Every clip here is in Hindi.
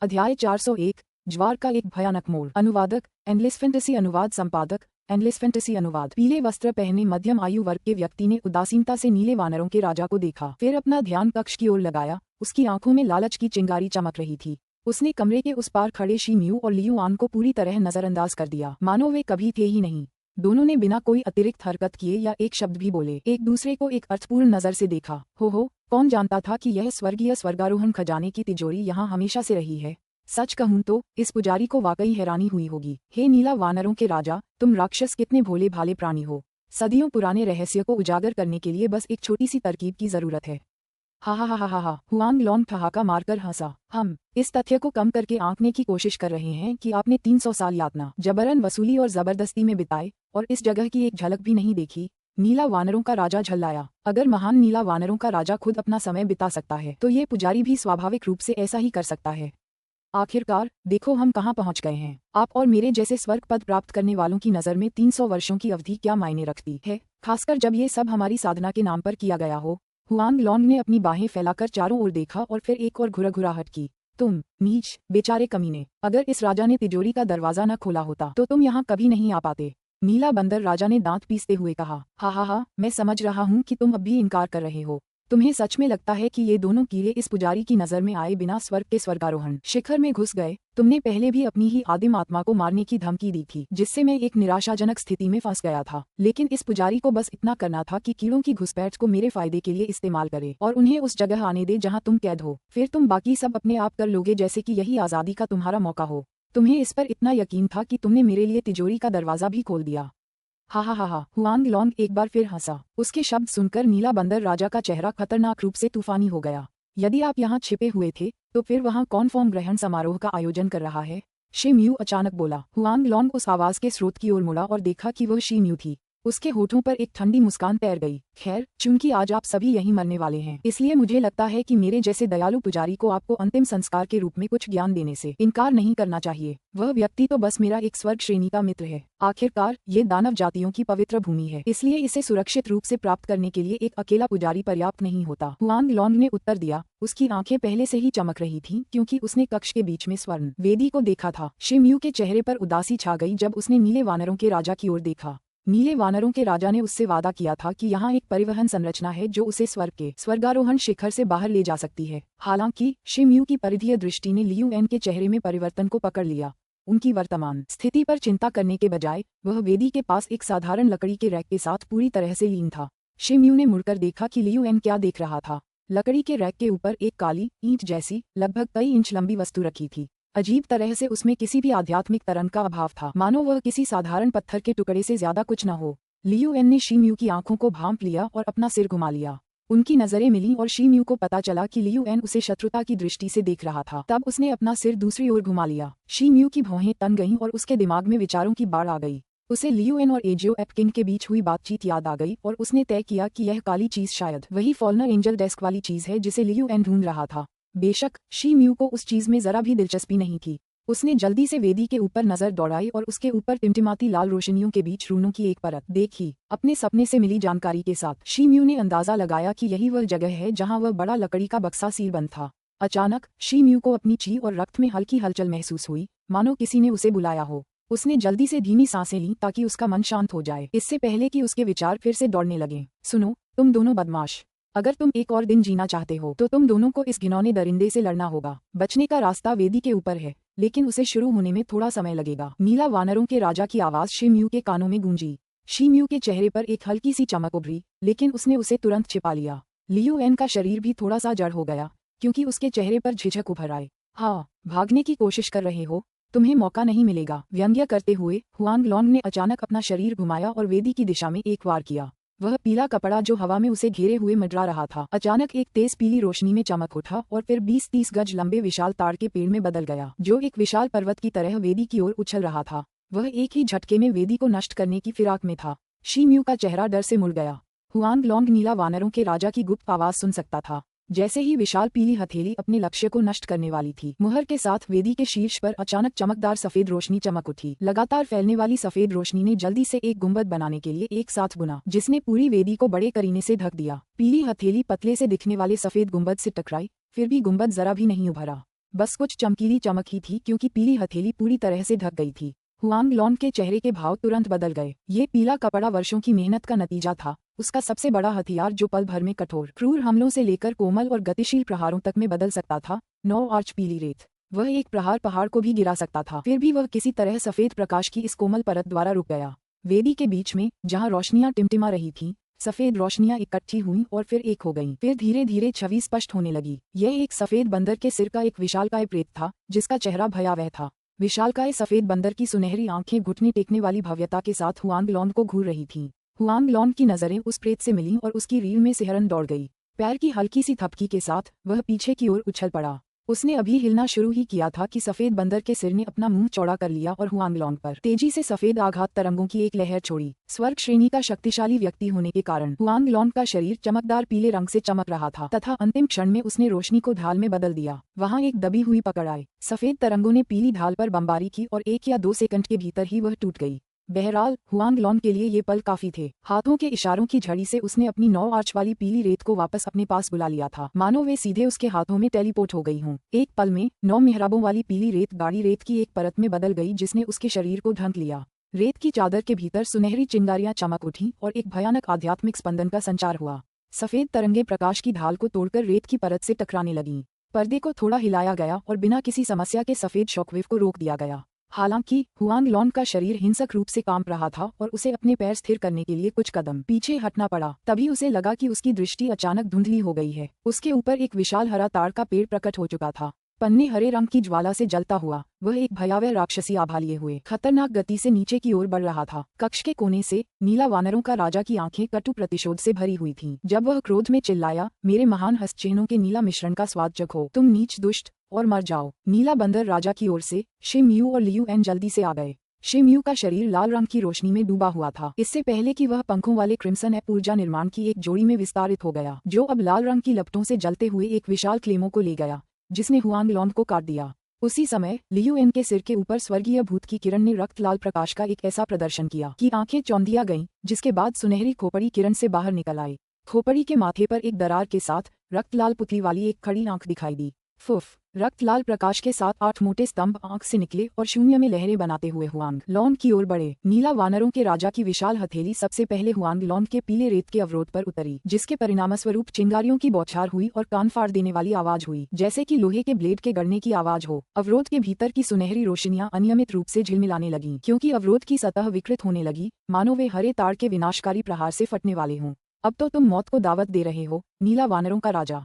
अध्याय 401 ज्वार का एक भयानक मोड़। अनुवादक एंडलेस फैंटेसी अनुवाद संपादक एंडलेस फैंटेसी अनुवाद। पीले वस्त्र पहने मध्यम आयु वर्ग के व्यक्ति ने उदासीनता से नीले वानरों के राजा को देखा, फिर अपना ध्यान कक्ष की ओर लगाया। उसकी आंखों में लालच की चिंगारी चमक रही थी। उसने कमरे के उस पार खड़े शी म्यू और लियू आन को पूरी तरह नजरअंदाज कर दिया, मानो वे कभी थे ही नहीं। दोनों ने बिना कोई अतिरिक्त हरकत किए या एक शब्द भी बोले एक दूसरे को एक अर्थपूर्ण नजर से देखा। हो, कौन जानता था कि यह स्वर्गीय स्वर्गारोहण खजाने की तिजोरी यहाँ हमेशा से रही है। सच कहूं तो इस पुजारी को वाकई हैरानी हुई होगी। हे नीला वानरों के राजा, तुम राक्षस कितने भोले भाले प्राणी हो। सदियों पुराने रहस्य को उजागर करने के लिए बस एक छोटी सी तरकीब की जरूरत है। हा। हुआंग लॉन्ग ठहाका मारकर हंसा। हम इस तथ्य को कम करके आंकने की कोशिश कर रहे हैं कि आपने 300 साल यातना, जबरन वसूली और जबरदस्ती में बिताए और इस जगह की एक झलक भी नहीं देखी। नीला वानरों का राजा झल्लाया। अगर महान नीला वानरों का राजा खुद अपना समय बिता सकता है तो ये पुजारी भी स्वाभाविक रूप से ऐसा ही कर सकता है। आखिरकार देखो हम कहाँ पहुँच गए हैं। आप और मेरे जैसे स्वर्ग पद प्राप्त करने वालों की नज़र में 300 वर्षों की अवधि क्या मायने रखती है, खासकर जब ये सब हमारी साधना के नाम पर किया गया हो। हुआंग लॉन्ग ने अपनी बाहें फैलाकर चारों ओर देखा और फिर एक और घुरघुराहट की। तुम नीच बेचारे कमीने, अगर इस राजा ने तिजोरी का दरवाजा न खोला होता तो तुम यहाँ कभी नहीं आ पाते। नीला बंदर राजा ने दांत पीसते हुए कहा। हा, मैं समझ रहा हूँ कि तुम अब भी इनकार कर रहे हो। तुम्हें सच में लगता है कि ये दोनों कीड़े इस पुजारी की नजर में आए बिना स्वर्ग के स्वर्गारोहण शिखर में घुस गए। तुमने पहले भी अपनी ही आदिम आत्मा को मारने की धमकी दी थी, जिससे मैं एक निराशाजनक स्थिति में फंस गया था। लेकिन इस पुजारी को बस इतना करना था कि कीड़ों की घुसपैठ को मेरे फायदे के लिए इस्तेमाल करे और उन्हें उस जगह आने दे जहाँ तुम कैद हो। फिर तुम बाकी सब अपने आप कर लोगे, जैसे कि यही आजादी का तुम्हारा मौका हो। तुम्हें इस पर इतना यकीन था कि तुमने मेरे लिए तिजोरी का दरवाजा भी खोल दिया। हा। हुआंग लॉन्ग एक बार फिर हंसा। उसके शब्द सुनकर नीला बंदर राजा का चेहरा खतरनाक रूप से तूफानी हो गया। यदि आप यहाँ छिपे हुए थे तो फिर वहाँ कौन फॉर्म ग्रहण समारोह का आयोजन कर रहा है? शी म्यू अचानक बोला। हुआंग लॉन्ग उस आवाज के स्रोत की ओर मुड़ा और देखा कि वह शी म्यू थी। उसके होठों पर एक ठंडी मुस्कान तैर गई। खैर, चूंकि आज आप सभी यहीं मरने वाले हैं, इसलिए मुझे लगता है कि मेरे जैसे दयालु पुजारी को आपको अंतिम संस्कार के रूप में कुछ ज्ञान देने से इनकार नहीं करना चाहिए। वह व्यक्ति तो बस मेरा एक स्वर्ग श्रेणी का मित्र है। आखिरकार ये दानव जातियों की पवित्र भूमि है, इसलिए इसे सुरक्षित रूप से प्राप्त करने के लिए एक अकेला पुजारी पर्याप्त नहीं होता। हुआंग लॉन्ग ने उत्तर दिया। उसकी आंखें पहले से ही चमक रही थीं, क्योंकि उसने कक्ष के बीच में स्वर्ण वेदी को देखा था। शी म्यू के चेहरे पर उदासी छा गई जब उसने नीले वानरों के राजा की ओर देखा। नीले वानरों के राजा ने उससे वादा किया था कि यहाँ एक परिवहन संरचना है जो उसे स्वर्ग के स्वर्गारोहण शिखर से बाहर ले जा सकती है। हालांकि शी म्यू की परिधीय दृष्टि ने लियू एन के चेहरे में परिवर्तन को पकड़ लिया। उनकी वर्तमान स्थिति पर चिंता करने के बजाय वह वेदी के पास एक साधारण लकड़ी के रैक के साथ पूरी तरह से लीन था। शी म्यू ने मुड़कर देखा कि लियू एन क्या देख रहा था। लकड़ी के रैक के ऊपर एक काली ईंट जैसी लगभग कई इंच लंबी वस्तु रखी थी। अजीब तरह से उसमें किसी भी आध्यात्मिक तरंग का अभाव था, मानो वह किसी साधारण पत्थर के टुकड़े से ज्यादा कुछ न हो। लियू एन ने शी म्यू की आंखों को भांप लिया और अपना सिर घुमा लिया। उनकी नजरें मिली और शी म्यू को पता चला कि लियू एन उसे शत्रुता की दृष्टि से देख रहा था। तब उसने अपना सिर दूसरी ओर घुमा लिया। शी म्यू की भौहें तन गईं और उसके दिमाग में विचारों की बाढ़ आ गई। उसे लियू एन और एजियो एपकिन के बीच हुई बातचीत याद आ गई और उसने तय किया कि यह काली चीज शायद वही फॉलनर एंजल डेस्क वाली चीज है जिसे लियू एन ढूंढ रहा था। बेशक शी म्यू को उस चीज में जरा भी दिलचस्पी नहीं थी। उसने जल्दी से वेदी के ऊपर नजर दौड़ाई और उसके ऊपर टिमटिमाती लाल रोशनियों के बीच रूनों की एक परत देखी। अपने सपने से मिली जानकारी के साथ शी म्यू ने अंदाजा लगाया कि यही वह जगह है जहां वह बड़ा लकड़ी का बक्सा सीलबंद था। अचानक शी म्यू को अपनी ची और रक्त में हल्की हलचल महसूस हुई, मानो किसी ने उसे बुलाया हो। उसने जल्दी से धीमी सांसें लीं ताकि उसका मन शांत हो जाए, इससे पहले कि उसके विचार फिर से दौड़ने लगें। सुनो तुम दोनों बदमाश, अगर तुम एक और दिन जीना चाहते हो तो तुम दोनों को इस घिनौने दरिंदे से लड़ना होगा। बचने का रास्ता वेदी के ऊपर है, लेकिन उसे शुरू होने में थोड़ा समय लगेगा। नीला वानरों के राजा की आवाज शी म्यू के कानों में गूंजी। शी म्यू के चेहरे पर एक हल्की सी चमक उभरी, लेकिन उसने उसे तुरंत छिपा लिया। लियू एन का शरीर भी थोड़ा सा जड़ हो गया, क्योंकि उसके चेहरे पर झिझक उभर आए। हाँ, भागने की कोशिश कर रहे हो? तुम्हें मौका नहीं मिलेगा। व्यंग्य करते हुए हुआंग लॉन्ग ने अचानक अपना शरीर घुमाया और वेदी की दिशा में एक वार किया। वह पीला कपड़ा जो हवा में उसे घेरे हुए मंडरा रहा था, अचानक एक तेज पीली रोशनी में चमक उठा और फिर 20-30 गज लंबे विशाल ताड़ के पेड़ में बदल गया, जो एक विशाल पर्वत की तरह वेदी की ओर उछल रहा था। वह एक ही झटके में वेदी को नष्ट करने की फिराक में था। शी म्यू का चेहरा डर से मुड़ गया। हुआंग लॉन्ग नीला वानरों के राजा की गुप्त आवाज सुन सकता था। जैसे ही विशाल पीली हथेली अपने लक्ष्य को नष्ट करने वाली थी, मुहर के साथ वेदी के शीर्ष पर अचानक चमकदार सफेद रोशनी चमक उठी। लगातार फैलने वाली सफेद रोशनी ने जल्दी से एक गुंबद बनाने के लिए एक साथ बुना, जिसने पूरी वेदी को बड़े करीने से ढक दिया। पीली हथेली पतले से दिखने वाले सफेद गुंबद से टकराई, फिर भी गुंबद जरा भी नहीं उभरा। बस कुछ चमकीली चमक ही थी क्योंकि पीली हथेली पूरी तरह से ढक गई थी। हुआंग लॉन के चेहरे के भाव तुरंत बदल गए। ये पीला कपड़ा वर्षों की मेहनत का नतीजा था, उसका सबसे बड़ा हथियार जो पल भर में कठोर क्रूर हमलों से लेकर कोमल और गतिशील प्रहारों तक में बदल सकता था। 9 आर्च पीली रेत। वह एक प्रहार पहाड़ को भी गिरा सकता था, फिर भी वह किसी तरह सफेद प्रकाश की इस कोमल परत द्वारा रुक गया। वेदी के बीच में जहाँ रोशनियां टिमटिमा रही थीं, सफेद रोशनियां इकट्ठी हुईं और फिर एक हो गईं। फिर धीरे धीरे छवि स्पष्ट होने लगी। यह एक सफेद बंदर के सिर का एक विशालकाय प्रेत था, जिसका चेहरा भयावह था। विशालकाय सफेद बंदर की सुनहरी आंखें घुटने टेकने वाली भव्यता के साथ हुआंग लॉन को घूर रही थीं। हुआंग लॉन की नजरें उस प्रेत से मिलीं और उसकी रीढ़ में सिहरन दौड़ गई। पैर की हल्की सी थपकी के साथ वह पीछे की ओर उछल पड़ा। उसने अभी हिलना शुरू ही किया था कि सफेद बंदर के सिर ने अपना मुंह चौड़ा कर लिया और हुआंग लॉन पर तेजी से सफेद आघात तरंगों की एक लहर छोड़ी। स्वर्ग श्रेणी का शक्तिशाली व्यक्ति होने के कारण हुआंग लॉन का शरीर चमकदार पीले रंग से चमक रहा था तथा अंतिम क्षण में उसने रोशनी को ढाल में बदल दिया। वहां एक दबी हुई पकड़ आई। सफेद तरंगों ने पीली ढाल पर बमबारी की और 1 या 2 सेकंड के भीतर ही वह टूट गई। बहरहाल हुआंग लॉन के लिए ये पल काफी थे। हाथों के इशारों की झड़ी से उसने अपनी 9 आर्च वाली पीली रेत को वापस अपने पास बुला लिया था, मानो वे सीधे उसके हाथों में टेलीपोर्ट हो गई हों। एक पल में 9 मिहराबों वाली पीली रेत गाढ़ी रेत की एक परत में बदल गई जिसने उसके शरीर को ढक लिया। रेत की चादर के भीतर सुनहरी चिंगारियां चमक उठीं और एक भयानक आध्यात्मिक स्पंदन का संचार हुआ। सफेद तरंगे प्रकाश की ढाल को तोड़कर रेत की परत से टकराने लगीं। पर्दे को थोड़ा हिलाया गया और बिना किसी समस्या के सफेद शॉकवेव को रोक दिया गया। हालांकि हुआंग लॉन का शरीर हिंसक रूप से कांप रहा था और उसे अपने पैर स्थिर करने के लिए कुछ कदम पीछे हटना पड़ा। तभी उसे लगा कि उसकी दृष्टि अचानक धुंधली हो गई है। उसके ऊपर एक विशाल हरा ताड़ का पेड़ प्रकट हो चुका था। पन्ने हरे रंग की ज्वाला से जलता हुआ वह एक भयावह राक्षसी आभा लिए हुए खतरनाक गति से नीचे की ओर बढ़ रहा था। कक्ष के कोने से नीला वानरों का राजा की आंखें कटु प्रतिशोध से भरी हुई थीं। जब वह क्रोध में चिल्लाया, मेरे महान हस्तचिह्नों के नीला मिश्रण का स्वाद चखो, तुम नीच दुष्ट, और मर जाओ। नीला बंदर राजा की ओर से शिम यू और लियू एन जल्दी से आ गए। शिम यू का शरीर लाल रंग की रोशनी में डूबा हुआ था, इससे पहले कि वह पंखों वाले क्रिम्सन एप ऊर्जा निर्माण की एक जोड़ी में विस्तारित हो गया, जो अब लाल रंग की लपटों से जलते हुए एक विशाल क्लेमों को ले गया, जिसने हुआंग लॉन को काट दिया। उसी समय लियू एन के सिर के ऊपर स्वर्गीय भूत की किरण ने रक्त लाल प्रकाश का एक ऐसा प्रदर्शन किया कि आंखें चौंधिया गईं, जिसके बाद सुनहरी खोपड़ी किरण से बाहर निकल आई। खोपड़ी के माथे पर एक दरार के साथ रक्त लाल पुतली वाली एक खड़ी आंख दिखाई दी। फुफ! रक्त लाल प्रकाश के साथ 8 मोटे स्तंभ आंख से निकले और शून्य में लहरें बनाते हुए हुआंग लॉन की ओर बढ़े। नीला वानरों के राजा की विशाल हथेली सबसे पहले हुआंग लॉन के पीले रेत के अवरोध पर उतरी, जिसके परिणामस्वरूप चिंगारियों की बौछार हुई और कान फाड़ देने वाली आवाज हुई, जैसे कि लोहे के ब्लेड के गड़ने की आवाज हो। अवरोध के भीतर की सुनहरी रोशनियां अनियमित रूप से झिलमिलाने लगीं, क्योंकि अवरोध की सतह विकृत होने लगी, मानो वे हरे ताड़ के विनाशकारी प्रहार से फटने वाले हों। अब तो तुम मौत को दावत दे रहे हो, नीला वानरों का राजा।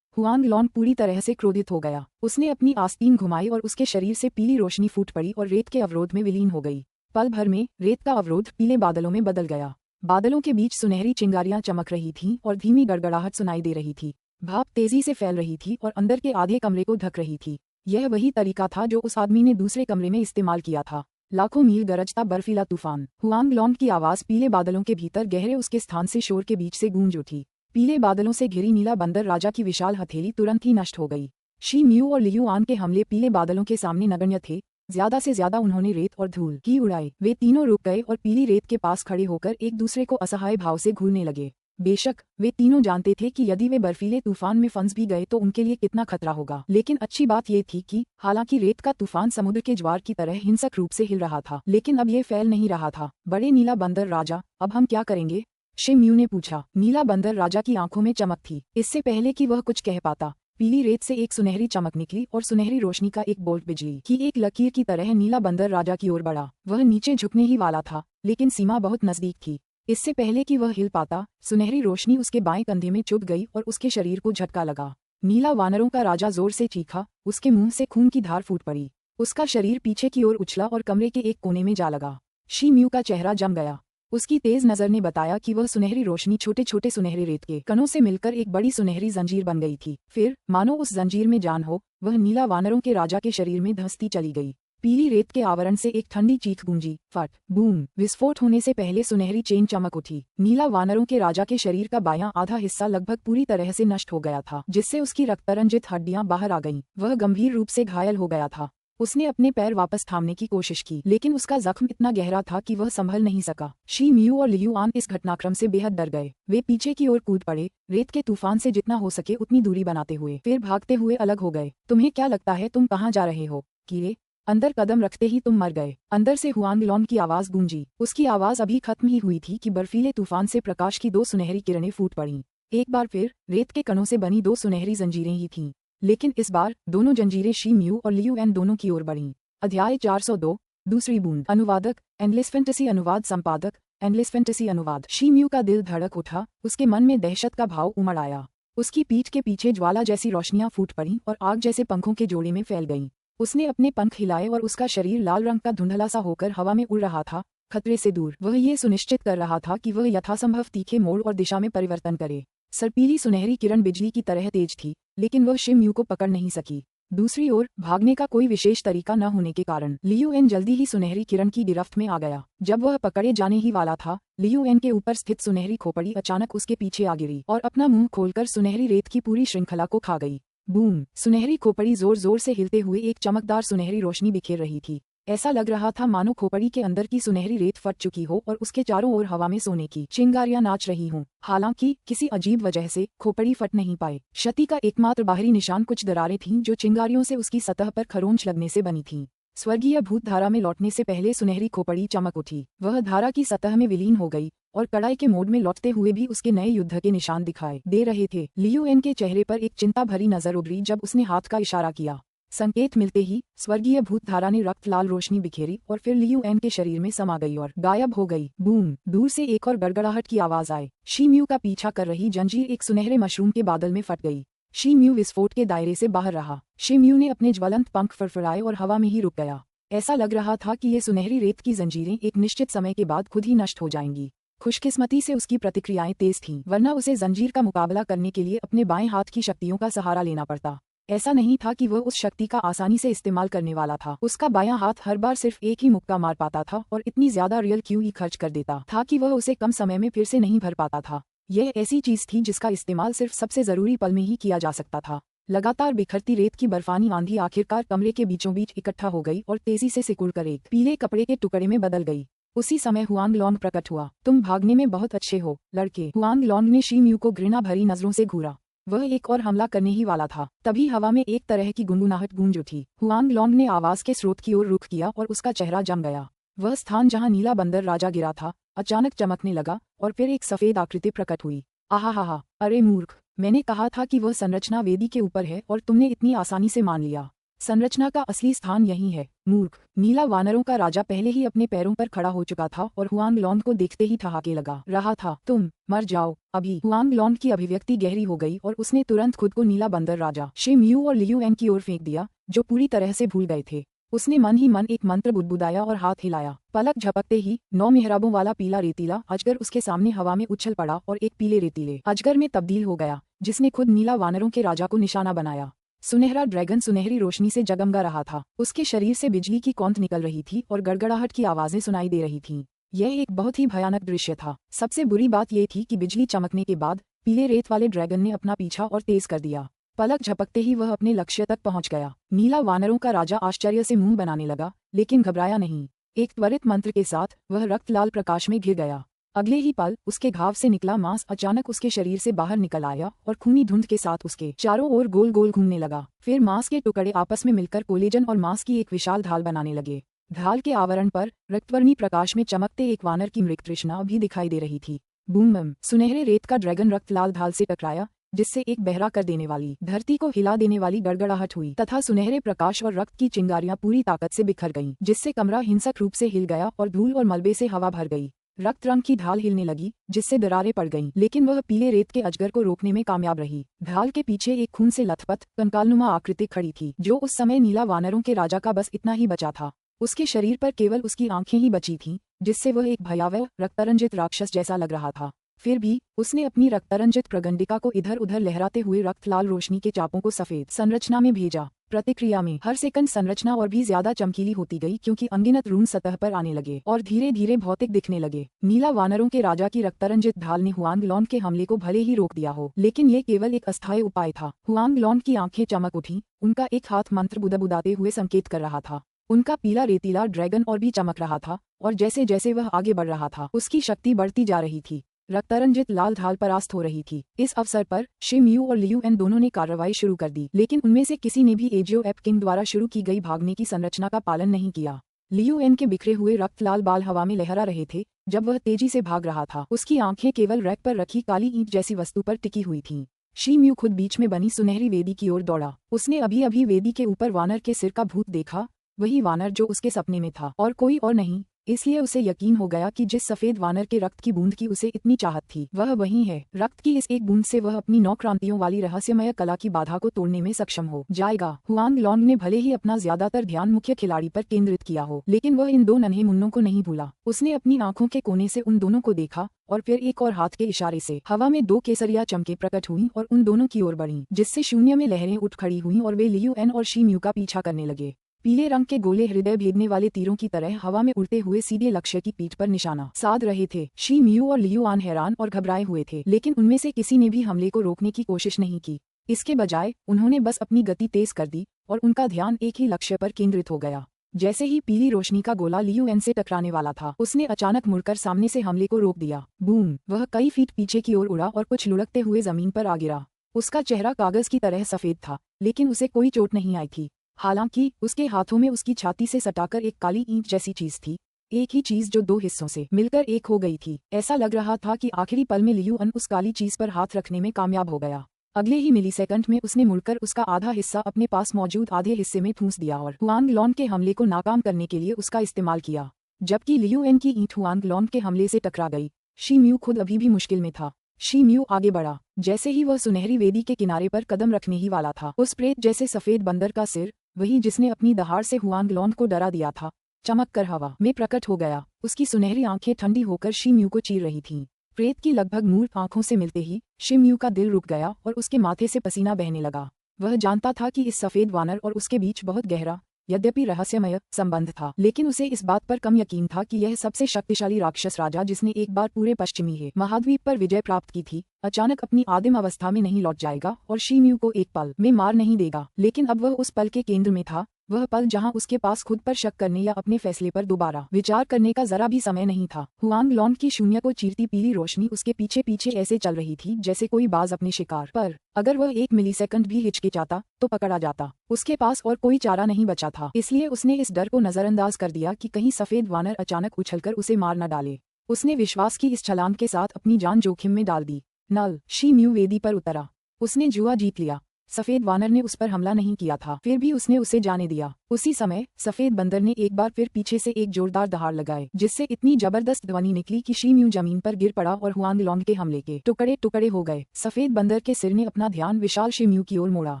हुआंग लॉन पूरी तरह से क्रोधित हो गया। उसने अपनी आस्तीन घुमाई और उसके शरीर से पीली रोशनी फूट पड़ी और रेत के अवरोध में विलीन हो गई। पल भर में रेत का अवरोध पीले बादलों में बदल गया। बादलों के बीच सुनहरी चिंगारियां चमक रही थीं और धीमी गड़गड़ाहट सुनाई दे रही थी। भाप तेजी से फैल रही थी और अंदर के आधे कमरे को ढक रही थी। यह वही तरीका था जो उस आदमी ने दूसरे कमरे में इस्तेमाल किया था। लाखों मील गरजता बर्फीला तूफान। हुआंग लॉन की आवाज पीले बादलों के भीतर गहरे उसके स्थान से शोर के बीच से गूंज उठी। पीले बादलों से घिरी नीला बंदर राजा की विशाल हथेली तुरंत ही नष्ट हो गई। शी म्यू और लियू आन के हमले पीले बादलों के सामने नगण्य थे। ज्यादा से ज्यादा उन्होंने रेत और धूल की उड़ाई। वे तीनों रुक गए और पीली रेत के पास खड़े होकर एक दूसरे को असहाय भाव से घूरने लगे। बेशक वे तीनों जानते थे कि यदि वे बर्फीले तूफान में फंस भी गए तो उनके लिए कितना खतरा होगा, लेकिन अच्छी बात ये थी कि हालांकि रेत का तूफान समुद्र के ज्वार की तरह हिंसक रूप से हिल रहा था, लेकिन अब ये फैल नहीं रहा था। बड़े नीला बंदर राजा, अब हम क्या करेंगे? शिम यू ने पूछा। नीला बंदर राजा की आंखों में चमक थी। इससे पहले कि वह कुछ कह पाता, पीली रेत से एक सुनहरी चमक निकली और सुनहरी रोशनी का एक बोल्ट बिजली की एक लकीर की तरह नीला बंदर राजा की ओर बढ़ा। वह नीचे झुकने ही वाला था, लेकिन सीमा बहुत नजदीक थी। इससे पहले कि वह हिल पाता, सुनहरी रोशनी उसके बाएं कंधे में चुभ गई और उसके शरीर को झटका लगा। नीला वानरों का राजा जोर से चीखा, उसके मुंह से खून की धार फूट पड़ी। उसका शरीर पीछे की ओर उछला और कमरे के एक कोने में जा लगा। शी म्यू का चेहरा जम गया। उसकी तेज नजर ने बताया कि वह सुनहरी रोशनी छोटे छोटे सुनहरे रेत के कणों से मिलकर एक बड़ी सुनहरी जंजीर बन गई थी। फिर मानो उस जंजीर में जान हो, वह नीला वानरों के राजा के शरीर में धंसती चली गई। पीली रेत के आवरण से एक ठंडी चीख गूंजी। फट बूम! विस्फोट होने से पहले सुनहरी चेन चमक उठी। नीला वानरों के राजा के शरीर का बायां आधा हिस्सा लगभग पूरी तरह से नष्ट हो गया था, जिससे उसकी रक्तरंजित हड्डियां बाहर आ गईं। वह गंभीर रूप से घायल हो गया था। उसने अपने पैर वापस थामने की कोशिश की, लेकिन उसका जख्म इतना गहरा था कि वह संभल नहीं सका। शी मियू और लियू आन इस घटनाक्रम से बेहद डर गए। वे पीछे की ओर कूद पड़े, रेत के तूफान से जितना हो सके उतनी दूरी बनाते हुए, फिर भागते हुए अलग हो गए। तुम्हें क्या लगता है तुम कहाँ जा रहे हो, कीड़े? अंदर कदम रखते ही तुम मर गए। अंदर से हुआंग लॉन्ग की आवाज गूंजी। उसकी आवाज अभी खत्म ही हुई थी कि बर्फीले तूफान से प्रकाश की 2 सुनहरी किरणें फूट पड़ीं। एक बार फिर रेत के कणों से बनी 2 सुनहरी जंजीरें ही थीं, लेकिन इस बार दोनों जंजीरें शी मियू और लियू एन दोनों की ओर बढ़ीं। अध्याय 402 दूसरी बूंद। अनुवादक एंडलेस फैंटेसी अनुवाद संपादक एंडलेस फैंटेसी अनुवाद। शी मियू का दिल धड़क उठा, उसके मन में दहशत का भाव उमड़ आया। उसकी पीठ के पीछे ज्वाला जैसी रोशनियां फूट पड़ीं और आग जैसे पंखों के जोड़े में फैल गईं। उसने अपने पंख हिलाए और उसका शरीर लाल रंग का धुंधला सा होकर हवा में उड़ रहा था, खतरे से दूर। वह ये सुनिश्चित कर रहा था कि वह यथासंभव तीखे मोड़ और दिशा में परिवर्तन करे। सर्पीली सुनहरी किरण बिजली की तरह तेज थी, लेकिन वह शी मियू को पकड़ नहीं सकी। दूसरी ओर भागने का कोई विशेष तरीका न होने के कारण लियू एन जल्दी ही सुनहरी किरण की गिरफ्त में आ गया। जब वह पकड़े जाने ही वाला था, लियू एन के ऊपर स्थित सुनहरी खोपड़ी अचानक उसके पीछे आ गिरी और अपना मुंह खोलकर सुनहरी रेत की पूरी श्रृंखला को खा गई। बूम! सुनहरी खोपड़ी जोर जोर से हिलते हुए एक चमकदार सुनहरी रोशनी बिखेर रही थी। ऐसा लग रहा था मानो खोपड़ी के अंदर की सुनहरी रेत फट चुकी हो और उसके चारों ओर हवा में सोने की चिंगारियां नाच रही हों। हालांकि किसी अजीब वजह से खोपड़ी फट नहीं पाई। क्षति का एकमात्र बाहरी निशान कुछ दरारें थीं जो चिंगारियों से उसकी सतह पर खरोंच लगने से बनी थीं। स्वर्गीय भूत धारा में लौटने से पहले सुनहरी खोपड़ी चमक उठी। वह धारा की सतह में विलीन हो गई और कड़ाई के मोड में लौटते हुए भी उसके नए युद्ध के निशान दिखाई दे रहे थे। लियू एन के चेहरे पर एक चिंता भरी नजर उभरी जब उसने हाथ का इशारा किया। संकेत मिलते ही स्वर्गीय भूत धारा ने रक्त लाल रोशनी बिखेरी और फिर लियू एन के शरीर में समा गई और गायब हो गई। बूम! दूर से एक और गड़गड़ाहट की आवाज आई। शी मियू का पीछा कर रही जंजीर एक सुनहरे मशरूम के बादल में फट गई। शी मियू विस्फोट के दायरे से बाहर रहा। शी मियू ने अपने ज्वलंत पंख फड़फड़ाए और हवा में ही रुक गया। ऐसा लग रहा था कि ये सुनहरी रेत की जंजीरें एक निश्चित समय के बाद खुद ही नष्ट हो जाएंगी। खुशकिस्मती से उसकी प्रतिक्रियाएं तेज थीं, वरना उसे जंजीर का मुकाबला करने के लिए अपने बाएं हाथ की शक्तियों का सहारा लेना पड़ता। ऐसा नहीं था कि वह उस शक्ति का आसानी से इस्तेमाल करने वाला था। उसका बायां हाथ हर बार सिर्फ एक ही मुक्का मार पाता था और इतनी ज्यादा रियल क्यू ही खर्च कर देता था कि वह उसे कम समय में फिर से नहीं भर पाता था। यह ऐसी चीज थी जिसका इस्तेमाल सिर्फ सबसे जरूरी पल में ही किया जा सकता था। लगातार बिखरती रेत की बर्फानी आंधी आखिरकार कमरे के बीचों बीच इकट्ठा हो गई और तेजी से सिकुड़कर एक पीले कपड़े के टुकड़े में बदल गई। उसी समय हुआंग लॉन्ग प्रकट हुआ। तुम भागने में बहुत अच्छे हो, लड़के। हुआंग लॉन्ग ने शी मियू को घृणा भरी नजरों से घूरा। वह एक और हमला करने ही वाला था, तभी हवा में एक तरह की गुनगुनाहट गूंज उठी। हुआंग लॉन्ग ने आवाज के स्रोत की ओर रुख किया और उसका चेहरा जम गया। वह स्थान जहां नीला बंदर राजा गिरा था अचानक चमकने लगा और फिर एक सफेद आकृति प्रकट हुई। आहा! अरे मूर्ख, मैंने कहा था कि वह संरचना वेदी के ऊपर है और तुमने इतनी आसानी से मान लिया। संरचना का असली स्थान यही है, मूर्ख। नीला वानरों का राजा पहले ही अपने पैरों पर खड़ा हो चुका था और हुआंग लॉन्ग को देखते ही ठहाके लगा रहा था। तुम मर जाओ अभी। हुआंग लॉन्ग की अभिव्यक्ति गहरी हो गई और उसने तुरंत खुद को नीला बंदर राजा शी मियू और लियू एन की ओर फेंक दिया, जो पूरी तरह से भूल गए थे। उसने मन ही मन एक मंत्र बुदबुदाया और हाथ हिलाया। पलक झपकते ही 9 मेहराबों वाला पीला रेतीला अजगर उसके सामने हवा में उछल पड़ा और एक पीले रेतीले अजगर में तब्दील हो गया, जिसने खुद नीला वानरों के राजा को निशाना बनाया। सुनहरा ड्रैगन सुनहरी रोशनी से जगमगा रहा था। उसके शरीर से बिजली की कौंध निकल रही थी और गड़गड़ाहट की आवाजें सुनाई दे रही थीं। यह एक बहुत ही भयानक दृश्य था। सबसे बुरी बात यह थी कि बिजली चमकने के बाद पीले रेत वाले ड्रैगन ने अपना पीछा और तेज कर दिया। पलक झपकते ही वह अपने लक्ष्य तक पहुंच गया। नीला वानरों का राजा आश्चर्य से मुंह बनाने लगा, लेकिन घबराया नहीं। एक त्वरित मंत्र के साथ वह रक्त लाल प्रकाश में घिर गया। अगले ही पल उसके घाव से निकला मांस अचानक उसके शरीर से बाहर निकल आया और खूनी धुंध के साथ उसके चारों ओर गोल गोल घूमने लगा। फिर मांस के टुकड़े आपस में मिलकर कोलेजन और मांस की एक विशाल ढाल बनाने लगे। ढाल के आवरण पर रक्तवर्णी प्रकाश में चमकते एक वानर की मृग तृष्णा भी दिखाई दे रही थी। बूम! सुनहरे रेत का ड्रैगन रक्त लाल ढाल से टकराया, जिससे एक बहरा कर देने वाली, धरती को हिला देने वाली गड़गड़ाहट हुई तथा सुनहरे प्रकाश और रक्त की चिंगारियां पूरी ताकत से बिखर गईं, जिससे कमरा हिंसक रूप से हिल गया और धूल और मलबे से हवा भर गई। रक्त रंग की ढाल हिलने लगी, जिससे दरारें पड़ गईं, लेकिन वह पीले रेत के अजगर को रोकने में कामयाब रही। ढाल के पीछे एक खून से लथपथ कंकालनुमा आकृति खड़ी थी, जो उस समय नीला वानरों के राजा का बस इतना ही बचा था। उसके शरीर पर केवल उसकी आंखें ही बची थीं, जिससे वह एक भयावह रक्तरंजित राक्षस जैसा लग रहा था। फिर भी उसने अपनी रक्तरंजित प्रगंडिका को इधर उधर लहराते हुए रक्त लाल रोशनी के चापों को सफेद संरचना में भेजा। प्रतिक्रिया में हर सेकंड संरचना और भी ज्यादा चमकीली होती गई, क्योंकि अनगिनत रून सतह पर आने लगे और धीरे धीरे भौतिक दिखने लगे। नीला वानरों के राजा की रक्तरंजित ढाल ने हुआंग लॉन्ग के हमले को भले ही रोक दिया हो, लेकिन ये केवल एक अस्थायी उपाय था। हुआंग लॉन्ग की आंखें चमक उठी, उनका एक हाथ मंत्र बुदबुदाते हुए संकेत कर रहा था। उनका पीला रेतीला ड्रैगन और भी चमक रहा था, और जैसे जैसे वह आगे बढ़ रहा था उसकी शक्ति बढ़ती जा रही थी। रक्तरंजित लाल ढाल परास्त हो रही थी। इस अवसर पर शिम यू और लियू एन दोनों ने कार्रवाई शुरू कर दी, लेकिन उनमें से किसी ने भी एजियो एप किंग द्वारा शुरू की गई भागने की संरचना का पालन नहीं किया। लियू एन के बिखरे हुए रक्त लाल बाल हवा में लहरा रहे थे जब वह तेजी से भाग रहा था। उसकी आंखें केवल रैक पर रखी काली ईंट जैसी वस्तु पर टिकी हुई थीं। शिम यू खुद बीच में बनी सुनहरी वेदी की ओर दौड़ा। उसने अभी अभी वेदी के ऊपर वानर के सिर का भूत देखा, वही वानर जो उसके सपने में था और कोई और नहीं। इसलिए उसे यकीन हो गया कि जिस सफेद वानर के रक्त की बूंद की उसे इतनी चाहत थी, वह वही है। रक्त की इस एक बूंद से वह अपनी 9 क्रांतियों वाली रहस्यमय कला की बाधा को तोड़ने में सक्षम हो जाएगा। हुआंग लॉन्ग ने भले ही अपना ज्यादातर ध्यान मुख्य खिलाड़ी पर केंद्रित किया हो, लेकिन वह इन 2 नन्हे मुन्नों को नहीं भूला। उसने अपनी आंखों के कोने से उन दोनों को देखा और फिर एक और हाथ के इशारे से हवा में 2 केसरिया चमके प्रकट हुई और उन दोनों की ओर बढ़ी, जिससे शून्य में लहरें उठ खड़ी हुई और वे लियू एन और शिम यू का पीछा करने लगे। पीले रंग के गोले हृदय भेदने वाले तीरों की तरह हवा में उड़ते हुए सीधे लक्ष्य की पीठ पर निशाना साध रहे थे। शिम यू और लियू आन हैरान और घबराए हुए थे, लेकिन उनमें से किसी ने भी हमले को रोकने की कोशिश नहीं की। इसके बजाय उन्होंने बस अपनी गति तेज कर दी और उनका ध्यान एक ही लक्ष्य पर केंद्रित हो गया। जैसे ही पीली रोशनी का गोला लियू एन से टकराने वाला था, उसने अचानक मुड़कर सामने से हमले को रोक दिया। बूम! वह कई फीट पीछे की ओर उड़ा और कुछ लुढ़कते हुए जमीन पर आ गिरा। उसका चेहरा कागज की तरह सफेद था, लेकिन उसे कोई चोट नहीं आई थी। हालांकि उसके हाथों में उसकी छाती से सटाकर एक काली ईंट जैसी चीज थी, एक ही चीज जो 2 हिस्सों से मिलकर एक हो गई थी। ऐसा लग रहा था कि आखिरी पल में लियू अन उस काली चीज पर हाथ रखने में कामयाब हो गया। अगले ही मिलीसेकंड में उसने मुड़कर उसका आधा हिस्सा अपने पास मौजूद आधे हिस्से में ठूंस दिया और हुआंग लॉन्ग के हमले को नाकाम करने के लिए उसका इस्तेमाल किया। जबकि लियू एन की ईंट हुआंग लॉन्ग के हमले से टकरा गई, शिम यू खुद अभी भी मुश्किल में था। शिम यू आगे बढ़ा। जैसे ही वह सुनहरी वेदी के किनारे पर कदम रखने ही वाला था, उस प्रेत जैसे सफेद बंदर का सिर, वही जिसने अपनी दहाड़ से हुआंग लॉन्ग को डरा दिया था, चमक कर हवा में प्रकट हो गया। उसकी सुनहरी आंखें ठंडी होकर शिम यू को चीर रही थीं। प्रेत की लगभग मूर्ख आंखों से मिलते ही शिम यू का दिल रुक गया और उसके माथे से पसीना बहने लगा। वह जानता था कि इस सफेद वानर और उसके बीच बहुत गहरा, यद्यपि रहस्यमय संबंध था, लेकिन उसे इस बात पर कम यकीन था कि यह सबसे शक्तिशाली राक्षस राजा, जिसने एक बार पूरे पश्चिमी है महाद्वीप पर विजय प्राप्त की थी, अचानक अपनी आदिम अवस्था में नहीं लौट जाएगा और शिम यू को एक पल में मार नहीं देगा। लेकिन अब वह उस पल के केंद्र में था, वह पल जहां उसके पास खुद पर शक करने या अपने फैसले पर दोबारा विचार करने का जरा भी समय नहीं था। हुआंग लॉन्ग की शून्य को चीरती पीली रोशनी उसके पीछे पीछे ऐसे चल रही थी जैसे कोई बाज अपने शिकार पर। अगर वह 1 मिलीसेकंड भी हिचकिचाता तो पकड़ा जाता। उसके पास और कोई चारा नहीं बचा था, इसलिए उसने इस डर को नजरअंदाज कर दिया कि कहीं सफेद वानर अचानक उछलकर उसे मार न डाले। उसने विश्वास की इस छलांग के साथ अपनी जान जोखिम में डाल दी। नल शिम यू वेदी पर उतरा। उसने जुआ जीत लिया। सफेद वानर ने उस पर हमला नहीं किया था, फिर भी उसने उसे जाने दिया। उसी समय सफेद बंदर ने एक बार फिर पीछे से एक जोरदार दहाड़ लगाए, जिससे इतनी जबरदस्त ध्वनि निकली कि शिम यू जमीन पर गिर पड़ा और हुआंग लॉन्ग के हमले के टुकड़े टुकड़े हो गए। सफेद बंदर के सिर ने अपना ध्यान विशाल शिम यू की ओर मोड़ा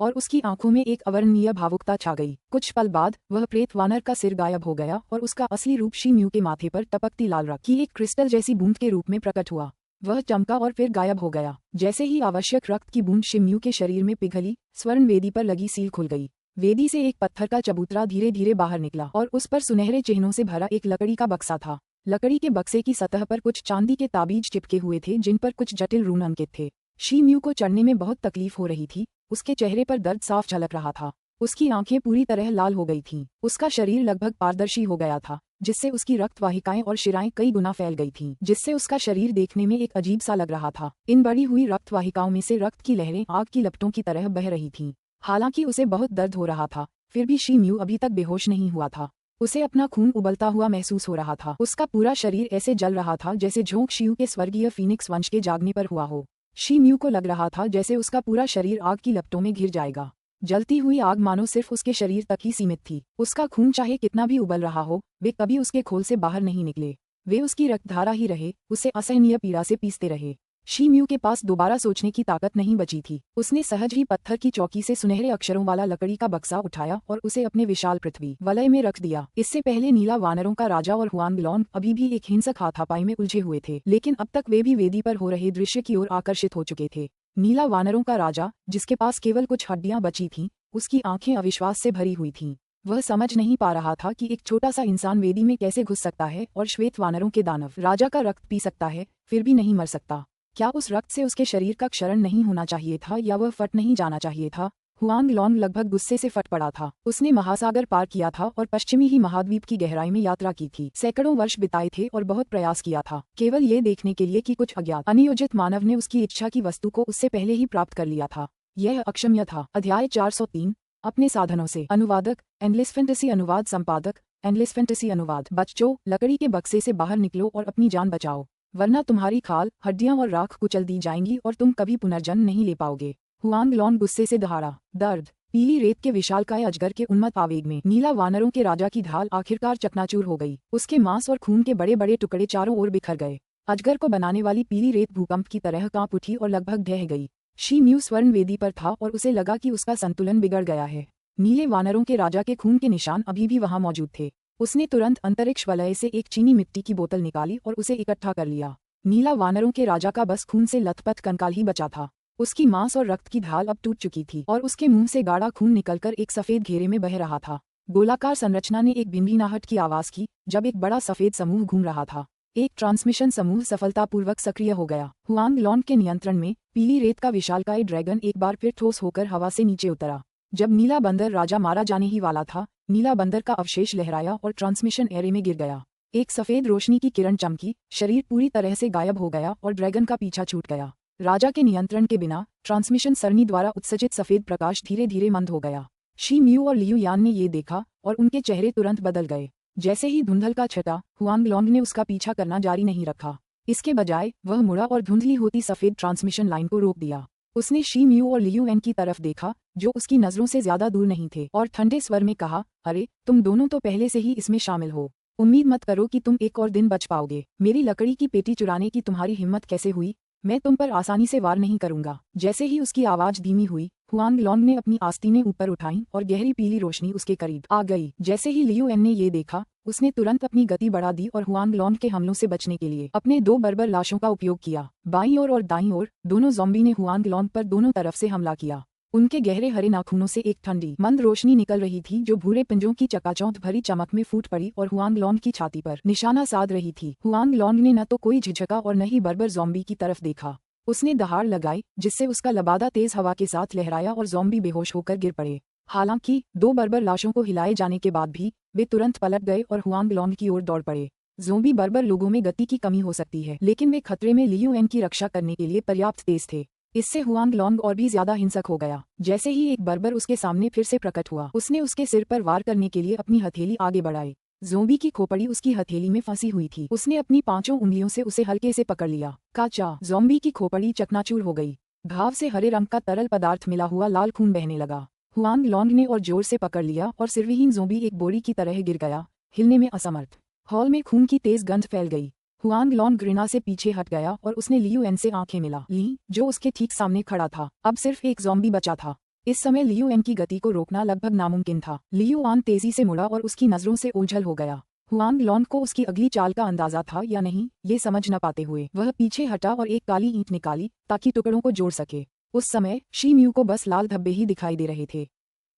और उसकी आंखों में एक अवर्णनीय भावुकता छा गई। कुछ पल बाद वह प्रेत वानर का सिर गायब हो गया और उसका असली रूप शिम यू के माथे पर टपकती लाल रंग की एक क्रिस्टल जैसी बूंद के रूप में प्रकट हुआ। वह चमका और फिर गायब हो गया। जैसे ही आवश्यक रक्त की बूंद शिम यू के शरीर में पिघली, स्वर्ण वेदी पर लगी सील खुल गई। वेदी से एक पत्थर का चबूतरा धीरे धीरे बाहर निकला और उस पर सुनहरे चिन्हों से भरा एक लकड़ी का बक्सा था। लकड़ी के बक्से की सतह पर कुछ चांदी के ताबीज चिपके हुए थे, जिन पर कुछ जटिल रून अंकित थे। शिम यू को चढ़ने में बहुत तकलीफ हो रही थी। उसके चेहरे पर दर्द साफ झलक रहा था। उसकी आंखें पूरी तरह लाल हो गई थीं। उसका शरीर लगभग पारदर्शी हो गया था, जिससे उसकी रक्त वाहिकाएं और शिराएं कई गुना फैल गई थीं, जिससे उसका शरीर देखने में एक अजीब सा लग रहा था। इन बढ़ी हुई रक्त वाहिकाओं में से रक्त की लहरें आग की लपटों की तरह बह रही थीं। हालांकि उसे बहुत दर्द हो रहा था, फिर भी शिम यू अभी तक बेहोश नहीं हुआ था। उसे अपना खून उबलता हुआ महसूस हो रहा था। उसका पूरा शरीर ऐसे जल रहा था जैसे झोंक शियू के स्वर्गीय फीनिक्स वंश के जागने पर हुआ हो। शिम यू को लग रहा था जैसे उसका पूरा शरीर आग की लपटों में घिर जाएगा। जलती हुई आग मानो सिर्फ उसके शरीर तक ही सीमित थी। उसका खून चाहे कितना भी उबल रहा हो, वे कभी उसके खोल से बाहर नहीं निकले। वे उसकी रक्तधारा ही रहे, उसे असहनीय पीड़ा से पीसते रहे। शी म्यू के पास दोबारा सोचने की ताकत नहीं बची थी। उसने सहज ही पत्थर की चौकी से सुनहरे अक्षरों वाला लकड़ी का बक्सा उठाया और उसे अपने विशाल पृथ्वी वलय में रख दिया। इससे पहले नीला वानरों का राजा और हुआंग लॉन्ग अभी भी एक हिंसक हाथापाई में उलझे हुए थे, लेकिन अब तक वे भी वेदी पर हो रहे दृश्य की ओर आकर्षित हो चुके थे। नीला वानरों का राजा, जिसके पास केवल कुछ हड्डियां बची थीं, उसकी आंखें अविश्वास से भरी हुई थीं। वह समझ नहीं पा रहा था कि एक छोटा सा इंसान वेदी में कैसे घुस सकता है और श्वेत वानरों के दानव राजा का रक्त पी सकता है, फिर भी नहीं मर सकता। क्या उस रक्त से उसके शरीर का क्षरण नहीं होना चाहिए था या वह फट नहीं जाना चाहिए था? हुआंग लॉन्ग लगभग गुस्से से फट पड़ा था। उसने महासागर पार किया था और पश्चिमी ही महाद्वीप की गहराई में यात्रा की थी। सैकड़ों वर्ष बिताए थे और बहुत प्रयास किया था, केवल ये देखने के लिए कि कुछ अज्ञात अनियोजित मानव ने उसकी इच्छा की वस्तु को उससे पहले ही प्राप्त कर लिया था। यह अक्षम्य था। अध्याय 403। अपने साधनों से। अनुवादक एंडलेस फैंटेसी अनुवाद संपादक एंडलेस फैंटेसी अनुवाद। बच्चों, लकड़ी के बक्से से बाहर निकलो और अपनी जान बचाओ, वरना तुम्हारी खाल, हड्डियां और राख कुचल दी जाएंगी और तुम कभी पुनर्जन्म नहीं ले पाओगे। हुआंग लॉन्ग गुस्से से दहाड़ा। दर्द। पीली रेत के विशालकाय अजगर के उन्मत्त आवेग में नीला वानरों के राजा की ढाल आखिरकार चकनाचूर हो गई। उसके मांस और खून के बड़े बड़े टुकड़े चारों ओर बिखर गए। अजगर को बनाने वाली पीली रेत भूकंप की तरह कांप उठी और लगभग ढह गई। शी म्यू स्वर्ण वेदी पर था और उसे लगा कि उसका संतुलन बिगड़ गया है। नीले वानरों के राजा के खून के निशान अभी भी वहां मौजूद थे। उसने तुरंत अंतरिक्ष वलय से एक चीनी मिट्टी की बोतल निकाली और उसे इकट्ठा कर लिया। नीला वानरों के राजा का बस खून से लथपथ कंकाल ही बचा था। उसकी मांस और रक्त की ढाल अब टूट चुकी थी और उसके मुंह से गाढ़ा खून निकलकर एक सफेद घेरे में बह रहा था। गोलाकार संरचना ने एक भिनभिनाहट की आवाज की जब एक बड़ा सफेद समूह घूम रहा था। एक ट्रांसमिशन समूह सफलतापूर्वक सक्रिय हो गया। हुआंग लॉन्ग के नियंत्रण में पीली रेत का विशालकाय ड्रैगन एक बार फिर ठोस होकर हवा से नीचे उतरा। जब नीला बंदर राजा मारा जाने ही वाला था, नीला बंदर का अवशेष लहराया और ट्रांसमिशन एरे में गिर गया। एक सफेद रोशनी की किरण चमकी, शरीर पूरी तरह से गायब हो गया और ड्रैगन का पीछा छूट गया। राजा के नियंत्रण के बिना ट्रांसमिशन सरणी द्वारा उत्सर्जित सफेद प्रकाश धीरे धीरे मंद हो गया। शी म्यू और लियू यान ने ये देखा और उनके चेहरे तुरंत बदल गए। जैसे ही धुंधल का छटा, हुआंग लॉन्ग ने उसका पीछा करना जारी नहीं रखा। इसके बजाय वह मुड़ा और धुंधली होती सफेद ट्रांसमिशन लाइन को रोक दिया। उसने शी म्यू और लियू एन की तरफ देखा, जो उसकी नजरों से ज्यादा दूर नहीं थे, और ठंडे स्वर में कहा, अरे तुम दोनों तो पहले से ही इसमें शामिल हो। उम्मीद मत करो कि तुम एक और दिन बच पाओगे। मेरी लकड़ी की पेटी चुराने की तुम्हारी हिम्मत कैसे हुई? मैं तुम पर आसानी से वार नहीं करूंगा। जैसे ही उसकी आवाज धीमी हुई, हुआंग लॉन्ग ने अपनी आस्तीनें ऊपर उठाईं और गहरी पीली रोशनी उसके करीब आ गई। जैसे ही लियू एन ने ये देखा, उसने तुरंत अपनी गति बढ़ा दी और हुआंग लॉन्ग के हमलों से बचने के लिए अपने दो बर्बर लाशों का उपयोग किया। बाईं ओर और दाईं ओर दोनों ज़ॉम्बी ने हुआंग लॉन्ग पर दोनों तरफ से हमला किया। उनके गहरे हरे नाखूनों से एक ठंडी मंद रोशनी निकल रही थी जो भूरे पिंजों की चकाचौंध भरी चमक में फूट पड़ी और हुआंग लॉन्ग की छाती पर निशाना साध रही थी। हुआंग लॉन्ग ने न तो कोई झिझका और न ही बर्बर ज़ॉम्बी की तरफ देखा। उसने दहाड़ लगाई, जिससे उसका लबादा तेज हवा के साथ लहराया और ज़ॉम्बी बेहोश होकर गिर पड़े। हालांकि दो बर्बर लाशों को हिलाए जाने के बाद भी वे तुरंत पलट गए और हुआंग लॉन्ग की ओर दौड़ पड़े। ज़ॉम्बी बर्बर लोगों में गति की कमी हो सकती है, लेकिन वे खतरे में लियू एन की रक्षा करने के लिए पर्याप्त तेज थे। इससे हुआंग लॉन्ग और भी ज्यादा हिंसक हो गया। जैसे ही एक बर्बर उसके सामने फिर से प्रकट हुआ, उसने उसके सिर पर वार करने के लिए अपनी हथेली आगे बढ़ाई। ज़ॉम्बी की खोपड़ी उसकी हथेली में फंसी हुई थी। उसने अपनी पांचों उंगलियों से उसे हल्के से पकड़ लिया। काचा। ज़ॉम्बी की खोपड़ी चकनाचूर हो गई। घाव से हरे रंग का तरल पदार्थ मिला हुआ लाल खून बहने लगा। हुआंग लॉन्ग ने और जोर से पकड़ लिया और सिरविहीन ज़ॉम्बी एक बोरी की तरह गिर गया, हिलने में असमर्थ। हॉल में खून की तेज गंध फैल गई। हुआंग लॉन्ग घृणा से पीछे हट गया और उसने लियू एन से आंखें मिला ली, जो उसके ठीक सामने खड़ा था। अब सिर्फ एक ज़ॉम्बी बचा था। इस समय लियू एन की गति को रोकना लगभग नामुमकिन था। लियू आन तेजी से मुड़ा और उसकी नजरों से ओझल हो गया। हुआंग लॉन्ग को उसकी अगली चाल का अंदाजा था या नहीं, ये समझ न पाते हुए वह पीछे हटा और एक काली ईंट निकाली ताकि टुकड़ों को जोड़ सके। उस समय शी म्यू को बस लाल धब्बे ही दिखाई दे रहे थे।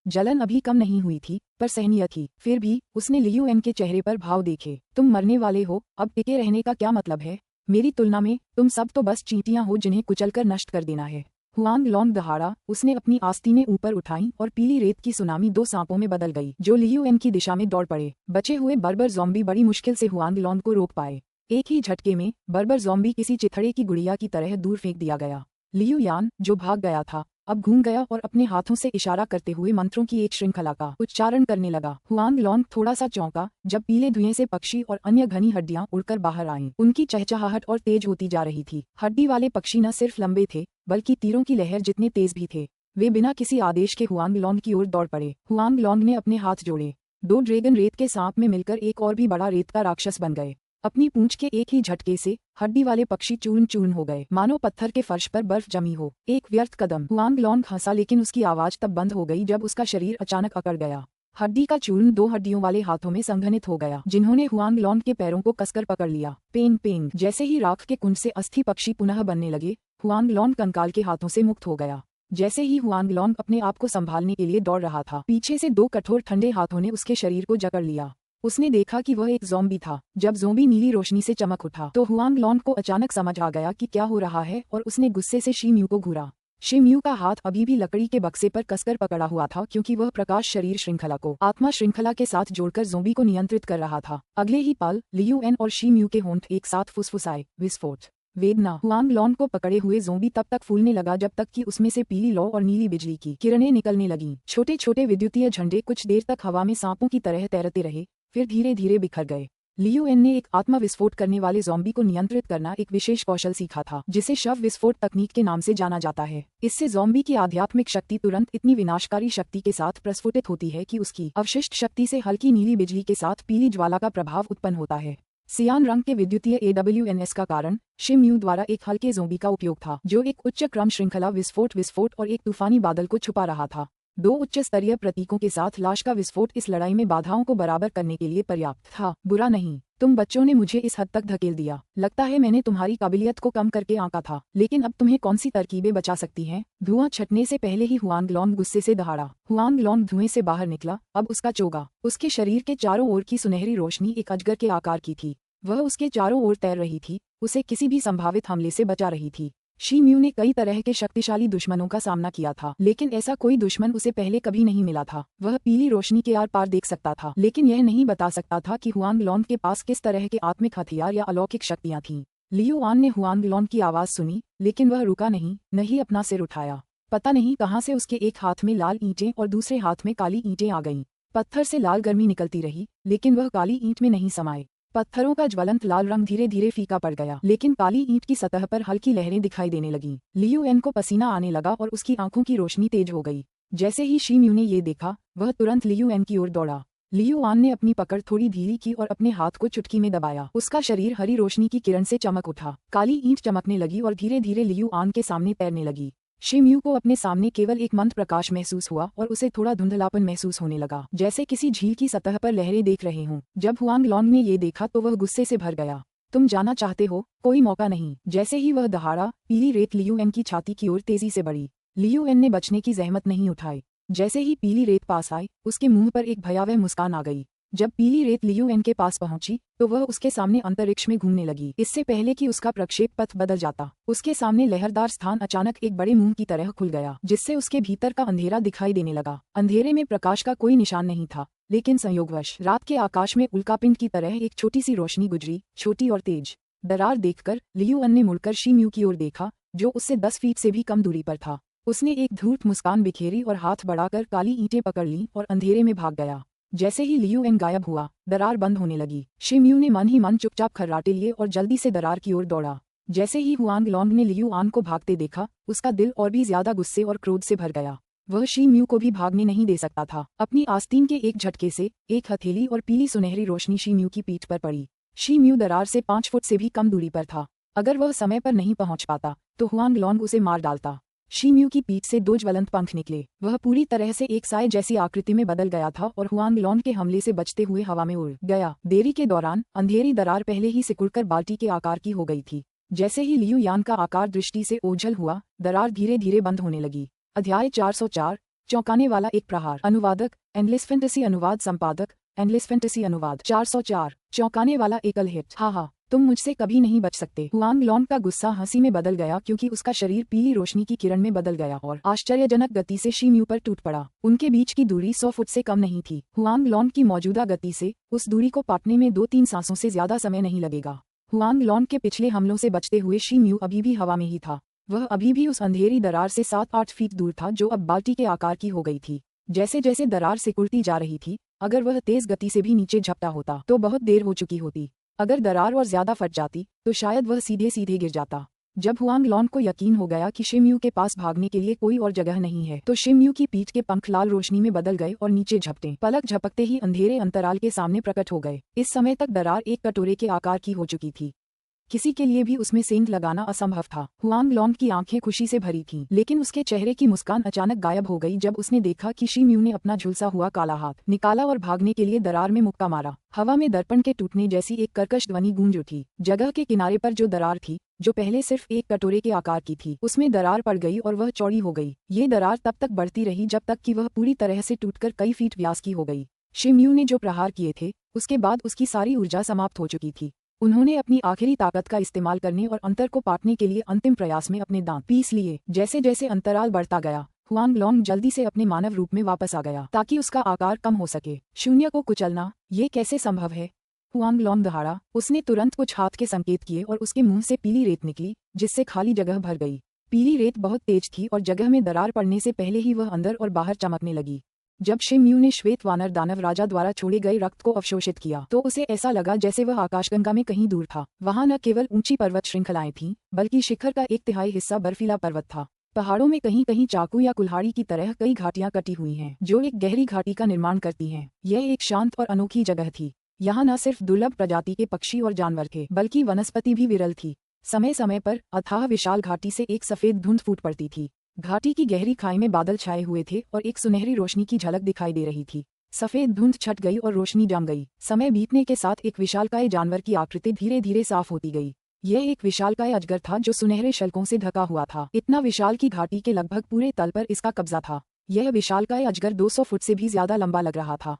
जलन अभी कम नहीं हुई थी, पर सहनीय थी। फिर भी उसने लियू एन के चेहरे पर भाव देखे। तुम मरने वाले हो, अब टिके रहने का क्या मतलब है? मेरी तुलना में तुम सब तो बस चींटियां हो जिन्हें कुचलकर नष्ट कर देना है। हुआंग लॉन्ग दहाड़ा। उसने अपनी आस्तीनें ऊपर उठाईं और पीली रेत की सुनामी दो सांपों में बदल गई, जो लियू एन की दिशा में दौड़ पड़े। बचे हुए बर्बर ज़ॉम्बी बड़ी मुश्किल से हुआंग लॉन्ग को रोक पाए। एक ही झटके में बर्बर ज़ॉम्बी किसी चिथड़े की गुड़िया की तरह दूर फेंक दिया गया। लियू यान, जो भाग गया था, अब घूम गया और अपने हाथों से इशारा करते हुए मंत्रों की एक श्रृंखला का उच्चारण करने लगा। हुआंग लॉन्ग थोड़ा सा चौंका जब पीले धुएं से पक्षी और अन्य घनी हड्डियां उड़कर बाहर आईं। उनकी चहचहाहट और तेज होती जा रही थी। हड्डी वाले पक्षी न सिर्फ लंबे थे, बल्कि तीरों की लहर जितने तेज भी थे। वे बिना किसी आदेश के हुआंग लॉन्ग की ओर दौड़ पड़े। हुआंग लॉन्ग ने अपने हाथ जोड़े। दो ड्रैगन रेत के सांप में मिलकर एक और भी बड़ा रेत का राक्षस बन गए। अपनी पूंछ के एक ही झटके से हड्डी वाले पक्षी चूर्ण चूर्ण हो गए, मानो पत्थर के फर्श पर बर्फ जमी हो। एक व्यर्थ कदम। हुआंग लॉन्ग हंसा, लेकिन उसकी आवाज तब बंद हो गई जब उसका शरीर अचानक अकड़ गया। हड्डी का चूर्ण दो हड्डियों वाले हाथों में संघनित हो गया, जिन्होंने हुआंग लॉन्ग के पैरों को कसकर पकड़ लिया। पेंग पेंग। जैसे ही राख के कुंड से अस्थि पक्षी पुनः बनने लगे, हुआंग लॉन्ग कंकाल के हाथों से मुक्त हो गया। जैसे ही हुआंग लॉन्ग अपने आप को संभालने के लिए दौड़ रहा था, पीछे से दो कठोर ठंडे हाथों ने उसके शरीर को जकड़ लिया। उसने देखा कि वह एक ज़ॉम्बी था। जब ज़ॉम्बी नीली रोशनी से चमक उठा तो हुआंग लॉन्ग को अचानक समझ आ गया कि क्या हो रहा है, और उसने गुस्से से शी म्यू को घूरा। शी म्यू का हाथ अभी भी लकड़ी के बक्से पर कसकर पकड़ा हुआ था, क्योंकि वह प्रकाश शरीर श्रृंखला को आत्मा श्रृंखला के साथ जोड़कर ज़ॉम्बी को नियंत्रित कर रहा था। अगले ही पल लियू एन और शी म्यू के होंठ एक साथ फुसफुसाए। विस्फोट। वेदना। हुआंग लॉन्ग को पकड़े हुए ज़ॉम्बी तब तक फूलने लगा जब तक कि उसमें से पीली लौ और नीली बिजली की किरणें निकलने लगीं। छोटे छोटे विद्युतीय झंडे कुछ देर तक हवा में सांपों की तरह तैरते रहे, फिर धीरे धीरे बिखर गए। लियू एन ने एक आत्मा विस्फोट करने वाले ज़ॉम्बी को नियंत्रित करना एक विशेष कौशल सीखा था, जिसे शव विस्फोट तकनीक के नाम से जाना जाता है। इससे ज़ॉम्बी की आध्यात्मिक शक्ति तुरंत इतनी विनाशकारी शक्ति के साथ प्रस्फुटित होती है कि उसकी अवशिष्ट शक्ति से हल्की नीली बिजली के साथ पीली ज्वाला का प्रभाव उत्पन्न होता है। सियान रंग के विद्युतीय AWNS का कारण शी म्यू द्वारा एक हल्के ज़ॉम्बी का उपयोग था, जो एक उच्च क्रम श्रृंखला विस्फोट और एक तूफानी बादल को छुपा रहा था। दो उच्च स्तरीय प्रतीकों के साथ लाश का विस्फोट इस लड़ाई में बाधाओं को बराबर करने के लिए पर्याप्त था। बुरा नहीं, तुम बच्चों ने मुझे इस हद तक धकेल दिया। लगता है मैंने तुम्हारी काबिलियत को कम करके आंका था, लेकिन अब तुम्हें कौन सी तरकीबें बचा सकती हैं? धुआं छटने से पहले ही हुआंग लॉन्ग गुस्से से दहाड़ा। हुआंग लॉन्ग धुएं से बाहर निकला। अब उसका चोगा, उसके शरीर के चारों ओर की सुनहरी रोशनी एक अजगर के आकार की थी। वह उसके चारों ओर तैर रही थी, उसे किसी भी संभावित हमले से बचा रही थी। शी म्यू ने कई तरह के शक्तिशाली दुश्मनों का सामना किया था, लेकिन ऐसा कोई दुश्मन उसे पहले कभी नहीं मिला था। वह पीली रोशनी के आर पार देख सकता था, लेकिन यह नहीं बता सकता था कि हुआंग लॉन्ग के पास किस तरह के आत्मिक हथियार या अलौकिक शक्तियां थीं। लियू आन ने हुआंग लॉन्ग की आवाज सुनी, लेकिन वह रुका नहीं अपना सिर उठाया। पता नहीं कहां से उसके एक हाथ में लाल ईंटें और दूसरे हाथ में काली ईंटें आ गईं। पत्थर से लाल गर्मी निकलती रही, लेकिन वह काली ईंट में नहीं समाये। पत्थरों का ज्वलंत लाल रंग धीरे धीरे फीका पड़ गया, लेकिन काली ईंट की सतह पर हल्की लहरें दिखाई देने लगीं। लियू एन को पसीना आने लगा और उसकी आंखों की रोशनी तेज हो गई। जैसे ही शी म्यू ने ये देखा, वह तुरंत लियू एन की ओर दौड़ा। लियू आन ने अपनी पकड़ थोड़ी ढीली की और अपने हाथ को चुटकी में दबाया। उसका शरीर हरी रोशनी की किरण से चमक उठा। काली ईंट चमकने लगी और धीरे धीरे लियू आन के सामने तैरने लगी। शी म्यू को अपने सामने केवल एक मंद प्रकाश महसूस हुआ और उसे थोड़ा धुंधलापन महसूस होने लगा, जैसे किसी झील की सतह पर लहरें देख रहे हों। जब हुआंग लॉन्ग ने ये देखा तो वह गुस्से से भर गया। तुम जाना चाहते हो? कोई मौका नहीं। जैसे ही वह दहाड़ा, पीली रेत लियू एन की छाती की ओर तेजी से बढ़ी। लियू एन ने बचने की जहमत नहीं उठाई। जैसे ही पीली रेत पास आई, उसके मुंह पर एक भयावह मुस्कान आ गई। जब पीली रेत लियू एन के पास पहुंची तो वह उसके सामने अंतरिक्ष में घूमने लगी। इससे पहले कि उसका प्रक्षेप पथ बदल जाता, उसके सामने लहरदार स्थान अचानक एक बड़े मुंह की तरह खुल गया, जिससे उसके भीतर का अंधेरा दिखाई देने लगा। अंधेरे में प्रकाश का कोई निशान नहीं था, लेकिन संयोगवश रात के आकाश में उल्कापिंड की तरह एक छोटी सी रोशनी गुजरी, छोटी और तेज। दरार देखकर लियू एन ने मुड़कर शी म्यू की ओर देखा, जो उससे 10 फीट से भी कम दूरी पर था। उसने एक धूर्त मुस्कान बिखेरी और हाथ बढ़ाकर काली ईंटें पकड़ लीं और अंधेरे में भाग गया। जैसे ही लियू एन गायब हुआ, दरार बंद होने लगी। शी म्यू ने मन ही मन चुपचाप खर्राटे लिए और जल्दी से दरार की ओर दौड़ा। जैसे ही हुआंग लॉन्ग ने लियू आन को भागते देखा, उसका दिल और भी ज्यादा गुस्से और क्रोध से भर गया। वह शी म्यू को भी भागने नहीं दे सकता था। अपनी आस्तीन के एक झटके से एक हथेली और पीली सुनहरी रोशनी शी म्यू की पीठ पर पड़ी। शी म्यू दरार से 5 फुट से भी कम दूरी पर था। अगर वह समय पर नहीं पहुंच पाता तो हुआंग लॉन्ग उसे मार डालता। शी म्यू की पीठ से 2 ज्वलंत पंख निकले। वह पूरी तरह से एक साए जैसी आकृति में बदल गया था और हुआंग लॉन्ग के हमले से बचते हुए हवा में उड़ गया। देरी के दौरान अंधेरी दरार पहले ही सिकुड़कर बाल्टी के आकार की हो गई थी। जैसे ही लियू यान का आकार दृष्टि से ओझल हुआ, दरार धीरे धीरे बंद होने लगी। अध्याय 404, चौंकाने वाला एक प्रहार। अनुवादक एंडलेस फैंटेसी अनुवाद संपादक एंडलेस फैंटेसी अनुवाद। 404, चौंकाने वाला एकल हिट। हा, तुम मुझसे कभी नहीं बच सकते। हुआंग लॉन्ग का गुस्सा हंसी में बदल गया, क्योंकि उसका शरीर पीली रोशनी की किरण में बदल गया और आश्चर्यजनक गति से शी म्यू पर टूट पड़ा। उनके बीच की दूरी 100 फुट से कम नहीं थी। हुआंग लॉन्ग की मौजूदा गति से उस दूरी को पाटने में 2-3 सांसों से ज्यादा समय नहीं लगेगा। हुआंग लॉन्ग के पिछले हमलों से बचते हुए शी म्यू अभी भी हवा में ही था। वह अभी भी उस अंधेरी दरार से 7-8 फीट दूर था, जो अब बाल्टी के आकार की हो गई थी। जैसे जैसे दरार सिकुड़ती जा रही थी, अगर वह तेज गति से भी नीचे झपटा होता तो बहुत देर हो चुकी होती। अगर दरार और ज्यादा फट जाती तो शायद वह सीधे सीधे गिर जाता। जब हुआंग लॉन्ग को यकीन हो गया कि शिमयू के पास भागने के लिए कोई और जगह नहीं है, तो शिमयू की पीठ के पंख लाल रोशनी में बदल गए और नीचे झपटे। पलक झपकते ही अंधेरे अंतराल के सामने प्रकट हो गए। इस समय तक दरार एक कटोरे के आकार की हो चुकी थी। किसी के लिए भी उसमें सेंध लगाना असंभव था। हुआंग लॉन्ग की आंखें खुशी से भरी थीं, लेकिन उसके चेहरे की मुस्कान अचानक गायब हो गई जब उसने देखा कि शिमयू ने अपना झुलसा हुआ काला हाथ निकाला और भागने के लिए दरार में मुक्का मारा। हवा में दर्पण के टूटने जैसी एक कर्कश ध्वनि गूंज उठी। जगह के किनारे पर जो दरार थी, जो पहले सिर्फ एक कटोरे के आकार की थी, उसमें दरार पड़ गई और वह चौड़ी हो गई। ये दरार तब तक बढ़ती रही जब तक कि वह पूरी तरह से टूटकर कई फीट व्यास की हो गई। शिमयू ने जो प्रहार किए थे, उसके बाद उसकी सारी ऊर्जा समाप्त हो चुकी थी। उन्होंने अपनी आखिरी ताकत का इस्तेमाल करने और अंतर को पाटने के लिए अंतिम प्रयास में अपने दांत पीस लिए। जैसे जैसे अंतराल बढ़ता गया, हुआंग लॉन्ग जल्दी से अपने मानव रूप में वापस आ गया ताकि उसका आकार कम हो सके। शून्य को कुचलना, ये कैसे संभव है? हुआंग लॉन्ग दहाड़ा। उसने तुरंत कुछ हाथ के संकेत किए और उसके मुंह से पीली रेत निकली, जिससे खाली जगह भर गई। पीली रेत बहुत तेज थी और जगह में दरार पड़ने से पहले ही वह अंदर और बाहर चमकने लगी। जब शिमयू ने श्वेत वानर दानव राजा द्वारा छोड़े गए रक्त को अवशोषित किया, तो उसे ऐसा लगा जैसे वह आकाशगंगा में कहीं दूर था। वहां न केवल ऊंची पर्वत श्रृंखलाएं थीं, बल्कि शिखर का 1/3 हिस्सा बर्फीला पर्वत था। पहाड़ों में कहीं कहीं चाकू या कुल्हाड़ी की तरह कई घाटियां कटी हुई हैं, जो एक गहरी घाटी का निर्माण करती हैं। यह एक शांत और अनोखी जगह थी। यहाँ न सिर्फ दुर्लभ प्रजाति के पक्षी और जानवर थे, बल्कि वनस्पति भी विरल थी। समय समय पर अथाह विशाल घाटी से एक सफेद धुंध फूट पड़ती थी। घाटी की गहरी खाई में बादल छाए हुए थे और एक सुनहरी रोशनी की झलक दिखाई दे रही थी। सफेद धुंध छट गई और रोशनी जम गई। समय बीतने के साथ एक विशालकाय जानवर की आकृति धीरे धीरे साफ होती गई। यह एक विशालकाय अजगर था जो सुनहरे शल्कों से ढका हुआ था, इतना विशाल कि घाटी के लगभग पूरे तल पर इसका कब्जा था। यह विशालकाय अजगर 200 फुट से भी ज्यादा लंबा लग रहा था।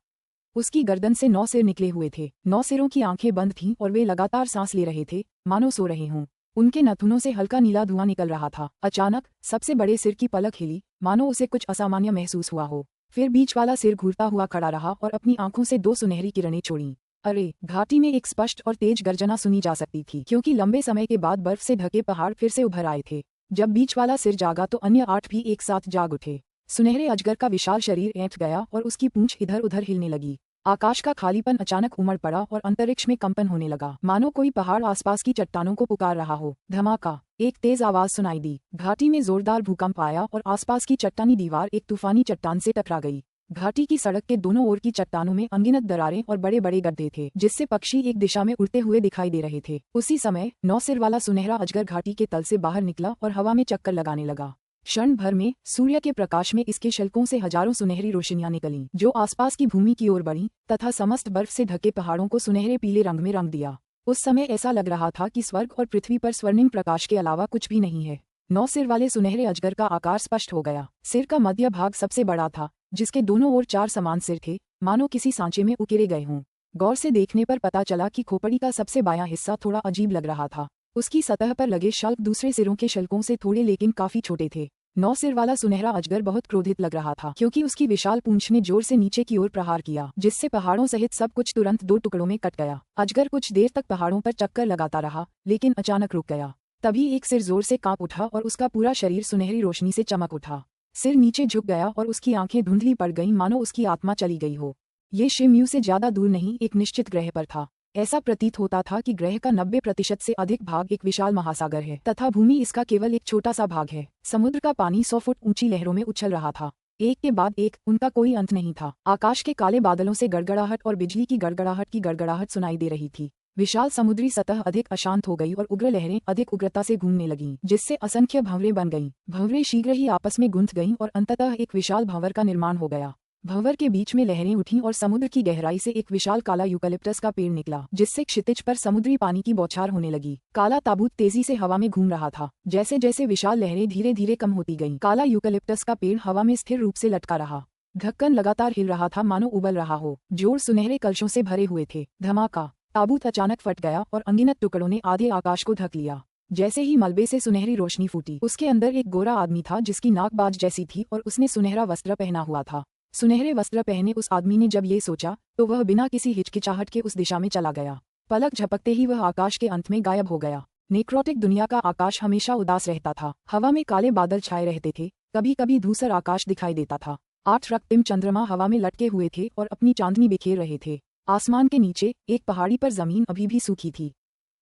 उसकी गर्दन से 9 सिर निकले हुए थे। 9 सिरों की आंखें बंद थीं और वे लगातार सांस ले रहे थे, मानो सो रहे हों। उनके नथुनों से हल्का नीला धुआं निकल रहा था। अचानक सबसे बड़े सिर की पलक हिली, मानो उसे कुछ असामान्य महसूस हुआ हो। फिर बीच वाला सिर घूरता हुआ खड़ा रहा और अपनी आंखों से 2 सुनहरी किरणें छोड़ीं। अरे! घाटी में एक स्पष्ट और तेज गर्जना सुनी जा सकती थी, क्योंकि लंबे समय के बाद बर्फ से ढके पहाड़ फिर से उभर आए थे। जब बीच वाला सिर जागा तो अन्य 8 भी एक साथ जाग उठे। सुनहरे अजगर का विशाल शरीर ऐंठ गया और उसकी पूंछ इधर उधर हिलने लगी। आकाश का खालीपन अचानक उमड़ पड़ा और अंतरिक्ष में कंपन होने लगा, मानो कोई पहाड़ आसपास की चट्टानों को पुकार रहा हो। धमाका! एक तेज आवाज सुनाई दी। घाटी में जोरदार भूकंप आया और आसपास की चट्टानी दीवार एक तूफानी चट्टान से टकरा गई। घाटी की सड़क के दोनों ओर की चट्टानों में अनगिनत दरारें और बड़े बड़े गड्ढे थे, जिससे पक्षी एक दिशा में उड़ते हुए दिखाई दे रहे थे। उसी समय 9 सिर वाला सुनहरा अजगर घाटी के तल से बाहर निकला और हवा में चक्कर लगाने लगा। क्षण भर में सूर्य के प्रकाश में इसके शल्कों से हजारों सुनहरी रोशनियां निकलीं, जो आसपास की भूमि की ओर बढ़ीं तथा समस्त बर्फ से ढके पहाड़ों को सुनहरे पीले रंग में रंग दिया। उस समय ऐसा लग रहा था कि स्वर्ग और पृथ्वी पर स्वर्णिम प्रकाश के अलावा कुछ भी नहीं है। 9 सिर वाले सुनहरे अजगर का आकार स्पष्ट हो गया। सिर का मध्य भाग सबसे बड़ा था, जिसके दोनों ओर 4 समान सिर थे, मानो किसी सांचे में उकेरे गए हों। गौर से देखने पर पता चला कि खोपड़ी का सबसे बायां हिस्सा थोड़ा अजीब लग रहा था। उसकी सतह पर लगे शल्क दूसरे सिरों के शल्कों से थोड़े लेकिन काफी छोटे थे। 9 सिर वाला सुनहरा अजगर बहुत क्रोधित लग रहा था, क्योंकि उसकी विशाल पूंछ ने जोर से नीचे की ओर प्रहार किया, जिससे पहाड़ों सहित सब कुछ तुरंत 2 टुकड़ों में कट गया। अजगर कुछ देर तक पहाड़ों पर चक्कर लगाता रहा, लेकिन अचानक रुक गया। तभी एक सिर जोर से कांप उठा और उसका पूरा शरीर सुनहरी रोशनी से चमक उठा। सिर नीचे झुक गया और उसकी आंखें धुंधली पड़ गईं, मानो उसकी आत्मा चली गई हो। ये शिमयू से ज्यादा दूर नहीं, एक निश्चित ग्रह पर था। ऐसा प्रतीत होता था कि ग्रह का 90% से अधिक भाग एक विशाल महासागर है तथा भूमि इसका केवल एक छोटा सा भाग है। समुद्र का पानी 100 फुट ऊंची लहरों में उछल रहा था, एक के बाद एक, उनका कोई अंत नहीं था। आकाश के काले बादलों से गड़गड़ाहट और बिजली की गड़गड़ाहट सुनाई दे रही थी। विशाल समुद्री सतह अधिक अशांत हो गई और उग्र लहरें अधिक उग्रता से घूमने लगीं, जिससे असंख्य भंवरें बन गईं। भंवरें शीघ्र ही आपस में गुंथ गईं और अंततः एक विशाल भंवर का निर्माण हो गया। भंवर के बीच में लहरें उठीं और समुद्र की गहराई से एक विशाल काला यूकलिप्टस का पेड़ निकला, जिससे क्षितिज पर समुद्री पानी की बौछार होने लगी। काला ताबूत तेजी से हवा में घूम रहा था। जैसे जैसे विशाल लहरें धीरे धीरे कम होती गईं, काला यूकलिप्टस का पेड़ हवा में स्थिर रूप से लटका रहा। ढक्कन लगातार हिल रहा था, मानो उबल रहा हो। जोड़ सुनहरे कलशों से भरे हुए थे। धमाका! ताबूत अचानक फट गया और अनगिनत टुकड़ों ने आधे आकाश को ढक लिया। जैसे ही मलबे से सुनहरी रोशनी फूटी, उसके अंदर एक गोरा आदमी था जिसकी नाक बाज जैसी थी और उसने सुनहरा वस्त्र पहना हुआ था। सुनहरे वस्त्र पहने उस आदमी ने जब ये सोचा, तो वह बिना किसी हिचकिचाहट के उस दिशा में चला गया। पलक झपकते ही वह आकाश के अंत में गायब हो गया। नेक्रोटिक दुनिया का आकाश हमेशा उदास रहता था। हवा में काले बादल छाए रहते थे, कभी कभी धूसर आकाश दिखाई देता था। 8 रक्तिम चंद्रमा हवा में लटके हुए थे और अपनी चांदनी बिखेर रहे थे। आसमान के नीचे एक पहाड़ी पर जमीन अभी भी सूखी थी।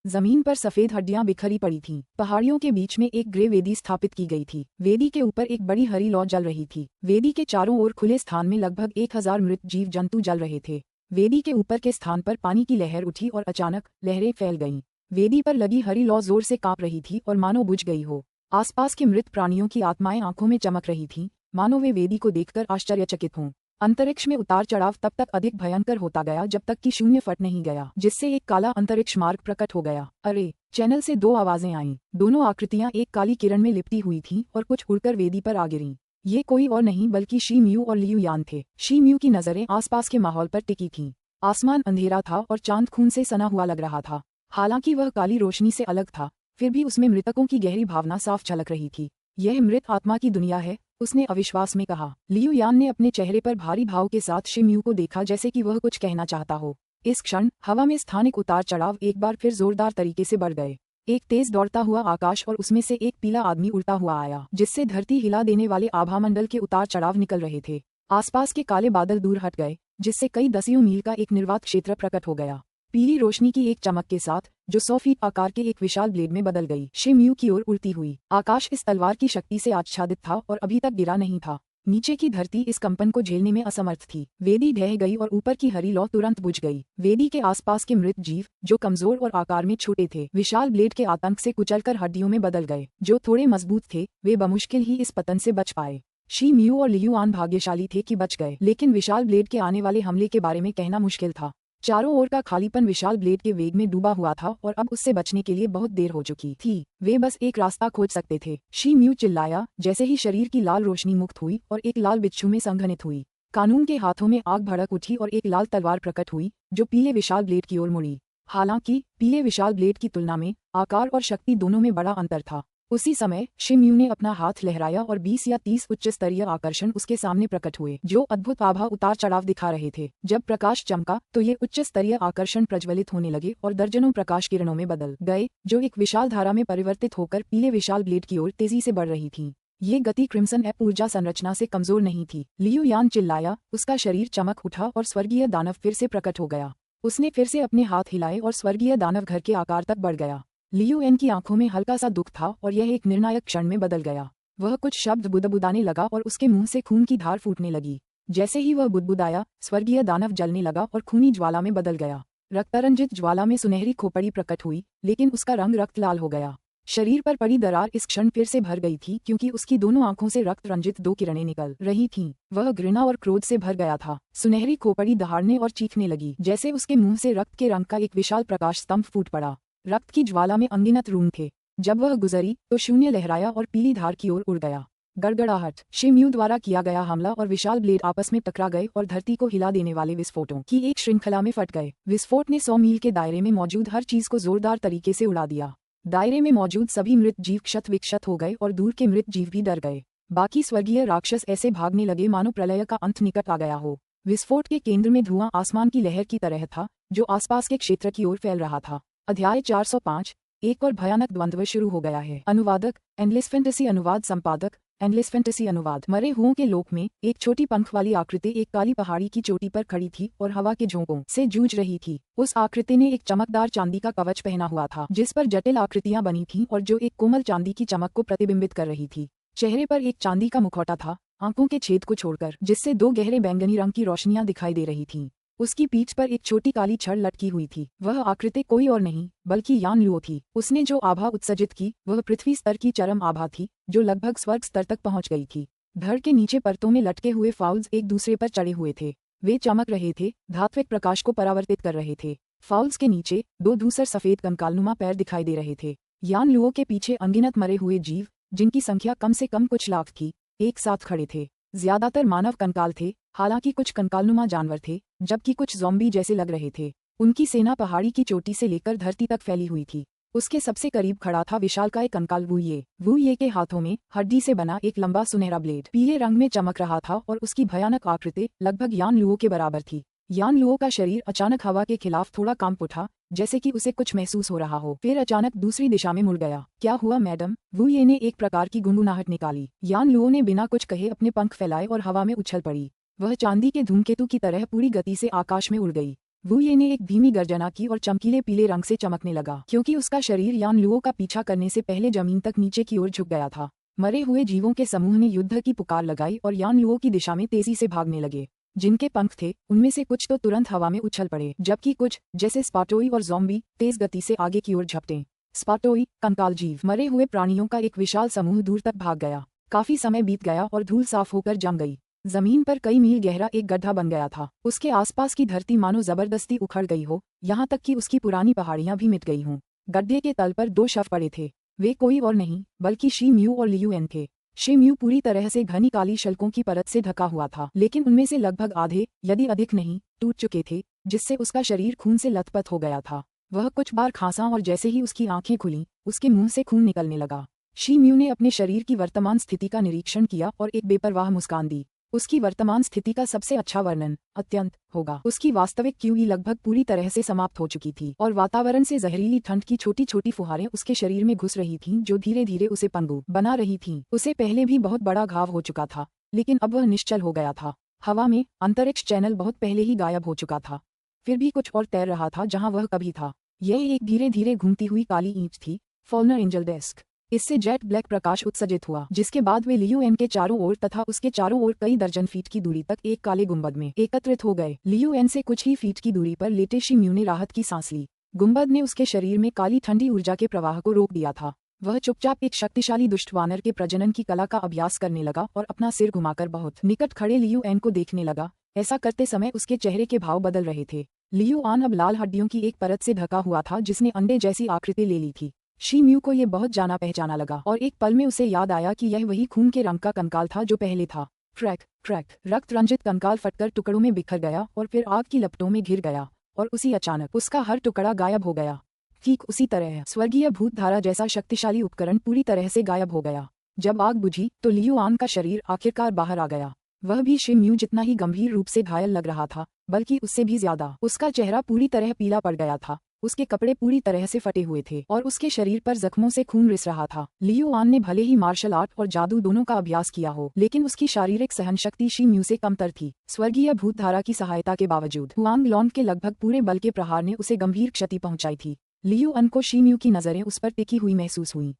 जमीन पर सफेद हड्डियां बिखरी पड़ी थीं। पहाड़ियों के बीच में एक ग्रे वेदी स्थापित की गई थी। वेदी के ऊपर एक बड़ी हरी लौ जल रही थी। वेदी के चारों ओर खुले स्थान में लगभग 1000 मृत जीव जंतु जल रहे थे। वेदी के ऊपर के स्थान पर पानी की लहर उठी और अचानक लहरें फैल गईं। वेदी पर लगी हरी लौ जोर से कांप रही थी और मानो बुझ गई हो। आसपास के मृत प्राणियों की आत्माएं आंखों में चमक रही थीं, मानो वे वेदी को देखकर आश्चर्यचकित हों। अंतरिक्ष में उतार चढ़ाव तब तक अधिक भयंकर होता गया जब तक कि शून्य फट नहीं गया, जिससे एक काला अंतरिक्ष मार्ग प्रकट हो गया। अरे! चैनल से 2 आवाजें आईं। दोनों आकृतियां एक काली किरण में लिपटी हुई थीं और कुछ उड़कर वेदी पर आ गिरीं। ये कोई और नहीं बल्कि शी म्यू और लियू यान थे। शी म्यू की नजरें आसपास के माहौल पर टिकी थीं। आसमान अंधेरा था और चांद खून से सना हुआ लग रहा था। हालांकि वह काली रोशनी से अलग था, फिर भी उसमें मृतकों की गहरी भावना साफ झलक रही थी। यह मृत आत्मा की दुनिया है, उसने अविश्वास में कहा। लियू यान ने अपने चेहरे पर भारी भाव के साथ शी म्यू को देखा, जैसे कि वह कुछ कहना चाहता हो। इस क्षण हवा में स्थानिक उतार चढ़ाव एक बार फिर जोरदार तरीके से बढ़ गए। एक तेज दौड़ता हुआ आकाश और उसमें से एक पीला आदमी उड़ता हुआ आया, जिससे धरती हिला देने वाले आभामंडल के उतार चढ़ाव निकल रहे थे। आसपास के काले बादल दूर हट गए, जिससे कई दसियों मील का एक निर्वात क्षेत्र प्रकट हो गया। पीली रोशनी की एक चमक के साथ, जो 100 फीट आकार के एक विशाल ब्लेड में बदल गई, शी म्यू की ओर उड़ती हुई। आकाश इस तलवार की शक्ति से आच्छादित था और अभी तक गिरा नहीं था। नीचे की धरती इस कंपन को झेलने में असमर्थ थी। वेदी ढह गई और ऊपर की हरी लौ तुरंत बुझ गई। वेदी के आसपास के मृत जीव, जो कमजोर और आकार में छोटे थे, विशाल ब्लेड के आतंक से कुचलकर हड्डियों में बदल गए। जो थोड़े मजबूत थे, वे बमुश्किल ही इस पतन से बच पाए। शी म्यू और लियू यान भाग्यशाली थे कि बच गए, लेकिन विशाल ब्लेड के आने वाले हमले के बारे में कहना मुश्किल था। चारों ओर का खालीपन विशाल ब्लेड के वेग में डूबा हुआ था और अब उससे बचने के लिए बहुत देर हो चुकी थी। वे बस एक रास्ता खोज सकते थे। शी म्यू चिल्लाया, जैसे ही शरीर की लाल रोशनी मुक्त हुई और एक लाल बिच्छू में संघनित हुई। कानून के हाथों में आग भड़क उठी और एक लाल तलवार प्रकट हुई, जो पीले विशाल ब्लेड की ओर मुड़ी। हालांकि पीले विशाल ब्लेड की तुलना में आकार और शक्ति दोनों में बड़ा अंतर था। उसी समय शी म्यू ने अपना हाथ लहराया और 20 या 30 उच्च स्तरीय आकर्षण उसके सामने प्रकट हुए, जो अद्भुत आभा उतार चढ़ाव दिखा रहे थे। जब प्रकाश चमका तो ये उच्च स्तरीय आकर्षण प्रज्वलित होने लगे और दर्जनों प्रकाश किरणों में बदल गए, जो एक विशाल धारा में परिवर्तित होकर पीले विशाल ब्लेड की ओर तेजी से बढ़ रही थी। ये गति क्रिम्सन एप ऊर्जा संरचना से कमजोर नहीं थी। लियू यान चिल्लाया, उसका शरीर चमक उठा और स्वर्गीय दानव फिर से प्रकट हो गया। उसने फिर से अपने हाथ हिलाए और स्वर्गीय दानव घर के आकार तक बढ़ गया। लियू एन की आंखों में हल्का सा दुख था और यह एक निर्णायक क्षण में बदल गया। वह कुछ शब्द बुदबुदाने लगा और उसके मुंह से खून की धार फूटने लगी। जैसे ही वह बुदबुदाया, स्वर्गीय दानव जलने लगा और खूनी ज्वाला में बदल गया। रक्तरंजित ज्वाला में सुनहरी खोपड़ी प्रकट हुई, लेकिन उसका रंग रक्त लाल हो गया। शरीर पर पड़ी दरार इस क्षण फिर से भर गई थी, क्योंकि उसकी दोनों आंखों से रक्त रंजित 2 किरणें निकल रही थीं। वह घृणा और क्रोध से भर गया था। सुनहरी खोपड़ी दहाड़ने और चीखने लगी, जैसे उसके मुंह से रक्त के रंग का एक विशाल प्रकाश स्तंभ फूट पड़ा। रक्त की ज्वाला में अनगिनत रून थे। जब वह गुजरी तो शून्य लहराया और पीली धार की ओर उड़ गया। गड़गड़ाहट, शी म्यू द्वारा किया गया हमला और विशाल ब्लेड आपस में टकरा गए और धरती को हिला देने वाले विस्फोटों की एक श्रृंखला में फट गए। विस्फोट ने 100 मील के दायरे में मौजूद हर चीज को जोरदार तरीके से उड़ा दिया। दायरे में मौजूद सभी मृत जीव क्षत विक्षत हो गए और दूर के मृत जीव भी डर गए। बाकी स्वर्गीय राक्षस ऐसे भागने लगे मानो प्रलय का अंत निकट आ गया हो। विस्फोट के केंद्र में धुआं आसमान की लहर की तरह था, जो आसपास के क्षेत्र की ओर फैल रहा था। अध्याय 405, एक और भयानक द्वंद्व शुरू हो गया है। अनुवादक एंडलेस फैंटेसी, अनुवाद संपादक एंडलेस फैंटेसी अनुवाद। मरे हुओं के लोक में एक छोटी पंख वाली आकृति एक काली पहाड़ी की चोटी पर खड़ी थी और हवा के झोंकों से जूझ रही थी। उस आकृति ने एक चमकदार चांदी का कवच पहना हुआ था, जिस पर जटिल आकृतियां बनी थीं और जो एक कोमल चांदी की चमक को प्रतिबिंबित कर रही थी। चेहरे पर एक चांदी का मुखौटा था, आंखों के छेद को छोड़कर, जिससे 2 गहरे बैंगनी रंग की रोशनियां दिखाई दे रही थीं। उसकी पीठ पर एक छोटी काली छड़ लटकी हुई थी। वह आकृति कोई और नहीं बल्कि यान लुओ थी। उसने जो आभा उत्सर्जित की वह पृथ्वी स्तर की चरम आभा थी, जो लगभग स्वर्ग स्तर तक पहुंच गई थी। धड़ के नीचे परतों में लटके हुए फाउल्स एक दूसरे पर चढ़े हुए थे। वे चमक रहे थे, धात्विक प्रकाश को परावर्तित कर रहे थे। फाउल्स के नीचे 2 धूसर सफेद कंकालनुमा पैर दिखाई दे रहे थे। यान लुओ के पीछे अनगिनत मरे हुए जीव, जिनकी संख्या कम से कम कुछ लाख थी, एक साथ खड़े थे। ज्यादातर मानव कंकाल थे, हालांकि कुछ कंकालनुमा जानवर थे, जबकि कुछ ज़ॉम्बी जैसे लग रहे थे। उनकी सेना पहाड़ी की चोटी से लेकर धरती तक फैली हुई थी। उसके सबसे करीब खड़ा था विशालकाय कंकाल वुये। वुये के हाथों में हड्डी से बना एक लंबा सुनहरा ब्लेड पीले रंग में चमक रहा था और उसकी भयानक आकृति लगभग यान लुओ के बराबर थी। यान लुओ का शरीर अचानक हवा के खिलाफ थोड़ा कांप उठा, जैसे कि उसे कुछ महसूस हो रहा हो। फिर अचानक दूसरी दिशा में मुड़ गया। क्या हुआ मैडम? वुये ने एक प्रकार की गुनगुनाहट निकाली। यान लुओ ने बिना कुछ कहे अपने पंख फैलाए और हवा में उछल पड़ी। वह चांदी के धूमकेतु की तरह पूरी गति से आकाश में उड़ गई। वू ये ने एक धीमी गर्जना की और चमकीले पीले रंग से चमकने लगा, क्योंकि उसका शरीर यान लुओ का पीछा करने से पहले जमीन तक नीचे की ओर झुक गया था। मरे हुए जीवों के समूह ने युद्ध की पुकार लगाई और यान लुओ की दिशा में तेजी से भागने लगे। जिनके पंख थे उनमें से कुछ तो तुरंत हवा में उछल पड़े, जबकि कुछ, जैसे स्पाटोई और ज़ॉम्बी, तेज गति से आगे की ओर झपटे। स्पाटोई, कंकाल जीव, मरे हुए प्राणियों का एक विशाल समूह दूर तक भाग गया। काफी समय बीत गया और धूल साफ होकर जम गई। जमीन पर कई मील गहरा एक गड्ढा बन गया था। उसके आसपास की धरती मानो जबरदस्ती उखड़ गई हो, यहाँ तक कि उसकी पुरानी पहाड़ियां भी मिट गई हों। गड्ढे के तल पर 2 शव पड़े थे। वे कोई और नहीं बल्कि शी म्यू और लियू एन थे। शी म्यू पूरी तरह से घनी काली शल्कों की परत से ढका हुआ था, लेकिन उनमें से लगभग आधे, यदि अधिक नहीं, टूट चुके थे, जिससे उसका शरीर खून से लथपथ हो गया था। वह कुछ बार खांसा और जैसे ही उसकी आंखें खुलीं, उसके मुंह से खून निकलने लगा। शी म्यू ने अपने शरीर की वर्तमान स्थिति का निरीक्षण किया और एक बेपरवाह मुस्कान दी। उसकी वर्तमान स्थिति का सबसे अच्छा वर्णन अत्यंत होगा। उसकी वास्तविक क्यूई लगभग पूरी तरह से समाप्त हो चुकी थी और वातावरण से जहरीली ठंड की छोटी छोटी फुहारें उसके शरीर में घुस रही थीं, जो धीरे धीरे उसे पंगु बना रही थीं। उसे पहले भी बहुत बड़ा घाव हो चुका था, लेकिन अब वह निश्चल हो गया था। हवा में अंतरिक्ष चैनल बहुत पहले ही गायब हो चुका था। फिर भी कुछ और तैर रहा था जहाँ वह कभी था। यह एक धीरे धीरे घूमती हुई काली ईंट थी, फॉल्नर एंजल डेस्क। इससे जेट ब्लैक प्रकाश उत्सर्जित हुआ, जिसके बाद वे लियू एन के चारों ओर तथा उसके चारों ओर कई दर्जन फीट की दूरी तक एक काले गुंबद में एकत्रित हो गए। लियू एन से कुछ ही फीट की दूरी पर लेटे शी म्यू ने राहत की सांस ली। गुंबद ने उसके शरीर में काली ठंडी ऊर्जा के प्रवाह को रोक दिया था। वह चुपचाप एक शक्तिशाली दुष्ट वानर के प्रजनन की कला का अभ्यास करने लगा और अपना सिर घुमाकर बहुत निकट खड़े लियू एन को देखने लगा। ऐसा करते समय उसके चेहरे के भाव बदल रहे थे। लियू आन अब लाल हड्डियों की एक परत से ढका हुआ था, जिसने अंडे जैसी आकृति ले ली थी। शी म्यू को ये बहुत जाना पहचाना लगा और एक पल में उसे याद आया कि यह वही खून के रंग का कंकाल था जो पहले था। ट्रैक ट्रैक, रक्त रंजित कंकाल फटकर टुकड़ों में बिखर गया और फिर आग की लपटों में घिर गया और उसी अचानक उसका हर टुकड़ा गायब हो गया। ठीक उसी तरह स्वर्गीय भूतधारा जैसा शक्तिशाली उपकरण पूरी तरह से गायब हो गया। जब आग बुझी तो लियू आन का शरीर आखिरकार बाहर आ गया। वह भी शी म्यू जितना ही गंभीर रूप से घायल लग रहा था, बल्कि उससे भी ज्यादा। उसका चेहरा पूरी तरह पीला पड़ गया था, उसके कपड़े पूरी तरह से फटे हुए थे और उसके शरीर पर जख्मों से खून रिस रहा था। लियू आन ने भले ही मार्शल आर्ट और जादू दोनों का अभ्यास किया हो, लेकिन उसकी शारीरिक सहनशक्ति शी म्यू से कमतर थी। स्वर्गीय भूतधारा की सहायता के बावजूद हुआंग लॉन्ग के लगभग पूरे बल के प्रहार ने उसे गंभीर क्षति पहुंचाई थी। लियू अन को शी म्यू की नजरें उस पर टिकी हुई महसूस हुई।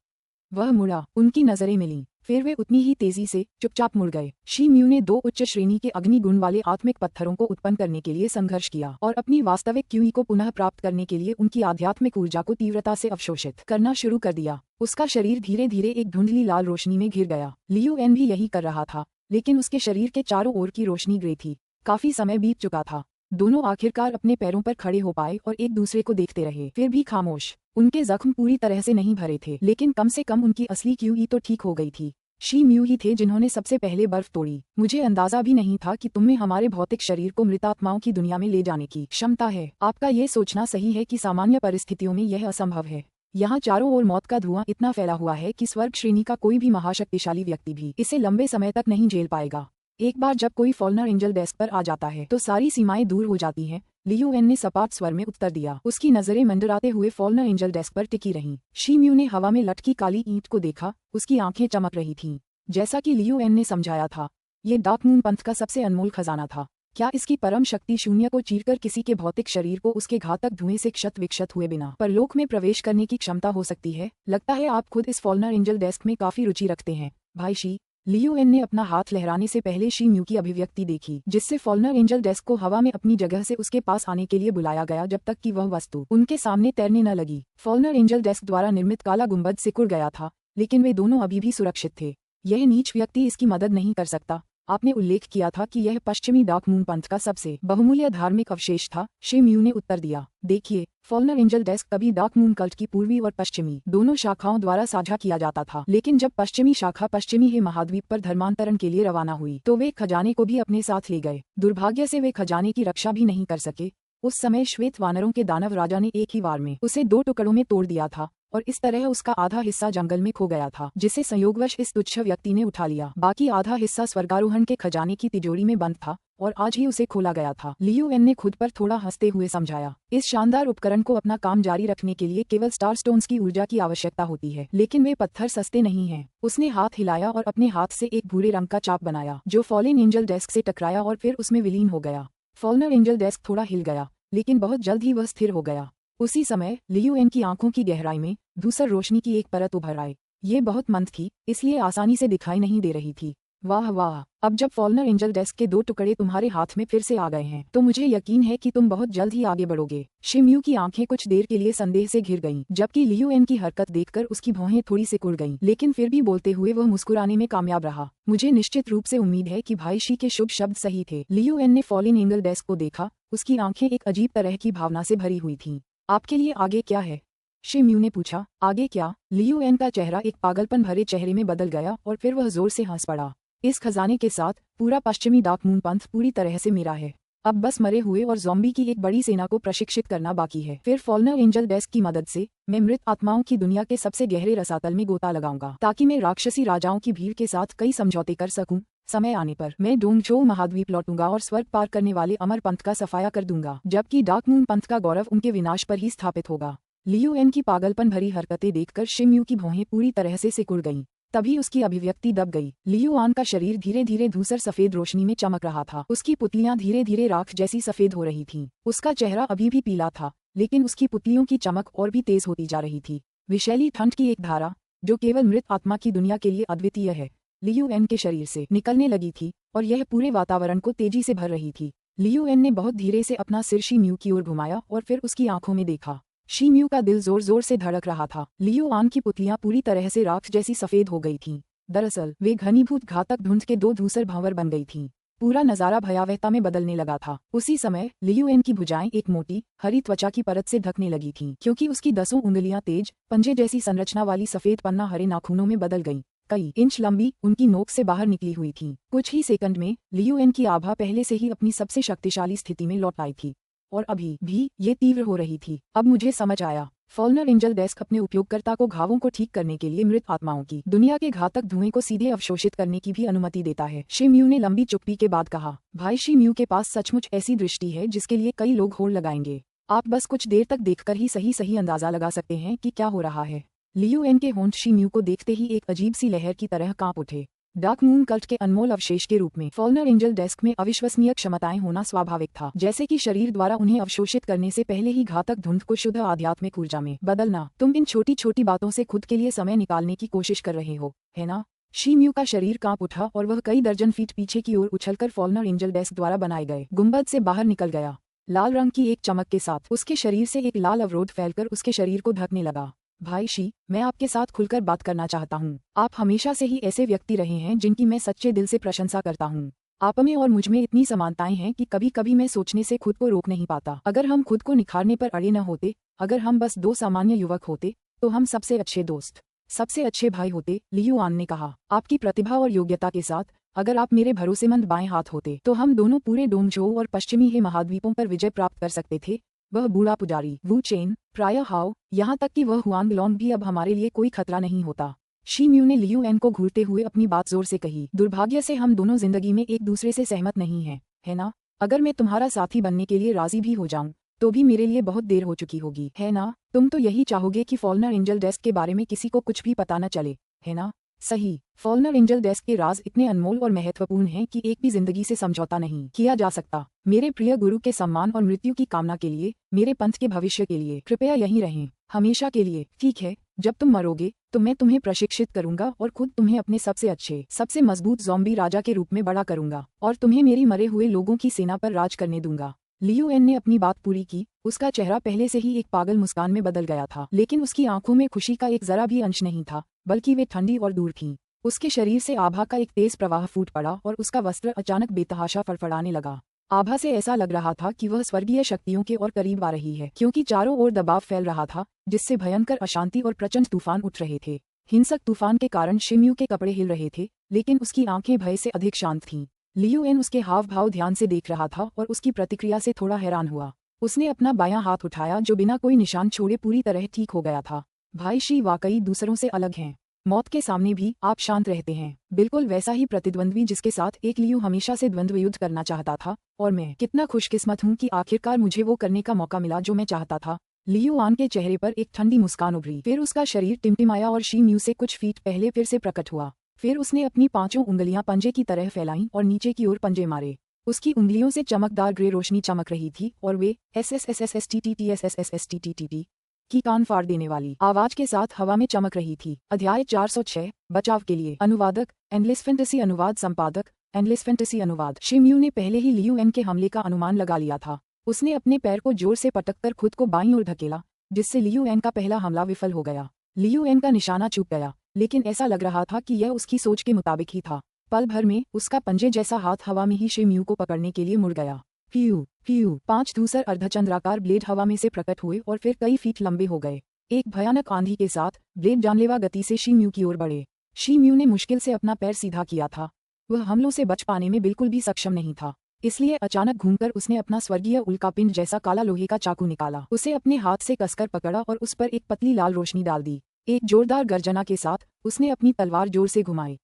वह मुड़ा, उनकी नजरें मिलीं, फिर वे उतनी ही तेजी से चुपचाप मुड़ गए। शी म्यू ने 2 उच्च श्रेणी के अग्नि गुण वाले आत्मिक पत्थरों को उत्पन्न करने के लिए संघर्ष किया और अपनी वास्तविक क्यूई को पुनः प्राप्त करने के लिए उनकी आध्यात्मिक ऊर्जा को तीव्रता से अवशोषित करना शुरू कर दिया। उसका शरीर धीरे धीरे एक धुंधली लाल रोशनी में घिर गया। लियू एन भी यही कर रहा था, लेकिन उसके शरीर के चारों ओर की रोशनी ग्रे थी। काफी समय बीत चुका था। दोनों आखिरकार अपने पैरों पर खड़े हो पाए और एक दूसरे को देखते रहे, फिर भी खामोश। उनके जख्म पूरी तरह से नहीं भरे थे, लेकिन कम से कम उनकी असली क्यूई तो ठीक हो गई थी। शी म्यू ही थे जिन्होंने सबसे पहले बर्फ तोड़ी। मुझे अंदाजा भी नहीं था कि तुम्हें हमारे भौतिक शरीर को मृतात्माओं की दुनिया में ले जाने की क्षमता है। आपका ये सोचना सही है कि सामान्य परिस्थितियों में यह असंभव है। यहाँ चारों ओर मौत का धुआं इतना फैला हुआ है कि स्वर्ग श्रेणी का कोई भी महाशक्तिशाली व्यक्ति भी इसे लंबे समय तक नहीं झेल पाएगा। एक बार जब कोई फॉल्नर एंजल डेस्क पर आ जाता है तो सारी सीमाएं दूर हो जाती हैं। लियू एन ने सपाट स्वर में उत्तर दिया। उसकी नजरें मंडराते हुए फॉल्नर एंजल डेस्क पर टिकी रहीं। शी म्यू ने हवा में लटकी काली ईंट को देखा, उसकी आंखें चमक रही थीं। जैसा कि लियू एन ने समझाया था, ये डार्क मून पंथ का सबसे अनमोल खजाना था। क्या इसकी परम शक्ति शून्य को चीरकर किसी के भौतिक शरीर को उसके घातक धुएं से क्षत विक्षत हुए बिना परलोक में प्रवेश करने की क्षमता हो सकती है? लगता है आप खुद इस फॉल्नर एंजल डेस्क में काफी रुचि रखते हैं, भाई शी। लियू एन ने अपना हाथ लहराने से पहले शी म्यू की अभिव्यक्ति देखी, जिससे फॉल्नर एंजल डेस्क को हवा में अपनी जगह से उसके पास आने के लिए बुलाया गया जब तक कि वह वस्तु उनके सामने तैरने न लगी। फॉल्नर एंजल डेस्क द्वारा निर्मित काला गुंबद सिकुड़ गया था, लेकिन वे दोनों अभी भी सुरक्षित थे। यह नीच व्यक्ति इसकी मदद नहीं कर सकता। आपने उल्लेख किया था कि यह पश्चिमी डार्क मून पंथ का सबसे बहुमूल्य धार्मिक अवशेष था, शी म्यू ने उत्तर दिया। देखिए, फॉल्नर एंजल डेस्क कभी डार्क मून कल्ट की पूर्वी और पश्चिमी दोनों शाखाओं द्वारा साझा किया जाता था, लेकिन जब पश्चिमी शाखा पश्चिमी हे महाद्वीप पर धर्मांतरण के लिए रवाना हुई तो वे खजाने को भी अपने साथ ले गए। दुर्भाग्य से वे खजाने की रक्षा भी नहीं कर सके। उस समय श्वेत वानरों के दानव राजा ने एक ही वार में उसे 2 टुकड़ों में तोड़ दिया था और इस तरह उसका आधा हिस्सा जंगल में खो गया था, जिसे संयोगवश इस तुच्छ व्यक्ति ने उठा लिया। बाकी आधा हिस्सा स्वर्गारोहण के खजाने की तिजोरी में बंद था और आज ही उसे खोला गया था। लियू एन ने खुद पर थोड़ा हंसते हुए समझाया, इस शानदार उपकरण को अपना काम जारी रखने के लिए केवल स्टार स्टोन्स की ऊर्जा की आवश्यकता होती है, लेकिन वे पत्थर सस्ते नहीं हैं। उसने हाथ हिलाया और अपने हाथ से एक भूरे रंग का चाप बनाया, जो फॉलन एंजल डेस्क से टकराया और फिर उसमें विलीन हो गया। फॉल्नर एंजल डेस्क थोड़ा हिल गया, लेकिन बहुत जल्द ही वह स्थिर हो गया। उसी समय लियू एन की आंखों की गहराई में धूसर रोशनी की एक परत उभर आई। ये बहुत मंद थी, इसलिए आसानी से दिखाई नहीं दे रही थी। वाह वाह, अब जब फॉल्नर एंजल डेस्क के 2 टुकड़े तुम्हारे हाथ में फिर से आ गए हैं तो मुझे यकीन है कि तुम बहुत जल्द ही आगे बढ़ोगे। शिम्यू की आंखें कुछ देर के लिए संदेह से घिर गईं, जबकि लियू एन की हरकत देखकर उसकी भौहें थोड़ी सिकुड़ गईं, लेकिन फिर भी बोलते हुए वह मुस्कुराने में कामयाब रहा। मुझे निश्चित रूप से उम्मीद है कि भाई शी के शुभ शब्द सही थे। लियू एन ने फॉलिन एंजल डेस्क को देखा, उसकी आंखें एक अजीब तरह की भावना से भरी हुई थीं। आपके लिए आगे क्या है? शिम्यू ने पूछा। आगे क्या? लियू एन का चेहरा एक पागलपन भरे चेहरे में बदल गया और फिर वह जोर से हंस पड़ा। इस खजाने के साथ पूरा पश्चिमी डार्क मून पंथ पूरी तरह से मेरा है। अब बस मरे हुए और ज़ॉम्बी की एक बड़ी सेना को प्रशिक्षित करना बाकी है। फिर फॉल्नर एंजल डेस्क की मदद से मैं मृत आत्माओं की दुनिया के सबसे गहरे रसातल में गोता लगाऊंगा, ताकि मैं राक्षसी राजाओं की भीड़ के साथ कई समझौते कर सकूं। समय आने पर मैं डोंगचो महाद्वीप लौटूंगा और स्वर्ग पार करने वाले अमर पंथ का सफाया कर दूंगा, जबकि डार्क मून पंथ का गौरव उनके विनाश पर ही स्थापित होगा। लियू एन की पागलपन भरी हरकतें देखकर शिम्यू की भौहें पूरी तरह से सिकुड़ गईं। तभी उसकी अभिव्यक्ति दब गई। लियू आन का शरीर धीरे धीरे धूसर सफेद रोशनी में चमक रहा था। उसकी पुतलियां धीरे धीरे राख जैसी सफेद हो रही थीं। उसका चेहरा अभी भी पीला था, लेकिन उसकी पुतलियों की चमक और भी तेज होती जा रही थी। विषैली ठंड की एक धारा, जो केवल मृत आत्मा की दुनिया के लिए अद्वितीय है, लियू एन के शरीर से निकलने लगी थी और यह पूरे वातावरण को तेजी से भर रही थी। लियू एन ने बहुत धीरे से अपना सिर शिम्यू की ओर घुमाया और फिर उसकी आंखों में देखा। शिम्यू का दिल जोर जोर से धड़क रहा था। लियू आन की पुतलियां पूरी तरह से राख जैसी सफेद हो गई थीं। दरअसल वे घनीभूत घातक धुंध के 2 धूसर भंवर बन गई थीं। पूरा नजारा भयावहता में बदलने लगा था। उसी समय लियू एन की भुजाएं एक मोटी हरी त्वचा की परत से ढकने लगी थीं, क्योंकि उसकी 10 उंगलियां तेज पंजे जैसी संरचना वाली सफेद पन्ना हरे नाखूनों में बदल गईं। कई इंच लंबी उनकी नोक से बाहर निकली हुई थीं। कुछ ही सेकंड में लियू एन की आभा पहले से ही अपनी सबसे शक्तिशाली स्थिति में लौट आई थी, और अभी भी ये तीव्र हो रही थी। अब मुझे समझ आया। फॉल्नर एंजल डेस्क अपने उपयोगकर्ता को घावों को ठीक करने के लिए मृत आत्माओं की दुनिया के घातक धुएं को सीधे अवशोषित करने की भी अनुमति देता है। शिम्यू ने लंबी चुप्पी के बाद कहा। भाई शिम्यू के पास सचमुच ऐसी दृष्टि है जिसके लिए कई लोग होड़ लगाएंगे। आप बस कुछ देर तक देखकर ही सही अंदाजा लगा सकते हैं कि क्या हो रहा है। लियू एन के होंठ शिम्यू को देखते ही एक अजीब सी लहर की तरह कांप उठे। डार्क मून कल्ट के अनमोल अवशेष के रूप में फॉल्नर एंजल डेस्क में अविश्वसनीय क्षमताएं होना स्वाभाविक था, जैसे कि शरीर द्वारा उन्हें अवशोषित करने से पहले ही घातक धुंध को शुद्ध आध्यात्मिक ऊर्जा में बदलना। तुम इन छोटी छोटी बातों से खुद के लिए समय निकालने की कोशिश कर रहे हो, है ना? शिम्यू का शरीर कांप उठा और वह कई दर्जन फीट पीछे की ओर उछलकर फॉल्नर एंजल डेस्क द्वारा बनाए गए गुंबद से बाहर निकल गया। लाल रंग की एक चमक के साथ उसके शरीर से एक लाल अवरोध फैलकर उसके शरीर को ढकने लगा। भाई शी, मैं आपके साथ खुलकर बात करना चाहता हूँ। आप हमेशा से ही ऐसे व्यक्ति रहे हैं जिनकी मैं सच्चे दिल से प्रशंसा करता हूँ। आप में और मुझ में इतनी समानताएं हैं कि कभी कभी मैं सोचने से खुद को रोक नहीं पाता। अगर हम खुद को निखारने पर अड़े न होते, अगर हम बस 2 सामान्य युवक होते, तो हम सबसे अच्छे दोस्त, सबसे अच्छे भाई होते। लियू आन ने कहा। आपकी प्रतिभा और योग्यता के साथ अगर आप मेरे भरोसेमंद बाएं हाथ होते, तो हम दोनों पूरे डोंगझोउ और पश्चिमी हे महाद्वीपों पर विजय प्राप्त कर सकते थे। वह बूढ़ा पुजारी वू चेन, प्रायः हाओ, यहाँ तक कि वह हुआंग लॉन्ग भी अब हमारे लिए कोई खतरा नहीं होता। शिम्यू ने लियू एन को घूरते हुए अपनी बात जोर से कही। दुर्भाग्य से हम दोनों जिंदगी में एक दूसरे से सहमत नहीं हैं, है ना? अगर मैं तुम्हारा साथी बनने के लिए राजी भी हो जाऊं, तो भी मेरे लिए बहुत देर हो चुकी होगी, है ना? तुम तो यही चाहोगे कि फॉल्नर एंजल डेस्क के बारे में किसी को कुछ भी पता न चले, है ना? सही। फॉल्नर एंजल डेस्क के राज इतने अनमोल और महत्वपूर्ण हैं कि एक भी जिंदगी से समझौता नहीं किया जा सकता। मेरे प्रिय गुरु के सम्मान और मृत्यु की कामना के लिए, मेरे पंथ के भविष्य के लिए कृपया यहीं रहें, हमेशा के लिए। ठीक है, जब तुम मरोगे तो मैं तुम्हें प्रशिक्षित करूंगा और खुद तुम्हें अपने सबसे अच्छे, सबसे मजबूत ज़ॉम्बी राजा के रूप में बड़ा करूंगा और तुम्हें मेरी मरे हुए लोगों की सेना पर राज करने दूंगा। लियू एन ने अपनी बात पूरी की। उसका चेहरा पहले से ही एक पागल मुस्कान में बदल गया था, लेकिन उसकी आंखों में खुशी का एक जरा भी अंश नहीं था, बल्कि वे ठंडी और दूर थीं। उसके शरीर से आभा का एक तेज प्रवाह फूट पड़ा और उसका वस्त्र अचानक बेतहाशा फड़फड़ाने लगा। आभा से ऐसा लग रहा था कि वह स्वर्गीय शक्तियों के और करीब आ रही है, क्योंकि चारों ओर दबाव फैल रहा था, जिससे भयंकर अशांति और प्रचंड तूफान उठ रहे थे। हिंसक तूफान के कारण शिम्यू के कपड़े हिल रहे थे, लेकिन उसकी आंखें भय से अधिक शांत थीं। लियू एन उसके हाव भाव ध्यान से देख रहा था और उसकी प्रतिक्रिया से थोड़ा हैरान हुआ। उसने अपना बायां हाथ उठाया, जो बिना कोई निशान छोड़े पूरी तरह ठीक हो गया था। भाई शी वाकई दूसरों से अलग हैं। मौत के सामने भी आप शांत रहते हैं, बिल्कुल वैसा ही प्रतिद्वंद्वी जिसके साथ एक लियू हमेशा से द्वंद्व युद्ध करना चाहता था। और मैं कितना खुशकिस्मत हूँ कि आखिरकार मुझे वो करने का मौका मिला जो मैं चाहता था। लियू आन के चेहरे पर एक ठंडी मुस्कान उभरी, फिर उसका शरीर टिमटिमाया और शिम्यू से कुछ फीट पहले फिर से प्रकट हुआ। फिर उसने अपनी 5 उंगलियां पंजे की तरह फैलाईं और नीचे की ओर पंजे मारे। उसकी उंगलियों से चमकदार ग्रे रोशनी चमक रही थी और वे SSSSSTTTSSSSTTTT की कान फाड़ देने वाली आवाज के साथ हवा में चमक रही थी। अध्याय 406 बचाव के लिए। अनुवादक एंडलेस फैंटेसी अनुवाद संपादक एंडलेस फैंटेसी अनुवाद। शिमयू ने पहले ही लियू एन के हमले का अनुमान लगा लिया था। उसने अपने पैर को जोर से पटककर खुद को बाईं ओर धकेला, जिससे लियू एन का पहला हमला विफल हो गया। लियू एन का निशाना चूक गया, लेकिन ऐसा लग रहा था कि यह उसकी सोच के मुताबिक ही था। पल भर में उसका पंजे जैसा हाथ हवा में ही शिमयू को पकड़ने के लिए मुड़ गया। फ्यू फ्यू 5 धूसर अर्धचंद्राकार ब्लेड हवा में से प्रकट हुए और फिर कई फीट लंबे हो गए। एक भयानक आंधी के साथ ब्लेड जानलेवा गति से शिमयू की ओर बढ़े। शिमयू ने मुश्किल से अपना पैर सीधा किया था। वह हमलों से बच पाने में बिल्कुल भी सक्षम नहीं था, इसलिए अचानक घूमकर उसने अपना स्वर्गीय उल्कापिंड जैसा काला लोहे का चाकू निकाला, उसे अपने हाथ से कसकर पकड़ा और उस पर एक पतली लाल रोशनी डाल दी। एक जोरदार गर्जना के साथ उसने अपनी तलवार जोर से घुमाई।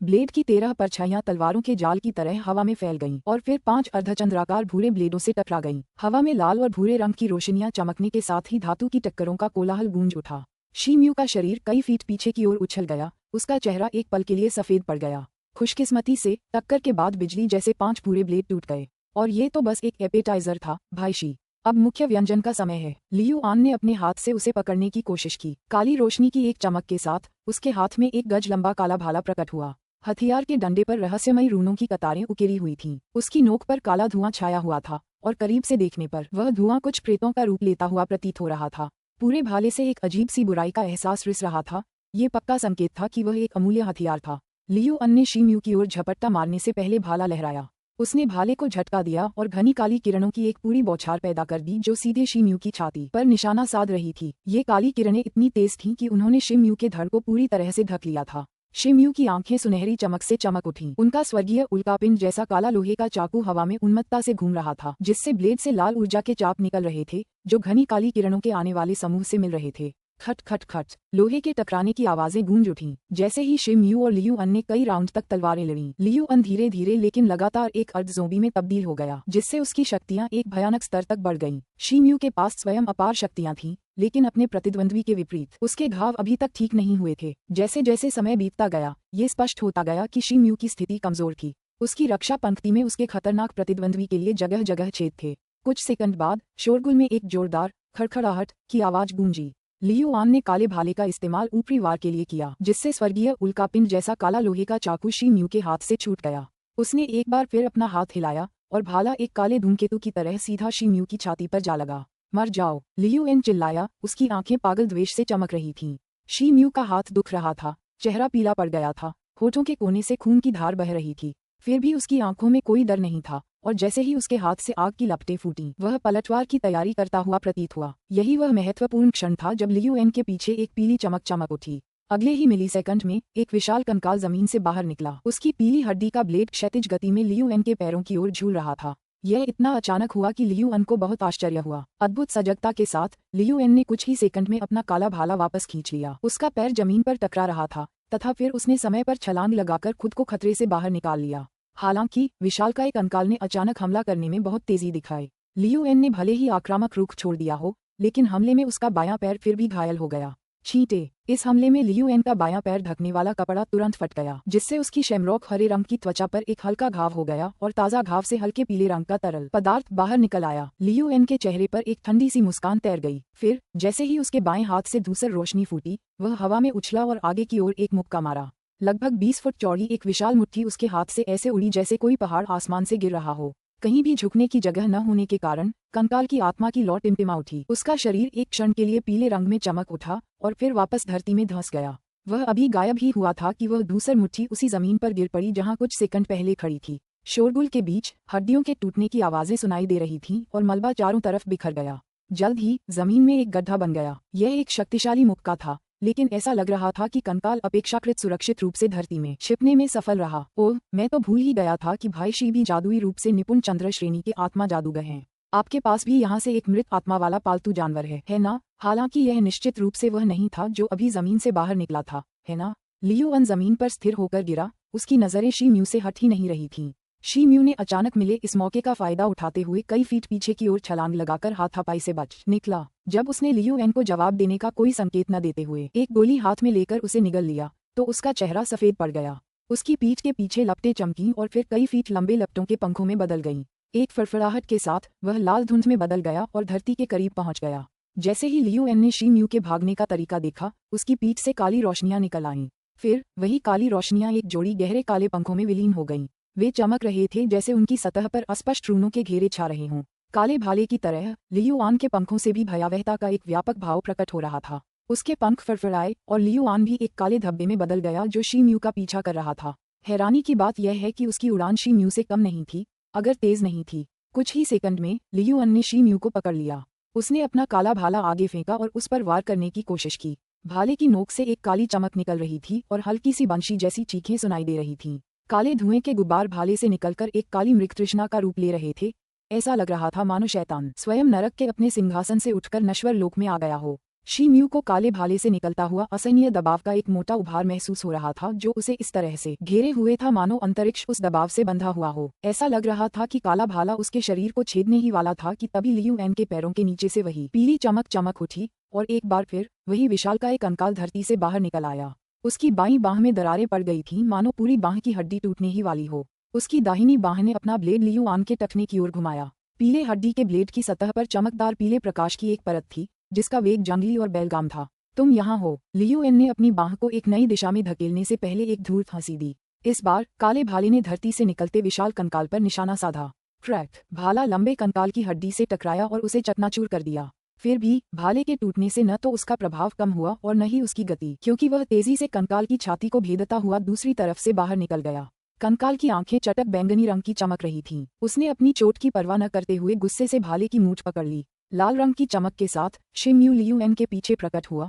ब्लेड की 13 परछाइयां तलवारों के जाल की तरह हवा में फैल गईं और फिर 5 अर्धचंद्राकार भूरे ब्लेडों से टकरा गईं। हवा में लाल और भूरे रंग की रोशनियां चमकने के साथ ही धातु की टक्करों का कोलाहल गूंज उठा। शिमयू का शरीर कई फीट पीछे की ओर उछल गया, उसका चेहरा एक पल के लिए सफेद पड़ गया। खुशकिस्मती से टक्कर के बाद बिजली जैसे 5 भूरे ब्लेड टूट गए। और ये तो बस एक एपेटाइजर था भाईशी, अब मुख्य व्यंजन का समय है। लियू आन ने अपने हाथ से उसे पकड़ने की कोशिश की। काली रोशनी की एक चमक के साथ उसके हाथ में एक गज लंबा काला भाला प्रकट हुआ। हथियार के डंडे पर रहस्यमयी रूनों की कतारें उकेरी हुई थीं। उसकी नोक पर काला धुआं छाया हुआ था और करीब से देखने पर वह धुआं कुछ प्रेतों का रूप लेता हुआ प्रतीत हो रहा था। पूरे भाले से एक अजीब सी बुराई का एहसास रिस रहा था। ये पक्का संकेत था कि वह एक अमूल्य हथियार था। लियू अन ने शिमयू की ओर झपट्टा मारने से पहले भाला लहराया। उसने भाले को झटका दिया और घनी काली किरणों की एक पूरी बौछार पैदा कर दी जो सीधे शिमयू की छाती पर निशाना साध रही थी। ये काली किरणें इतनी तेज थीं कि उन्होंने शिमयू के धड़ को पूरी तरह से ढक लिया था। शिमयू की आंखें सुनहरी चमक से चमक उठीं। उनका स्वर्गीय उल्कापिंड जैसा काला लोहे का चाकू हवा में उन्मत्तता से घूम रहा था, जिससे ब्लेड से लाल ऊर्जा के चाप निकल रहे थे जो घनी काली किरणों के आने वाले समूह से मिल रहे थे। खट खट खट लोहे के टकराने की आवाजें गूंज उठीं। जैसे ही शिमयू और लियू अन ने कई राउंड तक तलवारें लड़ीं। लियू अन धीरे धीरे लेकिन लगातार एक अर्ध ज़ोंबी में तब्दील हो गया, जिससे उसकी शक्तियां एक भयानक स्तर तक बढ़ गईं। शिमयू के पास स्वयं अपार शक्तियां थीं, लेकिन अपने प्रतिद्वंद्वी के विपरीत उसके घाव अभी तक ठीक नहीं हुए थे। जैसे जैसे समय बीतता गया, ये स्पष्ट होता गया कि शिमयू की स्थिति कमजोर थी। उसकी रक्षा पंक्ति में उसके खतरनाक प्रतिद्वंद्वी के लिए जगह जगह छेद थे। कुछ सेकंड बाद शोरगुल में एक जोरदार खड़खड़ाहट की आवाज गूंजी। लियू आन ने काले भाले का इस्तेमाल ऊपरी वार के लिए किया, जिससे स्वर्गीय उल्कापिंड जैसा काला लोहे का चाकू शिमयू के हाथ से छूट गया। उसने एक बार फिर अपना हाथ हिलाया और भाला एक काले धूमकेतु की तरह सीधा शिमयू की छाती पर जा लगा। मर जाओ, लियू एन चिल्लाया, उसकी आंखें पागल द्वेष से चमक रही थीं। शिमयू का हाथ दुख रहा था, चेहरा पीला पड़ गया था, होठों के कोने से खून की धार बह रही थी। फिर भी उसकी आंखों में कोई डर नहीं था और जैसे ही उसके हाथ से आग की लपटें फूटीं, वह पलटवार की तैयारी करता हुआ प्रतीत हुआ। यही वह महत्वपूर्ण क्षण था जब लियू एन के पीछे एक पीली चमक उठी। अगले ही मिलीसेकंड में एक विशाल कंकाल जमीन से बाहर निकला। उसकी पीली हड्डी का ब्लेड क्षैतिज गति में लियू एन के पैरों की ओर झूल रहा था। यह इतना अचानक हुआ कि लियू एन को बहुत आश्चर्य हुआ। अद्भुत सजगता के साथ लियू एन ने कुछ ही सेकंड में अपना काला भाला वापस खींच लिया। उसका पैर जमीन पर टकरा रहा था तथा फिर उसने समय पर छलांग लगाकर खुद को खतरे से बाहर निकाल लिया। हालांकि विशालकाय कंकाल ने अचानक हमला करने में बहुत तेजी दिखाई। लियू एन ने भले ही आक्रामक रुख छोड़ दिया हो, लेकिन हमले में उसका बायां पैर फिर भी घायल हो गया। छींटे इस हमले में लियू एन का बायां पैर ढकने वाला कपड़ा तुरंत फट गया, जिससे उसकी शैमरॉक हरे रंग की त्वचा पर एक हल्का घाव हो गया और ताजा घाव से हल्के पीले रंग का तरल पदार्थ बाहर निकल आया। लियू एन के चेहरे पर एक ठंडी सी मुस्कान तैर गई। फिर जैसे ही उसके बाएं हाथ से धूसर रोशनी फूटी, वह हवा में उछला और आगे की ओर एक मुक्का मारा। लगभग 20 फुट चौड़ी एक विशाल मुट्ठी उसके हाथ से ऐसे उड़ी जैसे कोई पहाड़ आसमान से गिर रहा हो। कहीं भी झुकने की जगह न होने के कारण कंकाल की आत्मा की लौ टिमटिमा उठी। उसका शरीर एक क्षण के लिए पीले रंग में चमक उठा और फिर वापस धरती में धंस गया। वह अभी गायब ही हुआ था कि वह दूसर मुट्ठी उसी जमीन पर गिर पड़ी जहां कुछ सेकंड पहले खड़ी थी। शोरगुल के बीच हड्डियों के टूटने की आवाजें सुनाई दे रही थीं और मलबा चारों तरफ बिखर गया। जल्द ही जमीन में एक गड्ढा बन गया। यह एक शक्तिशाली मुक्का था, लेकिन ऐसा लग रहा था कि कंकाल अपेक्षाकृत सुरक्षित रूप से धरती में छिपने में सफल रहा। ओह, मैं तो भूल ही गया था कि भाई शी भी जादुई रूप से निपुण चंद्र श्रेणी के आत्मा जादूगर हैं। आपके पास भी यहाँ से एक मृत आत्मा वाला पालतू जानवर है ना? हालांकि यह निश्चित रूप से वह नहीं था जो अभी जमीन से बाहर निकला था, है ना? लियू अन जमीन पर स्थिर होकर गिरा, उसकी नजरें शिमयू से हट ही नहीं रही थीं। शिमयू ने अचानक मिले इस मौके का फायदा उठाते हुए कई फीट पीछे की ओर छलांग लगाकर हाथापाई से बच निकला। जब उसने लियू एन को जवाब देने का कोई संकेत न देते हुए एक गोली हाथ में लेकर उसे निगल लिया, तो उसका चेहरा सफेद पड़ गया। उसकी पीठ के पीछे लपटें चमकीं और फिर कई फीट लंबे लपटों के पंखों में बदल गईं। एक फड़फड़ाहट के साथ वह लाल धुंध में बदल गया और धरती के करीब पहुंच गया। जैसे ही लियू एन ने शी म्यू के भागने का तरीका देखा, उसकी पीठ से काली रोशनियां निकल आईं। फिर वही काली रोशनियां एक जोड़ी गहरे काले पंखों में विलीन हो गईं। वे चमक रहे थे जैसे उनकी सतह पर अस्पष्ट रूनों के घेरे छा रहे हों। काले भाले की तरह लियू आन के पंखों से भी भयावहता का एक व्यापक भाव प्रकट हो रहा था। उसके पंख फड़फड़ाए और लियू आन भी एक काले धब्बे में बदल गया जो शी म्यू का पीछा कर रहा था। हैरानी की बात यह है कि उसकी उड़ान शी म्यू से कम नहीं थी, अगर तेज नहीं थी। कुछ ही सेकंड में लियू अन ने शी म्यू को पकड़ लिया। उसने अपना काला भाला आगे फेंका और उस पर वार करने की कोशिश की। भाले की नोक से एक काली चमक निकल रही थी और हल्की सी बंशी जैसी चीखें सुनाई दे रही थीं। काले धुएं के गुब्बार भाले से निकलकर एक काली मृगतृष्णा का रूप ले रहे थे। ऐसा लग रहा था मानो शैतान स्वयं नरक के अपने सिंहासन से उठकर नश्वर लोक में आ गया हो। शी म्यू को काले भाले से निकलता हुआ असहनीय दबाव का एक मोटा उभार महसूस हो रहा था जो उसे इस तरह से घेरे हुए था मानो अंतरिक्ष उस दबाव से बंधा हुआ हो। ऐसा लग रहा था कि काला भाला उसके शरीर को छेदने ही वाला था कि तभी लियू एन के पैरों के नीचे से वही पीली चमक चमक उठी और एक बार फिर वही विशालकाय कंकाल धरती से बाहर निकल आया। उसकी बाईं बाह में दरारें पड़ गई थीं मानो पूरी बाह की हड्डी टूटने ही वाली हो। उसकी दाहिनी बाह ने अपना ब्लेड लियू आन के टखने की ओर घुमाया। पीले हड्डी के ब्लेड की सतह पर चमकदार पीले प्रकाश की एक परत थी जिसका वेग जंगली और बेलगाम था। तुम यहाँ हो। लियू एन ने अपनी बाह को एक नई दिशा में धकेलने से पहले एक धूर्त हंसी दी। इस बार काले भाले ने धरती से निकलते विशाल कंकाल पर निशाना साधा। क्रैक! भाला लंबे कंकाल की हड्डी से टकराया और उसे चकनाचूर कर दिया। फिर भी भाले के टूटने से न तो उसका प्रभाव कम हुआ और न ही उसकी गति, क्योंकि वह तेजी से कंकाल की छाती को भेदता हुआ दूसरी तरफ से बाहर निकल गया। कंकाल की आंखें चटक बैंगनी रंग की चमक रही थीं। उसने अपनी चोट की परवाह न करते हुए गुस्से से भाले की मूंछ पकड़ ली। लाल रंग की चमक के साथ शी म्यू लियू एन के पीछे प्रकट हुआ।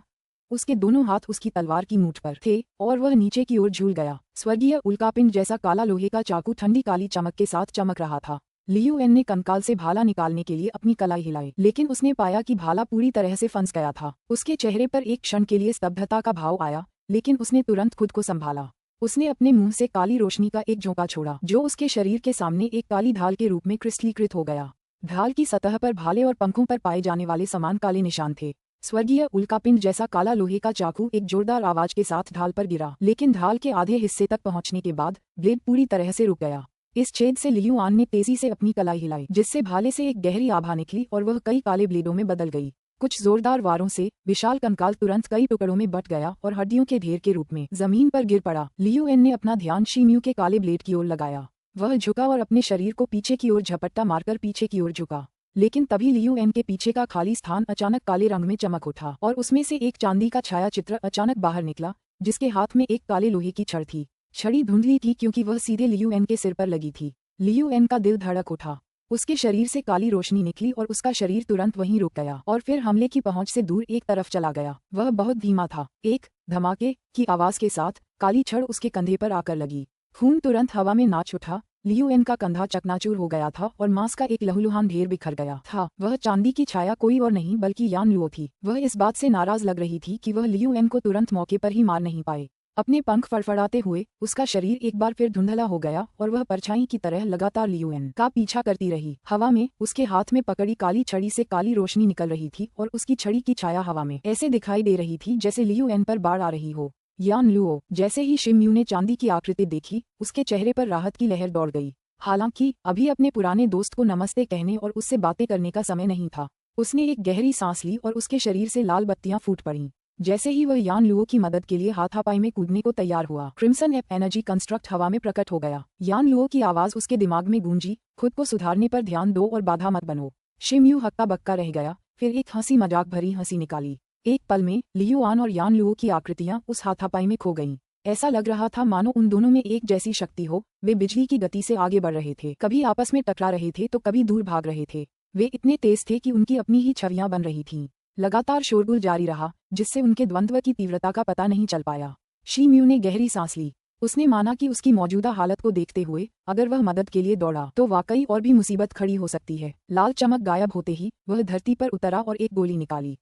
उसके दोनों हाथ उसकी तलवार की मूठ पर थे और वह नीचे की ओर झूल गया। स्वर्गीय उल्कापिंड जैसा काला लोहे का चाकू ठंडी काली चमक के साथ चमक रहा था। लियू एन ने कंकाल से भाला निकालने के लिए अपनी कलाई हिलाई, लेकिन उसने पाया कि भाला पूरी तरह से फंस गया था। उसके चेहरे पर एक क्षण के लिए स्तब्धता का भाव आया, लेकिन उसने तुरंत खुद को संभाला। उसने अपने मुंह से काली रोशनी का एक झोंका छोड़ा जो उसके शरीर के सामने एक काली ढाल के रूप में क्रिस्टलीकृत हो गया। ढाल की सतह पर भाले और पंखों पर पाए जाने वाले समान काले निशान थे। स्वर्गीय उल्कापिंड जैसा काला लोहे का चाकू एक जोरदार आवाज के साथ ढाल पर गिरा, लेकिन ढाल के आधे हिस्से तक पहुंचने के बाद ब्लेड पूरी तरह से रुक गया। इस छेद से लियू आन ने तेजी से अपनी कलाई हिलाई, जिससे भाले से एक गहरी आभा निकली और वह कई काले ब्लेडों में बदल गई। कुछ जोरदार वारों से विशाल कंकाल तुरंत कई टुकड़ों में बट गया और हड्डियों के ढेर के रूप में जमीन पर गिर पड़ा। लियू एन ने अपना ध्यान शी म्यू के काले ब्लेड की ओर लगाया। वह झुका और अपने शरीर को पीछे की ओर झपट्टा मारकर पीछे की ओर झुका, लेकिन तभी लियू एन के पीछे का खाली स्थान अचानक काले रंग में चमक उठा और उसमें से एक चांदी का छाया चित्र अचानक बाहर निकला, जिसके हाथ में एक काले लोहे की छड़ थी। छड़ी धुंधली थी क्योंकि वह सीधे लियू एन के सिर पर लगी थी। लियू एन का दिल धड़क उठा। उसके शरीर से काली रोशनी निकली और उसका शरीर तुरंत वहीं रुक गया और फिर हमले की पहुंच से दूर एक तरफ चला गया। वह बहुत धीमा था। एक धमाके की आवाज के साथ काली छड़ उसके कंधे पर आकर लगी। खून तुरंत हवा में नाच उठा। लियू एन का कंधा चकनाचूर हो गया था और मांस का एक लहूलुहान ढेर बिखर गया था। वह चांदी की छाया कोई और नहीं बल्कि यान लुओ थी। वह इस बात से नाराज लग रही थी कि वह लियू एन को तुरंत मौके पर ही मार नहीं पाए। अपने पंख फड़फड़ाते हुए उसका शरीर एक बार फिर धुंधला हो गया और वह परछाई की तरह लगातार लियू एन का पीछा करती रही। हवा में उसके हाथ में पकड़ी काली छड़ी से काली रोशनी निकल रही थी और उसकी छड़ी की छाया हवा में ऐसे दिखाई दे रही थी जैसे लियू एन पर बाढ़ आ रही हो। यान लुओ! जैसे ही शी म्यू ने चांदी की आकृति देखी, उसके चेहरे पर राहत की लहर दौड़ गई। हालांकि अभी अपने पुराने दोस्त को नमस्ते कहने और उससे बातें करने का समय नहीं था। उसने एक गहरी सांस ली और उसके शरीर से लाल बत्तियां फूट पड़ीं। जैसे ही वह यान लुओ की मदद के लिए हाथापाई में कूदने को तैयार हुआ, क्रिम्सन एप एनर्जी कंस्ट्रक्ट हवा में प्रकट हो गया। यान लुओ की आवाज उसके दिमाग में गूंजी, खुद को सुधारने पर ध्यान दो और बाधा मत बनो। शी म्यू हक्का बक्का रह गया, फिर एक हंसी मजाक भरी हंसी निकाली। एक पल में लियू आन और यान लुओ की आकृतियां उस हाथापाई में खो गईं। ऐसा लग रहा था मानो उन दोनों में एक जैसी शक्ति हो। वे बिजली की गति से आगे बढ़ रहे थे, कभी आपस में टकरा रहे थे तो कभी दूर भाग रहे थे। वे इतने तेज थे कि उनकी अपनी ही छवियां बन रही थीं। लगातार शोरगुल जारी रहा, जिससे उनके द्वंद्व की तीव्रता का पता नहीं चल पाया। शी म्यू ने गहरी सांस ली। उसने माना कि उसकी मौजूदा हालत को देखते हुए अगर वह मदद के लिए दौड़ा तो वाकई और भी मुसीबत खड़ी हो सकती है। लाल चमक गायब होते ही वह धरती पर उतरा और एक गोली निकाली।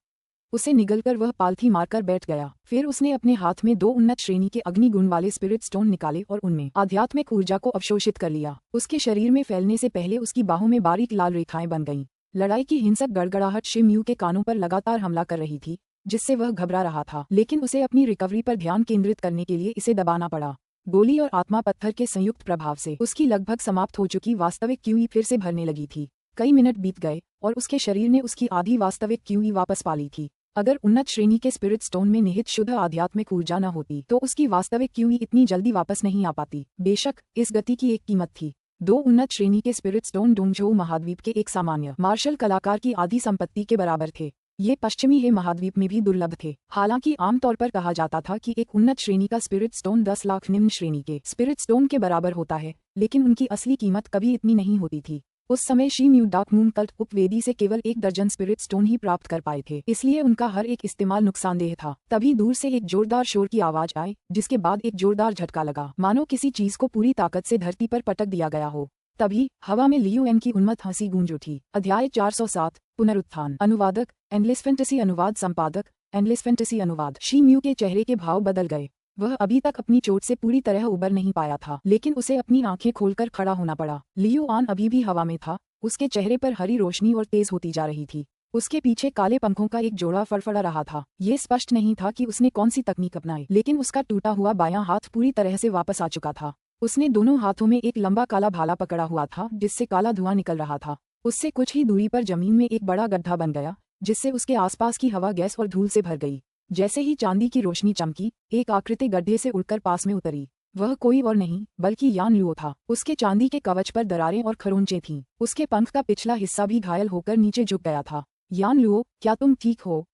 उसे निगलकर वह पालथी मारकर बैठ गया। फिर उसने अपने हाथ में 2 उन्नत श्रेणी के अग्नि गुण वाले स्पिरिट स्टोन निकाले और उनमें आध्यात्मिक ऊर्जा को अवशोषित कर लिया। उसके शरीर में फैलने से पहले उसकी बाहों में बारीक लाल रेखाएं बन गईं। लड़ाई की हिंसक गड़गड़ाहट शी म्यू के कानों पर लगातार हमला कर रही थी, जिससे वह घबरा रहा था, लेकिन उसे अपनी रिकवरी पर ध्यान केंद्रित करने के लिए इसे दबाना पड़ा। गोली और आत्मा पत्थर के संयुक्त प्रभाव से उसकी लगभग समाप्त हो चुकी वास्तविक क्यूई फिर से भरने लगी थी। कई मिनट बीत गए और उसके शरीर ने उसकी आधी वास्तविक क्यूई वापस पा ली थी। अगर उन्नत श्रेणी के स्पिरिट स्टोन में निहित शुद्ध आध्यात्मिक ऊर्जा न होती तो उसकी वास्तविक क्यूई इतनी जल्दी वापस नहीं आ पाती। बेशक इस गति की एक कीमत थी। 2 उन्नत श्रेणी के स्पिरिट स्टोन डोंगझोउ महाद्वीप के एक सामान्य मार्शल कलाकार की आधी संपत्ति के बराबर थे। ये पश्चिमी हे महाद्वीप में भी दुर्लभ थे। हालांकि आमतौर पर कहा जाता था कि एक उन्नत श्रेणी का स्पिरिट स्टोन 10 लाख निम्न श्रेणी के स्पिरिट स्टोन के बराबर होता है, लेकिन उनकी असली कीमत कभी इतनी नहीं होती थी। उस समय Shi Mu dark moon cult उपवेदी से केवल 1 दर्जन स्पिरिट स्टोन ही प्राप्त कर पाए थे, इसलिए उनका हर एक इस्तेमाल नुकसानदेह था। तभी दूर से एक जोरदार शोर की आवाज आई, जिसके बाद एक जोरदार झटका लगा, मानो किसी चीज को पूरी ताकत से धरती पर पटक दिया गया हो। तभी हवा में लियू एन की उन्मत्त हंसी गूंज उठी। अध्याय 407 पुनरुत्थान। अनुवादक एंडलेस फैंटेसी अनुवाद संपादक एंडलेस फैंटेसी अनुवाद। शी म्यू के चेहरे के भाव बदल गए। वह अभी तक अपनी चोट से पूरी तरह उबर नहीं पाया था, लेकिन उसे अपनी आंखें खोलकर खड़ा होना पड़ा। लियू आन अभी भी हवा में था, उसके चेहरे पर हरी रोशनी और तेज होती जा रही थी। उसके पीछे काले पंखों का एक जोड़ा फड़फड़ा रहा था। ये स्पष्ट नहीं था कि उसने कौन सी तकनीक अपनाई, लेकिन उसका टूटा हुआ बायां हाथ पूरी तरह से वापस आ चुका था। उसने दोनों हाथों में एक लंबा काला भाला पकड़ा हुआ था, जिससे काला धुआं निकल रहा था। उससे कुछ ही दूरी पर जमीन में एक बड़ा गड्ढा बन गया, जिससे उसके आसपास की हवा गैस और धूल से भर गई। जैसे ही चांदी की रोशनी चमकी, एक आकृति गड्ढे से उड़कर पास में उतरी। वह कोई और नहीं बल्कि यान लुओ था। उसके चांदी के कवच पर दरारें और खरोंचें थीं। उसके पंख का पिछला हिस्सा भी घायल होकर नीचे झुक गया था। यान लुओ, क्या तुम ठीक हो?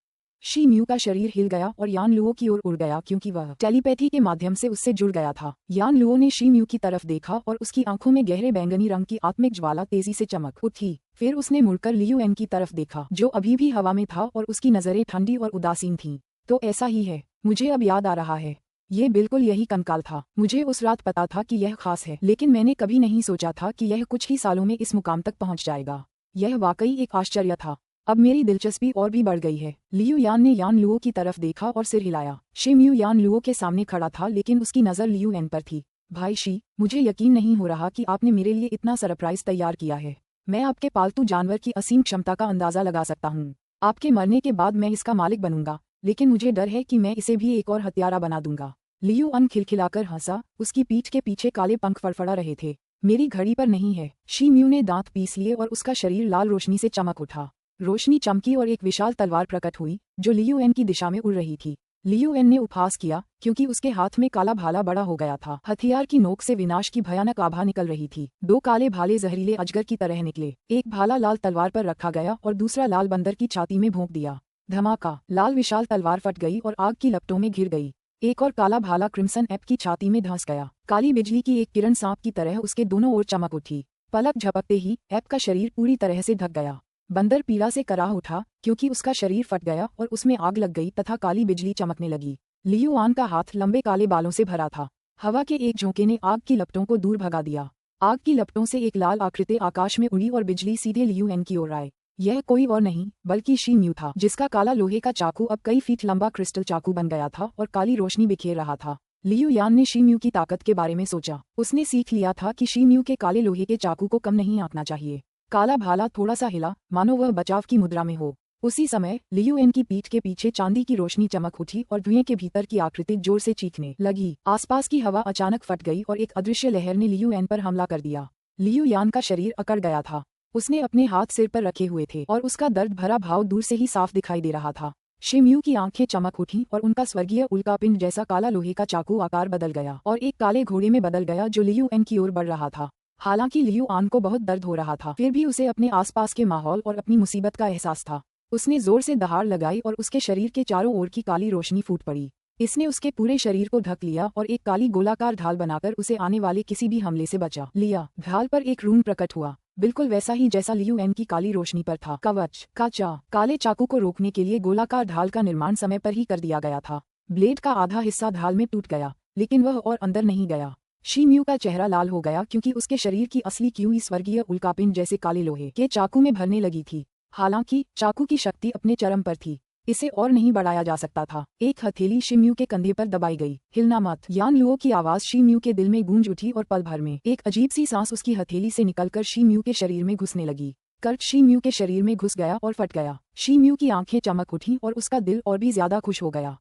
शी म्यू का शरीर हिल गया और यान लुओ की ओर उड़ गया, क्योंकि वह टेलीपैथी के माध्यम से उससे जुड़ गया था। यान लुओ ने शी म्यू की तरफ देखा और उसकी आंखों में गहरे बैंगनी रंग की आत्मिक ज्वाला तेजी से चमक उठी। फिर उसने मुड़कर लियू एन की तरफ देखा, जो अभी भी हवा में था और उसकी नजरें ठंडी और उदासीन थीं। तो ऐसा ही है, मुझे अब याद आ रहा है। ये बिल्कुल यही कंकाल था। मुझे उस रात पता था कि यह खास है, लेकिन मैंने कभी नहीं सोचा था कि यह कुछ ही सालों में इस मुकाम तक पहुंच जाएगा। यह वाकई एक आश्चर्य था। अब मेरी दिलचस्पी और भी बढ़ गई है। लियू यान ने यान लुओ की तरफ देखा और सिर हिलाया। शी म्यू यान लुओ के सामने खड़ा था, लेकिन उसकी नजर लियू एन पर थी। भाई शी, मुझे यकीन नहीं हो रहा कि आपने मेरे लिए इतना सरप्राइज तैयार किया है। मैं आपके पालतू जानवर की असीम क्षमता का अंदाजा लगा सकता हूँ। आपके मरने के बाद मैं इसका मालिक बनूंगा, लेकिन मुझे डर है कि मैं इसे भी एक और हत्यारा बना दूंगा। लियू अन खिलखिलाकर हंसा, उसकी पीठ के पीछे काले पंख फड़फड़ा रहे थे। मेरी घड़ी पर नहीं है। शी म्यू ने दांत पीस लिए और उसका शरीर लाल रोशनी से चमक उठा। रोशनी चमकी और एक विशाल तलवार प्रकट हुई, जो लियू एन की दिशा में उड़ रही थी। लियू एन ने उपहास किया, क्योंकि उसके हाथ में काला भाला बड़ा हो गया था। हथियार की नोक से विनाश की भयानक आभा निकल रही थी। 2 काले भाले जहरीले अजगर की तरह निकले। एक भाला लाल तलवार पर रखा गया और दूसरा लाल बंदर की छाती में भोंक दिया। धमाका! लाल विशाल तलवार फट गई और आग की लपटों में घिर गई। एक और काला भाला क्रिम्सन एप की छाती में धंस गया। काली बिजली की एक किरण सांप की तरह उसके दोनों ओर चमक उठी। पलक झपकते ही एप का शरीर पूरी तरह से ढक गया। बंदर पीड़ा से कराह उठा, क्योंकि उसका शरीर फट गया और उसमें आग लग गई तथा काली बिजली चमकने लगी। लियू आन का हाथ लंबे काले बालों से भरा था। हवा के एक झोंके ने आग की लपटों को दूर भगा दिया। आग की लपटों से एक लाल आकृति आकाश में उड़ी और बिजली सीधे लियू एन की ओर आई। यह कोई और नहीं बल्कि शी म्यू था, जिसका काला लोहे का चाकू अब कई फीट लंबा क्रिस्टल चाकू बन गया था और काली रोशनी बिखेर रहा था। लियू यान ने शी म्यू की ताकत के बारे में सोचा। उसने सीख लिया था कि शी म्यू के काले लोहे के चाकू को कम नहीं आंकना चाहिए। काला भाला थोड़ा सा हिला, मानो वह बचाव की मुद्रा में हो। उसी समय लियू एन की पीठ के पीछे चांदी की रोशनी चमक उठी और धुएं के भीतर की आकृति जोर से चीखने लगी। आसपास की हवा अचानक फट गई और एक अदृश्य लहर ने लियू एन पर हमला कर दिया। लियू यान का शरीर अकड़ गया था। उसने अपने हाथ सिर पर रखे हुए थे और उसका दर्द भरा भाव दूर से ही साफ दिखाई दे रहा था। शी म्यू की आंखें चमक उठीं और उनका स्वर्गीय उल्कापिंड जैसा काला लोहे का चाकू आकार बदल गया और एक काले घोड़े में बदल गया, जो लियू एन की ओर बढ़ रहा था। हालांकि लियू आन को बहुत दर्द हो रहा था, फिर भी उसे अपने आसपास के माहौल और अपनी मुसीबत का एहसास था। उसने जोर से दहाड़ लगाई और उसके शरीर के चारों ओर की काली रोशनी फूट पड़ी। इसने उसके पूरे शरीर को ढक लिया और एक काली गोलाकार ढाल बनाकर उसे आने वाले किसी भी हमले से बचा लिया। ढाल पर एक रून प्रकट हुआ, बिल्कुल वैसा ही जैसा लियू एन की काली रोशनी पर था। कवच काचा काले चाकू को रोकने के लिए गोलाकार ढाल का निर्माण समय पर ही कर दिया गया था। ब्लेड का आधा हिस्सा ढाल में टूट गया, लेकिन वह और अंदर नहीं गया। शी म्यू का चेहरा लाल हो गया, क्योंकि उसके शरीर की असली क्यूई स्वर्गीय उल्कापिंड जैसे काले लोहे के चाकू में भरने लगी थी। हालांकि चाकू की शक्ति अपने चरम पर थी, इसे और नहीं बढ़ाया जा सकता था। एक हथेली शी म्यू के कंधे पर दबाई गई। हिलना मत। यान लुओ की आवाज शी म्यू के दिल में गूंज उठी और पल भर में एक अजीब सी सांस उसकी हथेली से निकलकर शी म्यू के शरीर में घुसने लगी। कर्ट शी म्यू के शरीर में घुस गया और फट गया। शी म्यू की आंखें चमक उठी और उसका दिल और भी ज्यादा खुश हो गया।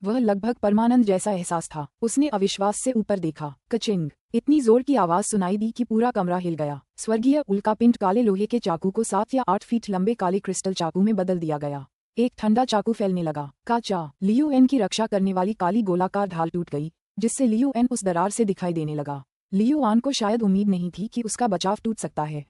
वह लगभग परमानंद जैसा एहसास था। उसने अविश्वास से ऊपर देखा। कचिंग! इतनी जोर की आवाज सुनाई दी कि पूरा कमरा हिल गया। स्वर्गीय उल्कापिंड काले लोहे के चाकू को 7 या 8 फीट लंबे काले क्रिस्टल चाकू में बदल दिया गया। एक ठंडा चाकू फैलने लगा। काचा! लियू एन की रक्षा करने वाली काली गोलाकार ढाल टूट गई, जिससे लियू एन उस दरार से दिखाई देने लगा। लियू आन को शायद उम्मीद नहीं थी कि उसका बचाव टूट सकता है।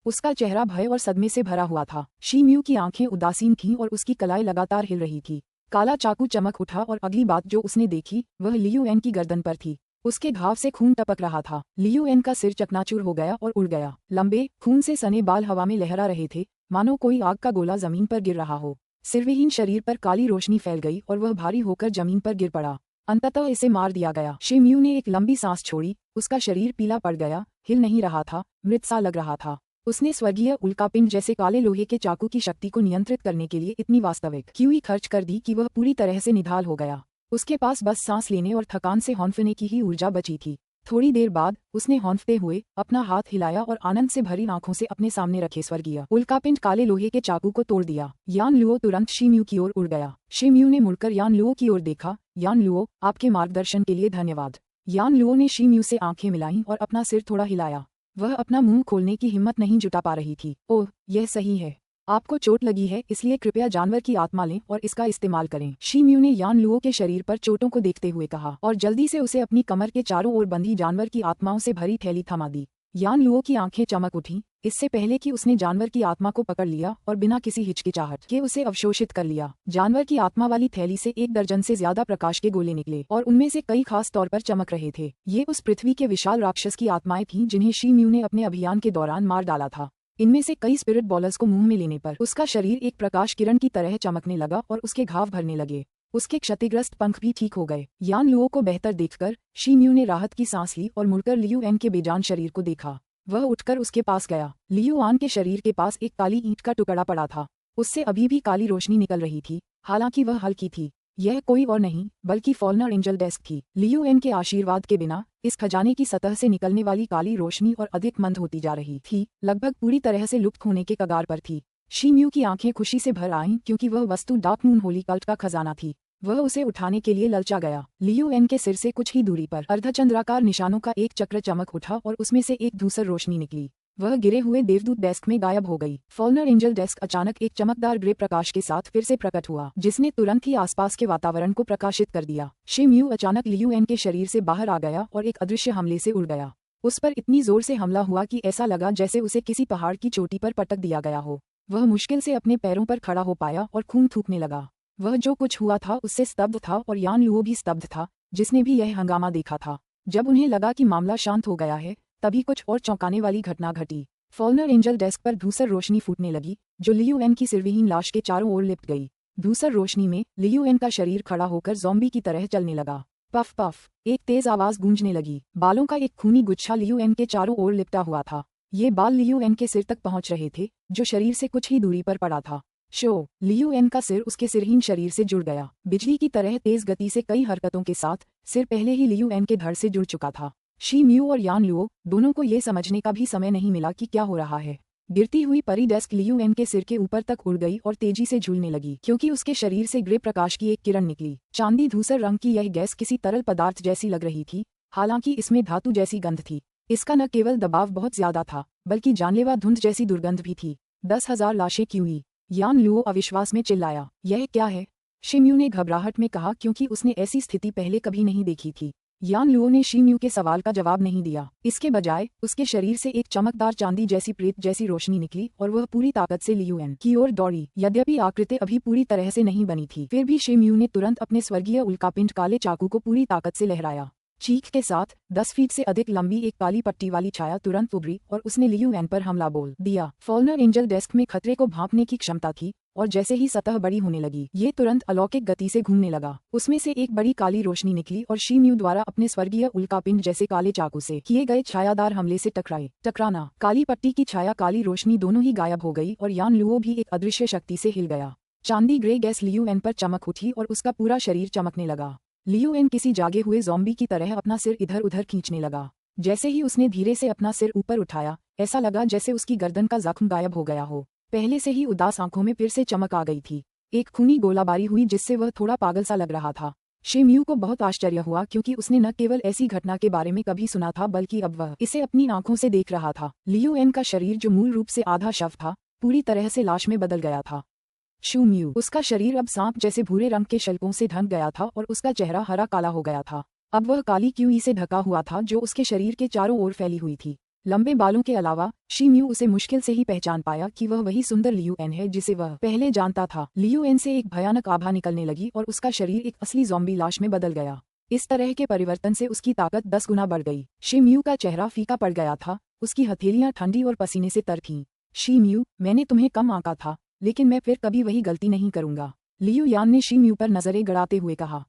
उसका चेहरा भय और सदमे से भरा हुआ था। शी म्यू की आंखें उदासीन थीं और उसकी कलाई लगातार हिल रही थी। काला चाकू चमक उठा और अगली बात जो उसने देखी वह लियू एन की गर्दन पर थी। उसके घाव से खून टपक रहा था। लियू एन का सिर चकनाचूर हो गया और उड़ गया। लंबे खून से सने बाल हवा में लहरा रहे थे, मानो कोई आग का गोला जमीन पर गिर रहा हो। सिरविहीन शरीर पर काली रोशनी फैल गई और वह भारी होकर जमीन पर गिर पड़ा। अंततः इसे मार दिया गया। शी म्यू ने एक लंबी सांस छोड़ी। उसका शरीर पीला पड़ गया, हिल नहीं रहा था, मृत सा लग रहा था। उसने स्वर्गीय उल्कापिंड जैसे काले लोहे के चाकू की शक्ति को नियंत्रित करने के लिए इतनी वास्तविक क्यूई खर्च कर दी कि वह पूरी तरह से निढाल हो गया। उसके पास बस सांस लेने और थकान से हौंफने की ही ऊर्जा बची थी। थोड़ी देर बाद उसने हौंफते हुए अपना हाथ हिलाया और आनंद से भरी आंखों से अपने सामने रखे स्वर्गीय उल्कापिंड काले लोहे के चाकू को तोड़ दिया। यान लुओ तुरंत शी म्यू की ओर उड़ गया। शी म्यू ने मुड़कर यान लुओ की ओर देखा। यान लुओ, आपके मार्गदर्शन के लिए धन्यवाद। यान लुओ ने शी म्यू से आंखें मिलाईं और अपना सिर थोड़ा हिलाया। वह अपना मुंह खोलने की हिम्मत नहीं जुटा पा रही थी। ओह, यह सही है। आपको चोट लगी है, इसलिए कृपया जानवर की आत्मा लें और इसका इस्तेमाल करें। शी म्यू ने यान लुओ के शरीर पर चोटों को देखते हुए कहा और जल्दी से उसे अपनी कमर के चारों ओर बंधी जानवर की आत्माओं से भरी थैली थमा दी। यान लुओ की आंखें चमक उठीं, इससे पहले कि उसने जानवर की आत्मा को पकड़ लिया और बिना किसी हिचकिचाहट के उसे अवशोषित कर लिया। जानवर की आत्मा वाली थैली से 1 दर्जन से ज्यादा प्रकाश के गोले निकले और उनमें से कई खास तौर पर चमक रहे थे। ये उस पृथ्वी के विशाल राक्षस की आत्माएं थीं जिन्हें शी म्यू ने अपने अभियान के दौरान मार डाला था। इनमें से कई स्पिरिट बॉलर्स को मुंह में लेने पर उसका शरीर एक प्रकाश किरण की तरह चमकने लगा और उसके घाव भरने लगे। उसके क्षतिग्रस्त पंख भी ठीक हो गए। यान लुओ को बेहतर देखकर शी म्यू ने राहत की सांस ली और मुड़कर लियू एन के बेजान शरीर को देखा। वह उठकर उसके पास गया। लियू आन के शरीर के पास एक काली ईंट का टुकड़ा पड़ा था। उससे अभी भी काली रोशनी निकल रही थी, हालांकि वह हल्की थी। यह कोई और नहीं बल्कि फॉलनर एंजल डेस्क थी। लियू एन के आशीर्वाद के बिना इस खजाने की सतह से निकलने वाली काली रोशनी और अधिक मंद होती जा रही थी, लगभग पूरी तरह से लुप्त होने के कगार पर थी। शी म्यू की आंखें खुशी से भर आईं क्योंकि वह वस्तु डार्क मून होली कल्ट का खजाना थी। वह उसे उठाने के लिए ललचा गया। लियू एन के सिर से कुछ ही दूरी पर अर्धचंद्राकार निशानों का एक चक्र चमक उठा और उसमें से एक धूसर रोशनी निकली। वह गिरे हुए देवदूत डेस्क में गायब हो गई। फॉलनर एंजल डेस्क अचानक एक चमकदार ग्रे प्रकाश के साथ फिर से प्रकट हुआ, जिसने तुरंत ही आसपास के वातावरण को प्रकाशित कर दिया। शी म्यू अचानक लियू एन के शरीर से बाहर आ गया और एक अदृश्य हमले से उड़ गया। उस पर इतनी जोर से हमला हुआ कि ऐसा लगा जैसे उसे किसी पहाड़ की चोटी पर पटक दिया गया हो। वह मुश्किल से अपने पैरों पर खड़ा हो पाया और खून थूकने लगा। वह जो कुछ हुआ था उससे स्तब्ध था और यान लुओ भी स्तब्ध था, जिसने भी यह हंगामा देखा था। जब उन्हें लगा कि मामला शांत हो गया है, तभी कुछ और चौंकाने वाली घटना घटी। फॉलनर एंजल डेस्क पर धूसर रोशनी फूटने लगी, जो लियू एन की सिरविहीन लाश के चारों ओर लिपट गई। धूसर रोशनी में लियू एन का शरीर खड़ा होकर ज़ॉम्बी की तरह चलने लगा। पफ पफ, एक तेज आवाज गूंजने लगी। बालों का एक खूनी गुच्छा लियू एन के चारों ओर लिपटा हुआ था। ये बाल लियू एन के सिर तक पहुंच रहे थे, जो शरीर से कुछ ही दूरी पर पड़ा था। शो, लियू एन का सिर उसके सिरहीन शरीर से जुड़ गया। बिजली की तरह तेज गति से कई हरकतों के साथ सिर पहले ही लियू एन के धड़ से जुड़ चुका था। शी म्यू और यान लुओ दोनों को ये समझने का भी समय नहीं मिला कि क्या हो रहा है। गिरती हुई परी डेस्क लियू एन के सिर के ऊपर तक उड़ गई और तेजी से झूलने लगी, क्योंकि उसके शरीर से ग्रे प्रकाश की एक किरण निकली। चांदी धूसर रंग की यह गैस किसी तरल पदार्थ जैसी लग रही थी, हालांकि इसमें धातु जैसी गंध थी। इसका न केवल दबाव बहुत ज्यादा था, बल्कि जानलेवा धुंध जैसी दुर्गंध भी थी। 10,000 लाशें क्यों हुई? यान लुओ अविश्वास में चिल्लाया। यह क्या है? शी म्यू ने घबराहट में कहा, क्योंकि उसने ऐसी स्थिति पहले कभी नहीं देखी थी। यान लुओ ने शी म्यू के सवाल का जवाब नहीं दिया। इसके बजाय उसके शरीर से एक चमकदार चांदी जैसी प्रेत जैसी रोशनी निकली और वह पूरी ताकत से लियू एन की ओर दौड़ी। यद्यपि आकृति अभी पूरी तरह से नहीं बनी थी, फिर भी शी म्यू ने तुरंत अपने स्वर्गीय उल्कापिंड काले चाकू को पूरी ताकत से लहराया। चीख के साथ 10 फीट से अधिक लंबी एक काली पट्टी वाली छाया तुरंत उभरी और उसने लियू एन पर हमला बोल दिया। फॉलनर एंजल डेस्क में खतरे को भांपने की क्षमता थी, और जैसे ही सतह बड़ी होने लगी, ये तुरंत अलौकिक गति से घूमने लगा। उसमें से एक बड़ी काली रोशनी निकली और शी म्यू द्वारा अपने स्वर्गीय उल्कापिंड जैसे काले चाकू से किए गए छायादार हमले से टकराना। काली पट्टी की छाया काली रोशनी दोनों ही गायब हो गई और यान लुओ भी एक अदृश्य शक्ति से हिल गया। चांदी ग्रे गैस लियू एन पर चमक उठी और उसका पूरा शरीर चमकने लगा। लियू एन किसी जागे हुए ज़ॉम्बी की तरह अपना सिर इधर उधर खींचने लगा। जैसे ही उसने धीरे से अपना सिर ऊपर उठाया, ऐसा लगा जैसे उसकी गर्दन का जख्म गायब हो गया हो। पहले से ही उदास आंखों में फिर से चमक आ गई थी। एक खूनी गोलाबारी हुई जिससे वह थोड़ा पागल सा लग रहा था। शिम्यू को बहुत आश्चर्य हुआ क्योंकि उसने न केवल ऐसी घटना के बारे में कभी सुना था बल्कि अब वह इसे अपनी आंखों से देख रहा था। लियू एन का शरीर जो मूल रूप से आधा शव था पूरी तरह से लाश में बदल गया था। शिम्यू, उसका शरीर अब सांप जैसे भूरे रंग के शल्कों से ढक गया था और उसका चेहरा हरा काला हो गया था। अब वह काली क्यूई से ढका हुआ था जो उसके शरीर के चारों ओर फैली हुई थी। लंबे बालों के अलावा शिम्यू उसे मुश्किल से ही पहचान पाया कि वह वही सुंदर लियू एन है जिसे वह पहले जानता था। लियू एन से एक भयानक आभा निकलने लगी और उसका शरीर एक असली ज़ॉम्बी लाश में बदल गया। इस तरह के परिवर्तन से उसकी ताकत 10 गुना बढ़ गई। शिम्यू का चेहरा फीका पड़ गया था, उसकी हथेलियां ठंडी और पसीने से तर थीं। शिम्यू, मैंने तुम्हें कम आंका था, लेकिन मैं फिर कभी वही गलती नहीं करूंगा, लियू यान ने शिम्यू पर नजरें गड़ाते हुए कहा।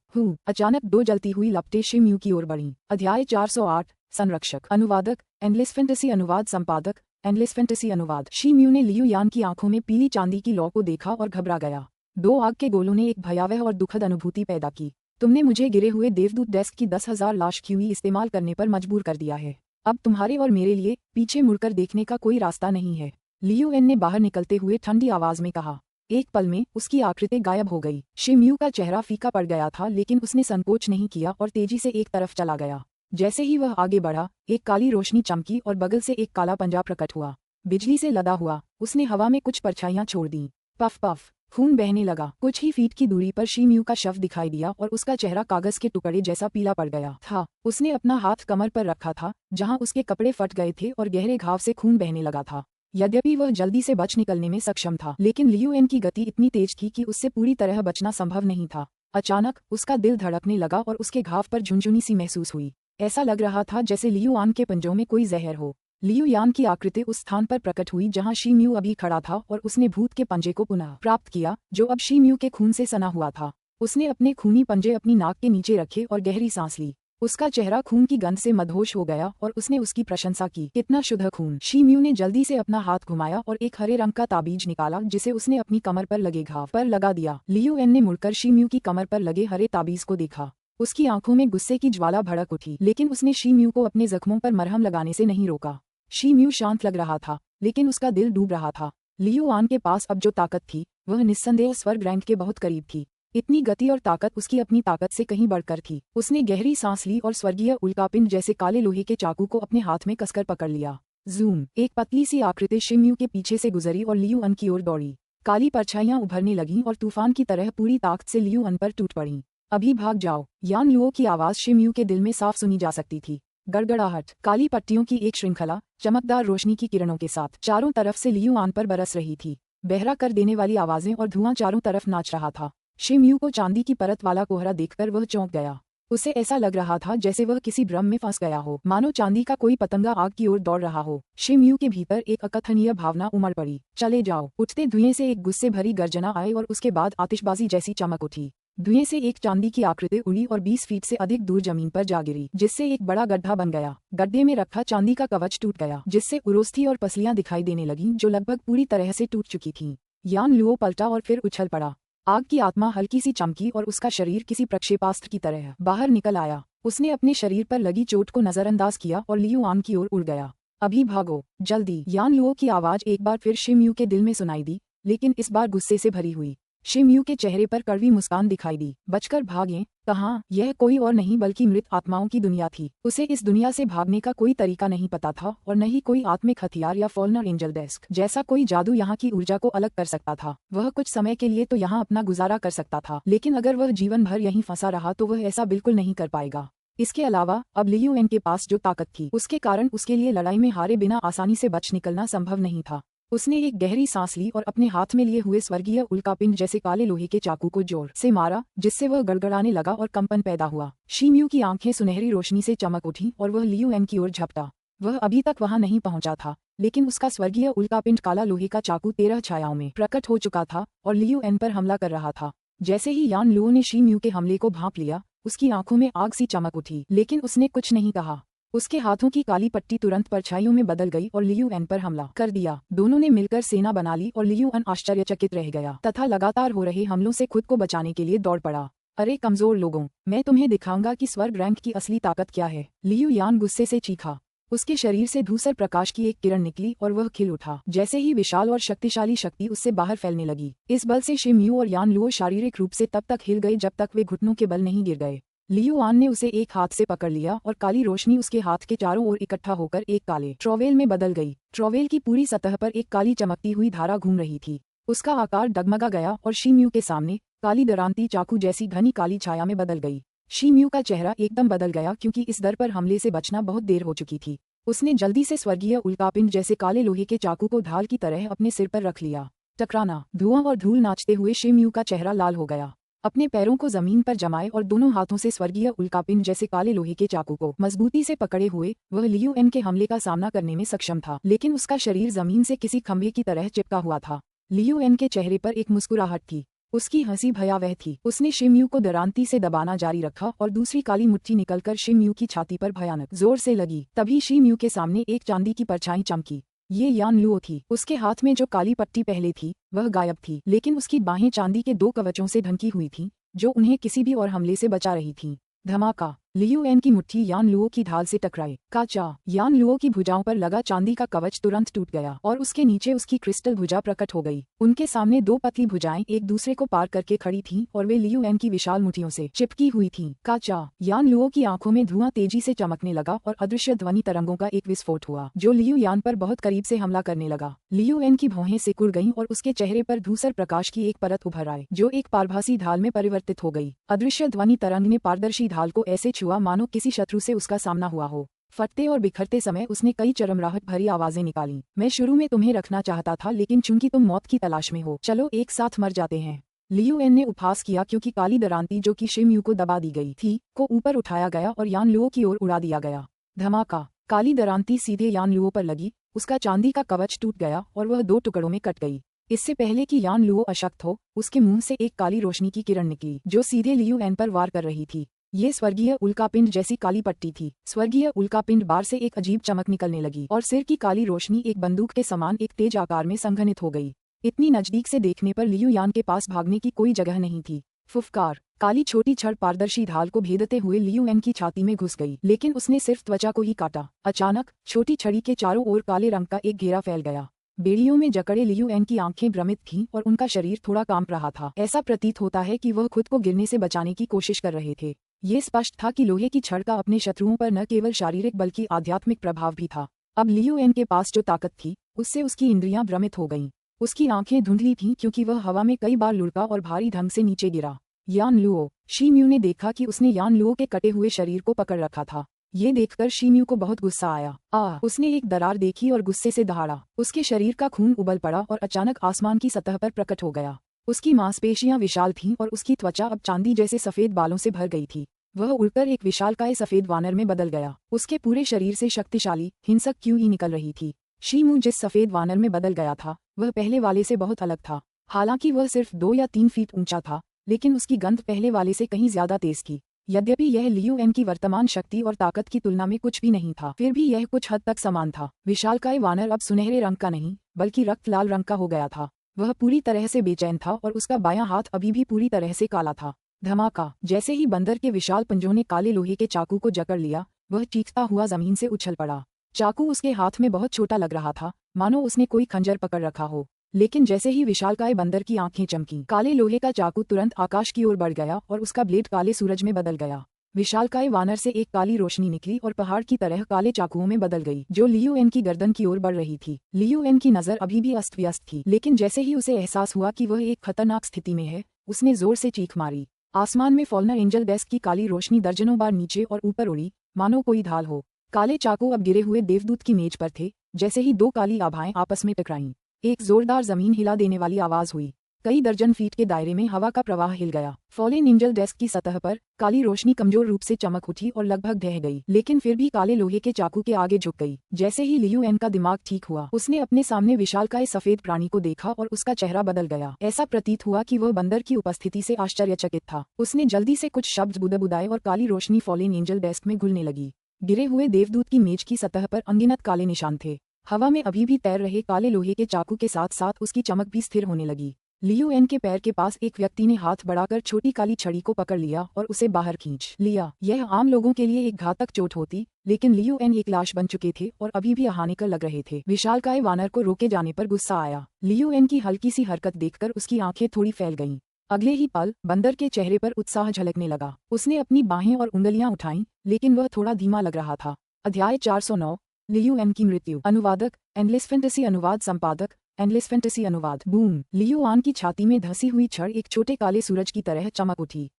अचानक 2 जलती हुई लपटें शिम्यू की ओर बढ़ीं। अध्याय 408 संरक्षक। अनुवादक एंडलेस फैंटेसी अनुवाद संपादक एंडलेस फैंटेसी अनुवाद। शिम्यू ने लियू यान की आंखों में पीली चांदी की लौ को देखा और घबरा गया। 2 आग के गोलों ने एक भयावह और दुखद अनुभूति पैदा की। तुमने मुझे गिरे हुए देवदूत डेस्क की 10,000 लाश क्यूई इस्तेमाल करने पर मजबूर कर दिया है। अब तुम्हारे और मेरे लिए पीछे मुड़कर देखने का कोई रास्ता नहीं है, लियू एन ने बाहर निकलते हुए ठंडी आवाज में कहा। एक पल में उसकी आकृति गायब हो गई। शिम्यू का चेहरा फीका पड़ गया था लेकिन उसने संकोच नहीं किया और तेजी से एक तरफ चला गया। जैसे ही वह आगे बढ़ा, एक काली रोशनी चमकी और बगल से एक काला पंजा प्रकट हुआ। बिजली से लदा हुआ उसने हवा में कुछ परछाइयां छोड़ दी। पफ पफ खून बहने लगा। कुछ ही फीट की दूरी पर शिम्यू का शव दिखाई दिया और उसका चेहरा कागज के टुकड़े जैसा पीला पड़ गया था। उसने अपना हाथ कमर पर रखा था जहां उसके कपड़े फट गए थे और गहरे घाव से खून बहने लगा था। यद्यपि वह जल्दी से बच निकलने में सक्षम था, लेकिन लियू एन की गति इतनी तेज थी कि उससे पूरी तरह बचना संभव नहीं था। अचानक उसका दिल धड़कने लगा और उसके घाव पर झुनझुनी सी महसूस हुई। ऐसा लग रहा था जैसे लियू यान के पंजों में कोई जहर हो। लियू यान की आकृति उस स्थान पर प्रकट हुई जहां शिम्यू अभी खड़ा था और उसने भूत के पंजे को पुनः प्राप्त किया जो अब शिम्यू के खून से सना हुआ था। उसने अपने खूनी पंजे अपनी नाक के नीचे रखे और गहरी सांस ली। उसका चेहरा खून की गंध से मदहोश हो गया और उसने उसकी प्रशंसा की। कितना शुद्ध खून। शिम्यू ने जल्दी से अपना हाथ घुमाया और एक हरे रंग का ताबीज निकाला जिसे उसने अपनी कमर पर लगे घाव पर लगा दिया। लियू एन ने मुड़कर शिम्यू की कमर पर लगे हरे ताबीज को देखा। उसकी आंखों में गुस्से की ज्वाला भड़क उठी, लेकिन उसने शिम्यू को अपने जख्मों पर मरहम लगाने से नहीं रोका। शिम्यू शांत लग रहा था, लेकिन उसका दिल डूब रहा था। लियू यान के पास अब जो ताकत थी वह निस्संदेह स्वर्ग रैंक के बहुत करीब थी। इतनी गति और ताकत उसकी अपनी ताकत से कहीं बढ़कर थी। उसने गहरी सांस ली और स्वर्गीय उल्कापिंड जैसे काले लोहे के चाकू को अपने हाथ में कसकर पकड़ लिया। जूम, एक पतली सी आकृति शिम्यू के पीछे से गुजरी और लियू अन की ओर दौड़ी। काली परछाइयां उभरने लगीं और तूफान की तरह पूरी ताकत से लियू अन पर टूट पड़ीं। अभी भाग जाओ, यान लुओ की आवाज शिम्यू के दिल में साफ सुनी जा सकती थी। गड़गड़ाहट, काली पट्टियों की एक श्रृंखला चमकदार रोशनी की किरणों के साथ चारों तरफ से लियू आन पर बरस रही थी। बहरा कर देने वाली आवाजें और धुआं चारों तरफ नाच रहा था। शिम्यू को चांदी की परत वाला कोहरा देखकर वह चौंक गया। उसे ऐसा लग रहा था जैसे वह किसी भ्रम में फंस गया हो, मानो चांदी का कोई पतंगा आग की ओर दौड़ रहा हो। शिम्यू के भीतर एक अकथनीय भावना उमड़ पड़ी। चले जाओ। उठते धुएं से एक गुस्से भरी गर्जना आई और उसके बाद आतिशबाजी जैसी चमक उठी। धुएं से एक चांदी की आकृति उड़ी और 20 फीट से अधिक दूर जमीन पर जा गिरी, जिससे एक बड़ा गड्ढा बन गया। गड्ढे में रखा चांदी का कवच टूट गया, जिससे उरोस्थी और पसलियां दिखाई देने लगीं जो लगभग पूरी तरह से टूट चुकी थीं। यान लुओ पलटा और फिर उछल पड़ा। आग की आत्मा हल्की सी चमकी और उसका शरीर किसी प्रक्षेपास्त्र की तरह बाहर निकल आया। उसने अपने शरीर पर लगी चोट को नजरअंदाज किया और लियू यान की ओर उड़ गया। अभी भागो, जल्दी। यान लुओ की आवाज एक बार फिर शिम्यू के दिल में सुनाई दी, लेकिन इस बार गुस्से से भरी हुई। शिम्यू के चेहरे पर कड़वी मुस्कान दिखाई दी। बचकर भागें? कहाँ? यह कोई और नहीं बल्कि मृत आत्माओं की दुनिया थी। उसे इस दुनिया से भागने का कोई तरीका नहीं पता था और न ही कोई आत्मिक हथियार या फॉलनर एंजल डेस्क जैसा कोई जादू यहाँ की ऊर्जा को अलग कर सकता था। वह कुछ समय के लिए तो यहाँ अपना गुजारा कर सकता था, लेकिन अगर वह जीवन भर यहीं फंसा रहा तो वह ऐसा बिल्कुल नहीं कर पाएगा। इसके अलावा अब लियू एन के पास जो ताकत थी उसके कारण उसके लिए लड़ाई में हारे बिना आसानी से बच निकलना संभव नहीं था। उसने एक गहरी सांस ली और अपने हाथ में लिए हुए स्वर्गीय उल्कापिंड जैसे काले लोहे के चाकू को जोर से मारा, जिससे वह गड़गड़ाने लगा और कंपन पैदा हुआ। शिम्यू की आंखें सुनहरी रोशनी से चमक उठी और वह लियू एन की ओर झपटा। वह अभी तक वहां नहीं पहुंचा था, लेकिन उसका स्वर्गीय उल्कापिंड काला लोहे का चाकू 13 छायाओं में प्रकट हो चुका था और लियू एन पर हमला कर रहा था। जैसे ही यान लुओ ने शिम्यू के हमले को भांप लिया, उसकी आंखों में आग सी चमक उठी, लेकिन उसने कुछ नहीं कहा। उसके हाथों की काली पट्टी तुरंत परछाइयों में बदल गई और लियू एन पर हमला कर दिया। दोनों ने मिलकर सेना बना ली और लियू एन आश्चर्यचकित रह गया तथा लगातार हो रहे हमलों से खुद को बचाने के लिए दौड़ पड़ा। अरे कमजोर लोगों, मैं तुम्हें दिखाऊंगा कि स्वर्ग रैंक की असली ताकत क्या है, लियू यान गुस्से से चीखा। उसके शरीर से धूसर प्रकाश की एक किरण निकली और वह खिल उठा। जैसे ही विशाल और शक्तिशाली शक्ति उससे बाहर फैलने लगी। इस बल से शिम यू और यान लुओ शारीरिक रूप से तब तक हिल गए जब तक वे घुटनों के बल नहीं गिर गए। लियू आन ने उसे एक हाथ से पकड़ लिया और काली रोशनी उसके हाथ के चारों ओर इकट्ठा होकर एक काले ट्रॉवेल में बदल गई। ट्रॉवेल की पूरी सतह पर एक काली चमकती हुई धारा घूम रही थी। उसका आकार डगमगा गया और शिम्यू के सामने काली दरांती चाकू जैसी घनी काली छाया में बदल गई। शिम्यू का चेहरा एकदम बदल गया क्योंकि इस दर पर हमले से बचना बहुत देर हो चुकी थी। उसने जल्दी से स्वर्गीय उल्कापिंड जैसे काले लोहे के चाकू को ढाल की तरह अपने सिर पर रख लिया। टकराना, धुआं और धूल नाचते हुए शिम्यू का चेहरा लाल हो गया। अपने पैरों को जमीन पर जमाए और दोनों हाथों से स्वर्गीय उल्कापिंड जैसे काले लोहे के चाकू को मजबूती से पकड़े हुए वह लियू एन के हमले का सामना करने में सक्षम था, लेकिन उसका शरीर जमीन से किसी खंभे की तरह चिपका हुआ था। लियू एन के चेहरे पर एक मुस्कुराहट थी। उसकी हंसी भयावह थी। उसने शिम्यू को दरांती से दबाना जारी रखा और दूसरी काली मुट्ठी निकलकर शिम्यू की छाती पर भयानक जोर से लगी। तभी शिम्यू के सामने एक चांदी की परछाई चमकी। ये यान लुओ थी। उसके हाथ में जो काली पट्टी पहले थी वह गायब थी, लेकिन उसकी बाहें चांदी के 2 कवचों से ढंकी हुई थीं, जो उन्हें किसी भी और हमले से बचा रही थीं। धमाका, लियू एन की मुट्ठी यान लुओ की ढाल से टकराई। काचा, यान लुओ की भुजाओं पर लगा चांदी का कवच तुरंत टूट गया और उसके नीचे उसकी क्रिस्टल भुजा प्रकट हो गई। उनके सामने 2 पतली भुजाएं एक दूसरे को पार करके खड़ी थीं और वे लियू एन की विशाल मुट्ठियों से चिपकी हुई थीं। काचा, यान लुओ की आंखों में धुआं तेजी से चमकने लगा और अदृश्य ध्वनि तरंगों का एक विस्फोट हुआ, जो लियू यान पर बहुत करीब से हमला करने लगा। लियू एन की भौहें सिकुड़ गईं और उसके चेहरे पर धूसर प्रकाश की एक परत उभर आई, जो एक पारभासी ढाल में परिवर्तित हो गई। अदृश्य ध्वनि तरंग ने पारदर्शी ढाल को ऐसे छुआ मानो किसी शत्रु से उसका सामना हुआ हो। फटते और बिखरते समय उसने कई चरमराहट भरी आवाजें निकाली। मैं शुरू में तुम्हें रखना चाहता था, लेकिन चूंकि तुम मौत की तलाश में हो, चलो एक साथ मर जाते हैं। लियू एन ने उपहास किया क्योंकि काली दरांती जो कि शिम्यू को दबा दी गई थी को ऊपर उठाया गया और यान लुओ की ओर उड़ा दिया गया। धमाका, काली दरांती सीधे यान लुओ पर लगी। उसका चांदी का कवच टूट गया और वह 2 टुकड़ों में कट गई। इससे पहले कि यान लुओ अशक्त हो, उसके मुंह से एक काली रोशनी की किरण निकली जो सीधे लियू एन पर वार कर रही थी। ये स्वर्गीय उल्कापिंड जैसी काली पट्टी थी। स्वर्गीय उल्कापिंड बार से एक अजीब चमक निकलने लगी और सिर की काली रोशनी एक बंदूक के समान एक तेज आकार में संघनित हो गई। इतनी नजदीक से देखने पर लियू यान के पास भागने की कोई जगह नहीं थी। फुफकार, काली छोटी छड़ पारदर्शी ढाल को भेदते हुए लियू एन की छाती में घुस गई, लेकिन उसने सिर्फ त्वचा को ही काटा। अचानक छोटी छड़ी के चारों ओर काले रंग का एक घेरा फैल गया। बेड़ियों में जकड़े लियू एन की आंखें भ्रमित थीं और उनका शरीर थोड़ा कांप रहा था। ऐसा प्रतीत होता है कि वह खुद को गिरने से बचाने की कोशिश कर रहे थे। ये स्पष्ट था कि लोहे की छड़ का अपने शत्रुओं पर न केवल शारीरिक बल्कि आध्यात्मिक प्रभाव भी था। अब लियू एन के पास जो ताकत थी उससे उसकी इंद्रियां भ्रमित हो गईं। उसकी आंखें धुंधली थीं क्योंकि वह हवा में कई बार लुढ़का और भारी ढंग से नीचे गिरा। यान लुओ, शिम्यू ने देखा कि उसने यान लुओ के कटे हुए शरीर को पकड़ रखा था। ये देखकर शिम्यू को बहुत गुस्सा आया। उसने एक दरार देखी और गुस्से से दहाड़ा। उसके शरीर का खून उबल पड़ा और अचानक आसमान की सतह पर प्रकट हो गया। उसकी मांसपेशियां विशाल थीं और उसकी त्वचा अब चांदी जैसे सफेद बालों से भर गई थी। वह उड़कर एक विशालकाय सफेद वानर में बदल गया। उसके पूरे शरीर से शक्तिशाली हिंसक क्यूई निकल रही थी। शिम्यू जिस सफेद वानर में बदल गया था वह पहले वाले से बहुत अलग था। हालांकि वह सिर्फ 2 या 3 फीट ऊंचा था, लेकिन उसकी गंध पहले वाले से कहीं ज्यादा तेज थी। यद्यपि यह लियू एन की वर्तमान शक्ति और ताकत की तुलना में कुछ भी नहीं था, फिर भी यह कुछ हद तक समान था। विशालकाय वानर अब सुनहरे रंग का नहीं बल्कि रक्त लाल रंग का हो गया था। वह पूरी तरह से बेचैन था और उसका बायां हाथ अभी भी पूरी तरह से काला था। धमाका, जैसे ही बंदर के विशाल पंजों ने काले लोहे के चाकू को जकड़ लिया, वह चीखता हुआ जमीन से उछल पड़ा। चाकू उसके हाथ में बहुत छोटा लग रहा था, मानो उसने कोई खंजर पकड़ रखा हो। लेकिन जैसे ही विशालकाय बंदर की आंखें चमकीं, काले लोहे का चाकू तुरंत आकाश की ओर बढ़ गया और उसका ब्लेड काले सूरज में बदल गया। विशालकाय वानर से एक काली रोशनी निकली और पहाड़ की तरह काले चाकुओं में बदल गई, जो लियू एन की गर्दन की ओर बढ़ रही थी। लियू एन की नजर अभी भी अस्त व्यस्त थी, लेकिन जैसे ही उसे एहसास हुआ कि वह एक खतरनाक स्थिति में है, उसने जोर से चीख मारी। आसमान में फॉल्नर एंजल डेस्क की काली रोशनी दर्जनों बार नीचे और ऊपर उड़ी, मानो कोई ढाल हो। काले चाकू अब गिरे हुए देवदूत की मेज पर थे। जैसे ही 2 काली आभाएं आपस में टकराईं, एक जोरदार जमीन हिला देने वाली आवाज हुई। कई दर्जन फीट के दायरे में हवा का प्रवाह हिल गया। फॉलेन एंजल डेस्क की सतह पर काली रोशनी कमजोर रूप से चमक उठी और लगभग ढह गई, लेकिन फिर भी काले लोहे के चाकू के आगे झुक गई। जैसे ही लियू एन का दिमाग ठीक हुआ, उसने अपने सामने विशालकाय सफेद प्राणी को देखा और उसका चेहरा बदल गया। ऐसा प्रतीत हुआ कि वह बंदर की उपस्थिति से आश्चर्यचकित था। उसने जल्दी से कुछ शब्द बुदबुदाए और काली रोशनी फॉलेन एंजल डेस्क में घुलने लगी। गिरे हुए देवदूत की मेज की सतह पर अनगिनत काले निशान थे। हवा में अभी भी तैर रहे काले लोहे के चाकू के साथ साथ उसकी चमक भी स्थिर होने लगी। लियू एन के पैर के पास एक व्यक्ति ने हाथ बढ़ाकर छोटी काली छड़ी को पकड़ लिया और उसे बाहर खींच लिया। यह आम लोगों के लिए एक घातक चोट होती, लेकिन लियू एन एक लाश बन चुके थे और अभी भी हानिकर लग रहे थे। विशालकाय वानर को रोके जाने पर गुस्सा आया। लियू एन की हल्की सी हरकत देखकर उसकी आंखें थोड़ी फैल गईं। अगले ही पल बंदर के चेहरे पर उत्साह झलकने लगा। उसने अपनी बाहें और उंगलियां उठाईं, लेकिन वह थोड़ा धीमा लग रहा था। अध्याय 409 लियू एन की मृत्यु। अनुवादक एंडलेस फैंटेसी अनुवाद संपादक एंडलेस फैंटेसी अनुवाद। बूम! लियू आन की छाती में धंसी हुई छड़ एक छोटे काले सूरज की तरह चमक उठी।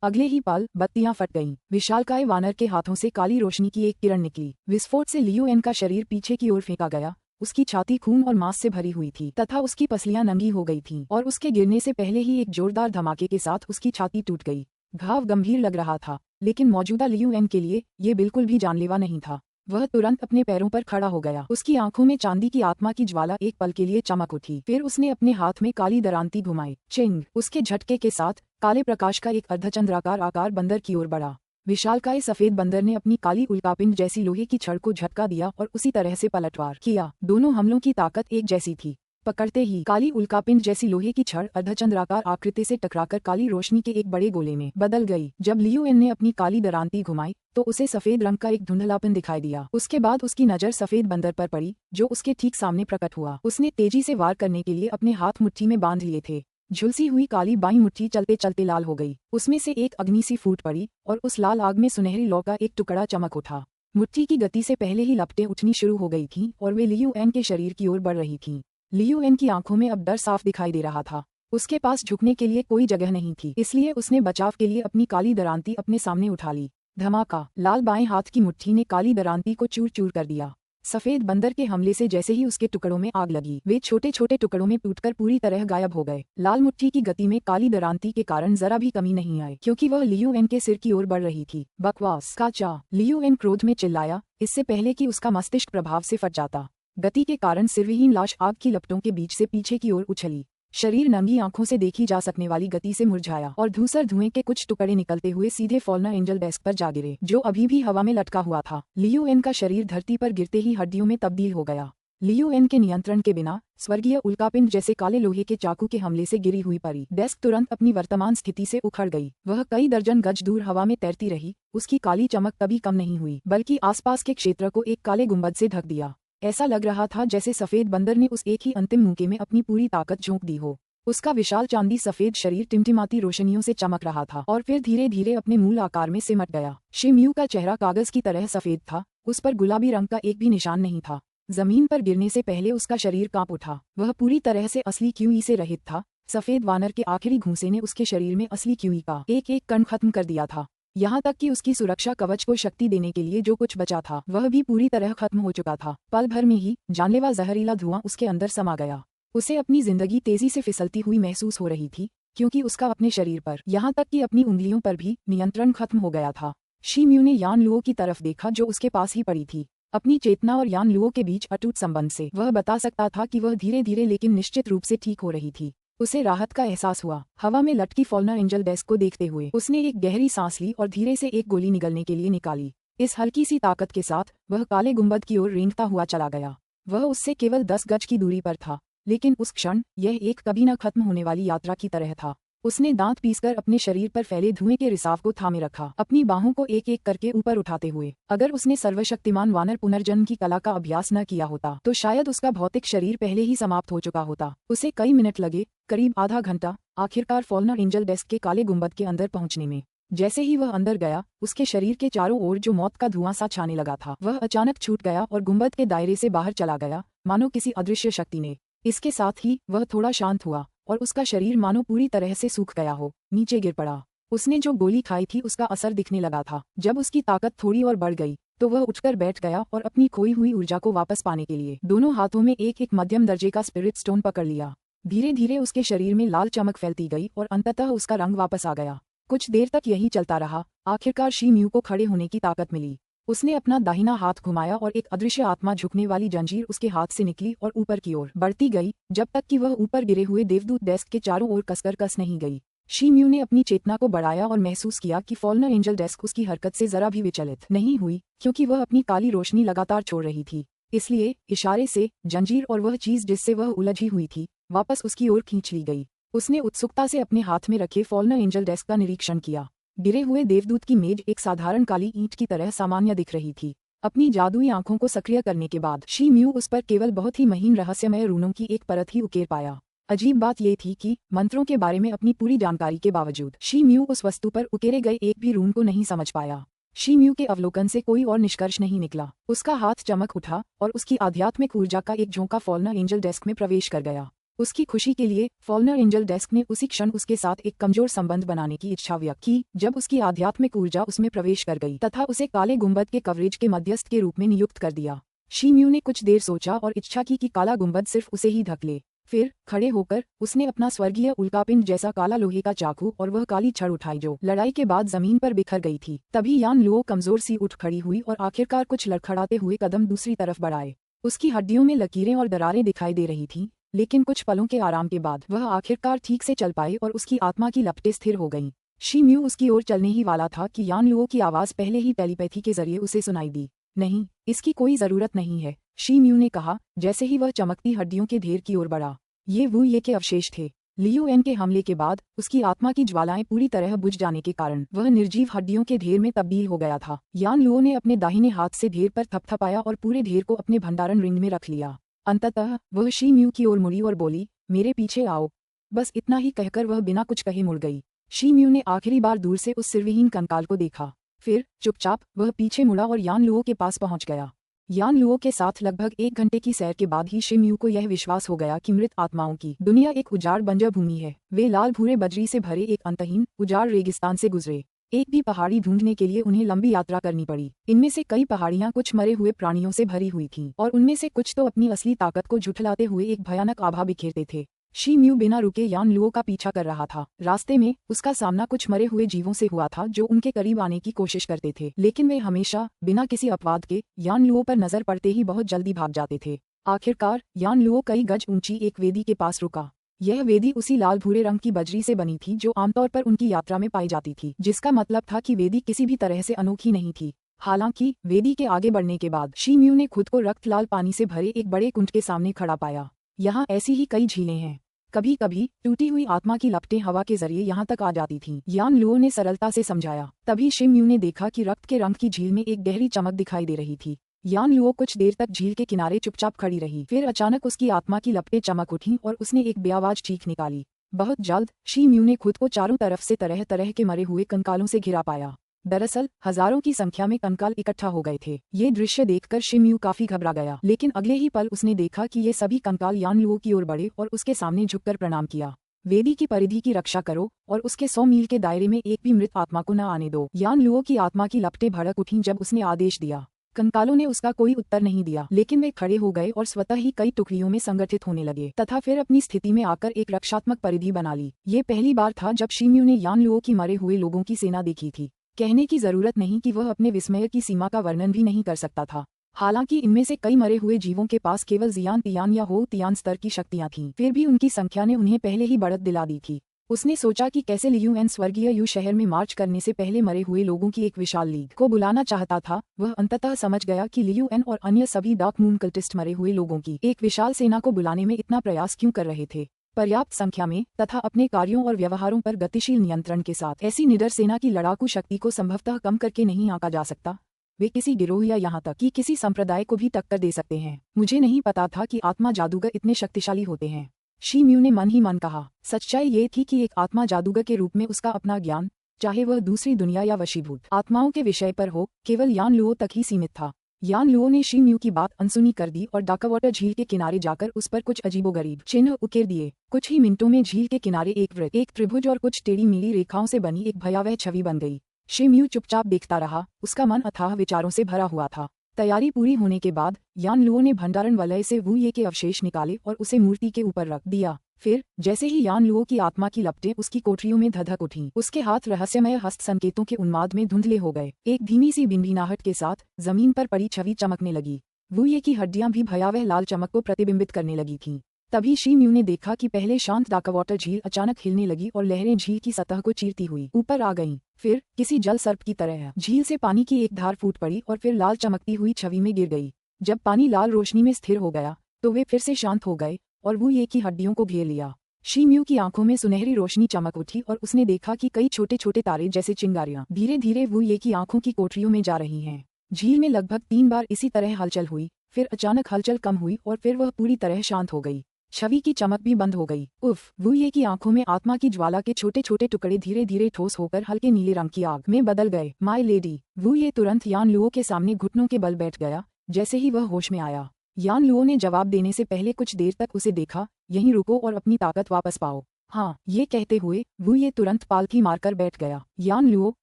अगले ही पल बत्तियां फट गईं। विशालकाय वानर के हाथों से काली रोशनी की एक किरण निकली। विस्फोट से लियू एन का शरीर पीछे की ओर फेंका गया। उसकी छाती खून और मांस से भरी हुई थी तथा उसकी पसलियां नंगी हो गई थीं और उसके गिरने से पहले ही एक जोरदार धमाके के साथ उसकी छाती टूट गई। घाव गंभीर लग रहा था, लेकिन मौजूदा लियू एन के लिए ये बिल्कुल भी जानलेवा नहीं था। वह तुरंत अपने पैरों पर खड़ा हो गया। उसकी आंखों में चांदी की आत्मा की ज्वाला एक पल के लिए चमक उठी। फिर उसने अपने हाथ में काली दरांती घुमाई। चिंग! उसके झटके के साथ काले प्रकाश का एक अर्धचंद्राकार आकार बंदर की ओर बढ़ा। विशालकाय सफेद बंदर ने अपनी काली उल्कापिंड जैसी लोहे की छड़ को झटका दिया और उसी तरह से पलटवार किया। दोनों हमलों की ताकत एक जैसी थी। पकड़ते ही काली उल्कापिंड जैसी लोहे की छड़ अर्धचंद्राकार आकृति से टकराकर काली रोशनी के एक बड़े गोले में बदल गई। जब लियू एन ने अपनी काली दरांती घुमाई तो उसे सफेद रंग का एक धुंधलापन दिखाई दिया। उसके बाद उसकी नजर सफेद बंदर पर पड़ी, जो उसके ठीक सामने प्रकट हुआ। उसने तेजी से वार करने के लिए अपने हाथ मुट्ठी में बांध लिए थे। झुलसी हुई काली बाईं मुट्ठी चलते चलते लाल हो गई। उसमें से एक अग्नि सी फूट पड़ी और उस लाल आग में सुनहरी लौ का एक टुकड़ा चमक उठा। मुट्ठी की गति से पहले ही लपटें उठनी शुरू हो गई थीं और वे लियू एन के शरीर की ओर बढ़ रही थीं। लियू एन की आंखों में अब डर साफ दिखाई दे रहा था। उसके पास झुकने के लिए कोई जगह नहीं थी, इसलिए उसने बचाव के लिए अपनी काली दरांती अपने सामने उठा ली। धमाका! लाल बाएं हाथ की मुट्ठी ने काली दरांती को चूर चूर कर दिया। सफेद बंदर के हमले से जैसे ही उसके टुकड़ों में आग लगी, वे छोटे छोटे टुकड़ों में टूटकर पूरी तरह गायब हो गए। लाल मुट्ठी की गति में काली दरांती के कारण जरा भी कमी नहीं आई, क्योंकि वह लियू एन के सिर की ओर बढ़ रही थी। बकवास! काचा! लियू एन क्रोध में चिल्लाया, इससे पहले कि उसका मस्तिष्क प्रभाव से फट जाता। गति के कारण सिरविहीन लाश आग की लपटों के बीच से पीछे की ओर उछली। शरीर नंगी आंखों से देखी जा सकने वाली गति से मुरझाया और धूसर धुएं के कुछ टुकड़े निकलते हुए सीधे फॉल्ना एंजल डेस्क पर जा गिरे, जो अभी भी हवा में लटका हुआ था। लियू एन का शरीर धरती पर गिरते ही हड्डियों में तब्दील हो गया। लियू एन के नियंत्रण के बिना स्वर्गीय उल्कापिंड जैसे काले लोहे के चाकू के हमले से गिरी हुई परी डेस्क तुरंत अपनी वर्तमान स्थिति से उखड़ गई। वह कई दर्जन गज दूर हवा में तैरती रही। उसकी काली चमक कभी कम नहीं हुई, बल्कि आसपास के क्षेत्र को एक काले गुंबद से ढक दिया। ऐसा लग रहा था जैसे सफेद बंदर ने उस एक ही अंतिम मौके में अपनी पूरी ताकत झोंक दी हो। उसका विशाल चांदी सफेद शरीर टिमटिमाती रोशनियों से चमक रहा था और फिर धीरे धीरे अपने मूल आकार में सिमट गया। शिम्यू का चेहरा कागज की तरह सफेद था, उस पर गुलाबी रंग का एक भी निशान नहीं था। जमीन पर गिरने से पहले उसका शरीर कांप उठा। वह पूरी तरह से असली क्यूई से रहित था। सफेद वानर के आखिरी घूंसे ने उसके शरीर में असली क्यूई का एक एक कण खत्म कर दिया था। यहाँ तक कि उसकी सुरक्षा कवच को शक्ति देने के लिए जो कुछ बचा था वह भी पूरी तरह खत्म हो चुका था। पल भर में ही जानलेवा जहरीला धुआं उसके अंदर समा गया। उसे अपनी जिंदगी तेजी से फिसलती हुई महसूस हो रही थी, क्योंकि उसका अपने शरीर पर, यहाँ तक कि अपनी उंगलियों पर भी नियंत्रण खत्म हो गया था। शिम्यू ने यान लुओ की तरफ देखा जो उसके पास ही पड़ी थी। अपनी चेतना और यान लुओ के बीच अटूट संबंध से वह बता सकता था कि वह धीरे धीरे लेकिन निश्चित रूप से ठीक हो रही थी। उसे राहत का एहसास हुआ। हवा में लटकी फॉल्ना एंजल डेस्क को देखते हुए उसने एक गहरी सांस ली और धीरे से एक गोली निगलने के लिए निकाली। इस हल्की सी ताकत के साथ वह काले गुंबद की ओर रेंगता हुआ चला गया। वह उससे केवल 10 गज की दूरी पर था, लेकिन उस क्षण यह एक कभी न खत्म होने वाली यात्रा की तरह था। उसने दांत पीसकर अपने शरीर पर फैले धुएं के रिसाव को थामे रखा, अपनी बाहों को एक एक करके ऊपर उठाते हुए। अगर उसने सर्वशक्तिमान वानर पुनर्जन्म की कला का अभ्यास न किया होता तो शायद उसका भौतिक शरीर पहले ही समाप्त हो चुका होता। उसे कई मिनट लगे, करीब आधा घंटा, आखिरकार फॉल्ना एंजल डेस्क के काले गुंबद के अंदर पहुंचने में। जैसे ही वह अंदर गया, उसके शरीर के चारों ओर जो मौत का धुआं सा छाने लगा था वह अचानक छूट गया और गुंबद के दायरे से बाहर चला गया, मानो किसी अदृश्य शक्ति ने। इसके साथ ही वह थोड़ा शांत हुआ और उसका शरीर मानो पूरी तरह से सूख गया हो, नीचे गिर पड़ा। उसने जो गोली खाई थी उसका असर दिखने लगा था। जब उसकी ताकत थोड़ी और बढ़ गई तो वह उठकर बैठ गया और अपनी खोई हुई ऊर्जा को वापस पाने के लिए दोनों हाथों में एक एक मध्यम दर्जे का स्पिरिट स्टोन पकड़ लिया। धीरे धीरे उसके शरीर में लाल चमक फैलती गई और अंततः उसका रंग वापस आ गया। कुछ देर तक यही चलता रहा। आखिरकार शिम्यू को खड़े होने की ताकत मिली। उसने अपना दाहिना हाथ घुमाया और एक अदृश्य आत्मा झुकने वाली जंजीर उसके हाथ से निकली और ऊपर की ओर बढ़ती गई, जब तक कि वह ऊपर गिरे हुए देवदूत डेस्क के चारों ओर कसकर कस नहीं गई। शिम्यू ने अपनी चेतना को बढ़ाया और महसूस किया कि फॉल्ना एंजल डेस्क उसकी हरकत से जरा भी विचलित नहीं हुई, क्योंकि वह अपनी काली रोशनी लगातार छोड़ रही थी। इसलिए इशारे से जंजीर और वह चीज जिससे वह उलझी हुई थी वापस उसकी ओर खींच ली गई। उसने उत्सुकता से अपने हाथ में रखे फॉल्न एंजल डेस्क का निरीक्षण किया। गिरे हुए देवदूत की मेज एक साधारण काली ईंट की तरह सामान्य दिख रही थी। अपनी जादुई आंखों को सक्रिय करने के बाद शी म्यू उस पर केवल बहुत ही महीन रहस्यमय रूनों की एक परत ही उकेर पाया। अजीब बात यह थी कि मंत्रों के बारे में अपनी पूरी जानकारी के बावजूद शी म्यू उस वस्तु पर उकेरे गए एक भी रून को नहीं समझ पाया। शी म्यू के अवलोकन से कोई और निष्कर्ष नहीं निकला। उसका हाथ चमक उठा और उसकी आध्यात्मिक ऊर्जा का एक झोंका फॉल्न एंजल डेस्क में प्रवेश कर गया। उसकी खुशी के लिए फॉल्न एंजल डेस्क ने उसी क्षण उसके साथ एक कमजोर संबंध बनाने की इच्छा व्यक्त की जब उसकी आध्यात्मिक ऊर्जा उसमें प्रवेश कर गई तथा उसे काले गुंबद के कवरेज के मध्यस्थ के रूप में नियुक्त कर दिया। शी म्यू ने कुछ देर सोचा और इच्छा की कि काला गुंबद सिर्फ उसे ही ढक ले। फिर खड़े होकर उसने अपना स्वर्गीय उल्कापिंड जैसा काला लोहे का चाकू और वह काली छड़ उठाई जो लड़ाई के बाद जमीन पर बिखर गई थी। तभी यान लुओ कमजोर सी उठ खड़ी हुई और आखिरकार कुछ लड़खड़ाते हुए कदम दूसरी तरफ बढ़ाए। उसकी हड्डियों में लकीरें और दरारें दिखाई दे रही थीं, लेकिन कुछ पलों के आराम के बाद वह आखिरकार ठीक से चल पाए और उसकी आत्मा की लपटें स्थिर हो गईं। शी म्यू उसकी ओर चलने ही वाला था कि यान लुओ की आवाज पहले ही टेलीपैथी के जरिए उसे सुनाई दी। नहीं, इसकी कोई जरूरत नहीं है, शी म्यू ने कहा जैसे ही वह चमकती हड्डियों के ढेर की ओर बढ़ा। ये वू ये के अवशेष थे। लियू एन के हमले के बाद उसकी आत्मा की ज्वालाएं पूरी तरह बुझ जाने के कारण वह निर्जीव हड्डियों के ढेर में तब्दील हो गया था। यान लुओ ने अपने दाहिने हाथ से ढेर पर थपथपाया और पूरे ढेर को अपने भंडारण रिंग में रख लिया। अंततः वह शी म्यू की ओर मुड़ी और बोली, मेरे पीछे आओ। बस इतना ही कहकर वह बिना कुछ कहे मुड़ गई। शी म्यू ने आखिरी बार दूर से उस सिरविहीन कंकाल को देखा। फिर चुपचाप वह पीछे मुड़ा और यान लुओ के पास पहुंच गया। यान लुओ के साथ लगभग 1 घंटे की सैर के बाद ही शी म्यू को यह विश्वास हो गया कि मृत आत्माओं की दुनिया एक उजाड़ बंजर भूमि है। वे लाल भूरे बजरी से भरे एक अंतहीन उजाड़ रेगिस्तान से गुजरे। एक भी पहाड़ी ढूंढने के लिए उन्हें लंबी यात्रा करनी पड़ी। इनमें से कई पहाड़ियां कुछ मरे हुए प्राणियों से भरी हुई थीं और उनमें से कुछ तो अपनी असली ताकत को झुठलाते हुए एक भयानक आभा बिखेरते थे। शी म्यू बिना रुके यान लुओ का पीछा कर रहा था। रास्ते में उसका सामना कुछ मरे हुए जीवों से हुआ था जो उनके करीब आने की कोशिश करते थे, लेकिन वे हमेशा बिना किसी अपवाद के यान लुओ पर नजर पड़ते ही बहुत जल्दी भाग जाते थे। आखिरकार यान लुओ कई गज ऊंची एक वेदी के पास रुका। यह वेदी उसी लाल भूरे रंग की बजरी से बनी थी जो आमतौर पर उनकी यात्रा में पाई जाती थी, जिसका मतलब था कि वेदी किसी भी तरह से अनोखी नहीं थी। हालांकि वेदी के आगे बढ़ने के बाद शी म्यू ने खुद को रक्त लाल पानी से भरे एक बड़े कुंड के सामने खड़ा पाया। यहाँ ऐसी ही कई झीलें हैं। कभी कभी टूटी हुई आत्मा की लपटें हवा के जरिए यहाँ तक आ जाती थीं। यान लुओ ने सरलता से समझाया। तभी शी म्यू ने देखा कि रक्त के रंग की झील में एक गहरी चमक दिखाई दे रही थी। यान लुओ कुछ देर तक झील के किनारे चुपचाप खड़ी रही। फिर अचानक उसकी आत्मा की लपटें चमक उठीं और उसने एक बेआवाज चीख निकाली। बहुत जल्द शी म्यू ने खुद को चारों तरफ से तरह तरह के मरे हुए कंकालों से घिरा पाया। दरअसल हजारों की संख्या में कंकाल इकट्ठा हो गए थे। ये दृश्य देखकर शी म्यू काफी घबरा गया, लेकिन अगले ही पल उसने देखा कि ये सभी कंकाल यान लुओ की ओर बढ़े और उसके सामने झुककर प्रणाम किया। वेदी की परिधि की रक्षा करो और उसके 100 मील के दायरे में एक भी मृत आत्मा को न आने दो। यान लुओ की आत्मा की लपटें भड़क उठीं जब उसने आदेश दिया। कंकालों ने उसका कोई उत्तर नहीं दिया, लेकिन वे खड़े हो गए और स्वतः ही कई टुकड़ियों में संगठित होने लगे तथा फिर अपनी स्थिति में आकर एक रक्षात्मक परिधि बना ली। ये पहली बार था जब शी म्यू ने यान लुओ की मरे हुए लोगों की सेना देखी थी। कहने की जरूरत नहीं कि वह अपने विस्मय की सीमा का वर्णन भी नहीं कर सकता था। हालांकि इनमें से कई मरे हुए जीवों के पास केवल जियान तियान या हो तियान स्तर की शक्तियां थीं, फिर भी उनकी संख्या ने उन्हें पहले ही बढ़त दिला दी थी। उसने सोचा कि कैसे लियू एन स्वर्गीय यू शहर में मार्च करने से पहले मरे हुए लोगों की एक विशाल लीग को बुलाना चाहता था। वह अंततः समझ गया कि लियू एन और अन्य सभी डार्क मून कल्टिस्ट मरे हुए लोगों की एक विशाल सेना को बुलाने में इतना प्रयास क्यों कर रहे थे। पर्याप्त संख्या में तथा अपने कार्यों और व्यवहारों पर गतिशील नियंत्रण के साथ ऐसी निडर सेना की लड़ाकू शक्ति को संभवतः कम करके नहीं आंका जा सकता। वे किसी गिरोह या यहाँ तक कि किसी संप्रदाय को भी टक्कर दे सकते हैं। मुझे नहीं पता था कि आत्मा जादूगर इतने शक्तिशाली होते हैं, शी म्यू ने मन ही मन कहा। सच्चाई ये थी कि एक आत्मा जादूगर के रूप में उसका अपना ज्ञान, चाहे वह दूसरी दुनिया या वशीभूत आत्माओं के विषय पर हो, केवल यान लुओ तक ही सीमित था। यान लुओ ने शी म्यू की बात अनसुनी कर दी और डार्कवाटर झील के किनारे जाकर उस पर कुछ अजीबोगरीब चिन्ह उकेर दिए। कुछ ही मिनटों में झील के किनारे एक वृत्त, एक त्रिभुज और कुछ टेढ़ी मेढ़ी रेखाओं से बनी एक भयावह छवि बन गई। शी म्यू चुपचाप देखता रहा, उसका मन अथाह विचारों से भरा हुआ था। तैयारी पूरी होने के बाद यान लुओ ने भंडारण वलय से वू ये के अवशेष निकाले और उसे मूर्ति के ऊपर रख दिया। फिर जैसे ही यान लुओ की आत्मा की लपटें उसकी कोठरियों में धधक उठीं, उसके हाथ रहस्यमय हस्त संकेतों के उन्माद में धुंधले हो गए। एक धीमी सी भिनभिनाहट के साथ जमीन पर पड़ी छवि चमकने लगी। वू ये की हड्डियां भी भयावह लाल चमक को प्रतिबिंबित करने लगी थीं। तभी शी म्यू ने देखा कि पहले शांत डार्कवाटर झील अचानक हिलने लगी और लहरें झील की सतह को चीरती हुई ऊपर आ गईं। फिर किसी जल सर्प की तरह झील से पानी की एक धार फूट पड़ी और फिर लाल चमकती हुई छवि में गिर गई। जब पानी लाल रोशनी में स्थिर हो गया तो वे फिर से शांत हो गए और वू ये की हड्डियों को घेर लिया। शी म्यू की आंखों में सुनहरी रोशनी चमक उठी और उसने देखा कि कई छोटे छोटे तारे जैसे चिंगारियां धीरे धीरे वू ये की आंखों की कोठरियों में जा रही हैं। झील में लगभग 3 बार इसी तरह हलचल हुई, फिर अचानक हलचल कम हुई और फिर वह पूरी तरह शांत हो गई। छवि की चमक भी बंद हो गई। उफ! वू ये की आंखों में आत्मा की ज्वाला के छोटे छोटे टुकड़े धीरे धीरे ठोस होकर हल्के नीले रंग की आग में बदल गए। My lady! वू ये तुरंत यान लुओ के सामने घुटनों के बल बैठ गया। जैसे ही वह होश में आया, यान लुओ ने जवाब देने से पहले कुछ देर तक उसे देखा। यहीं रुको और अपनी ताकत वापस पाओ। हाँ, ये कहते हुए वू ये तुरंत पालथी मारकर बैठ गया। यान लुओ,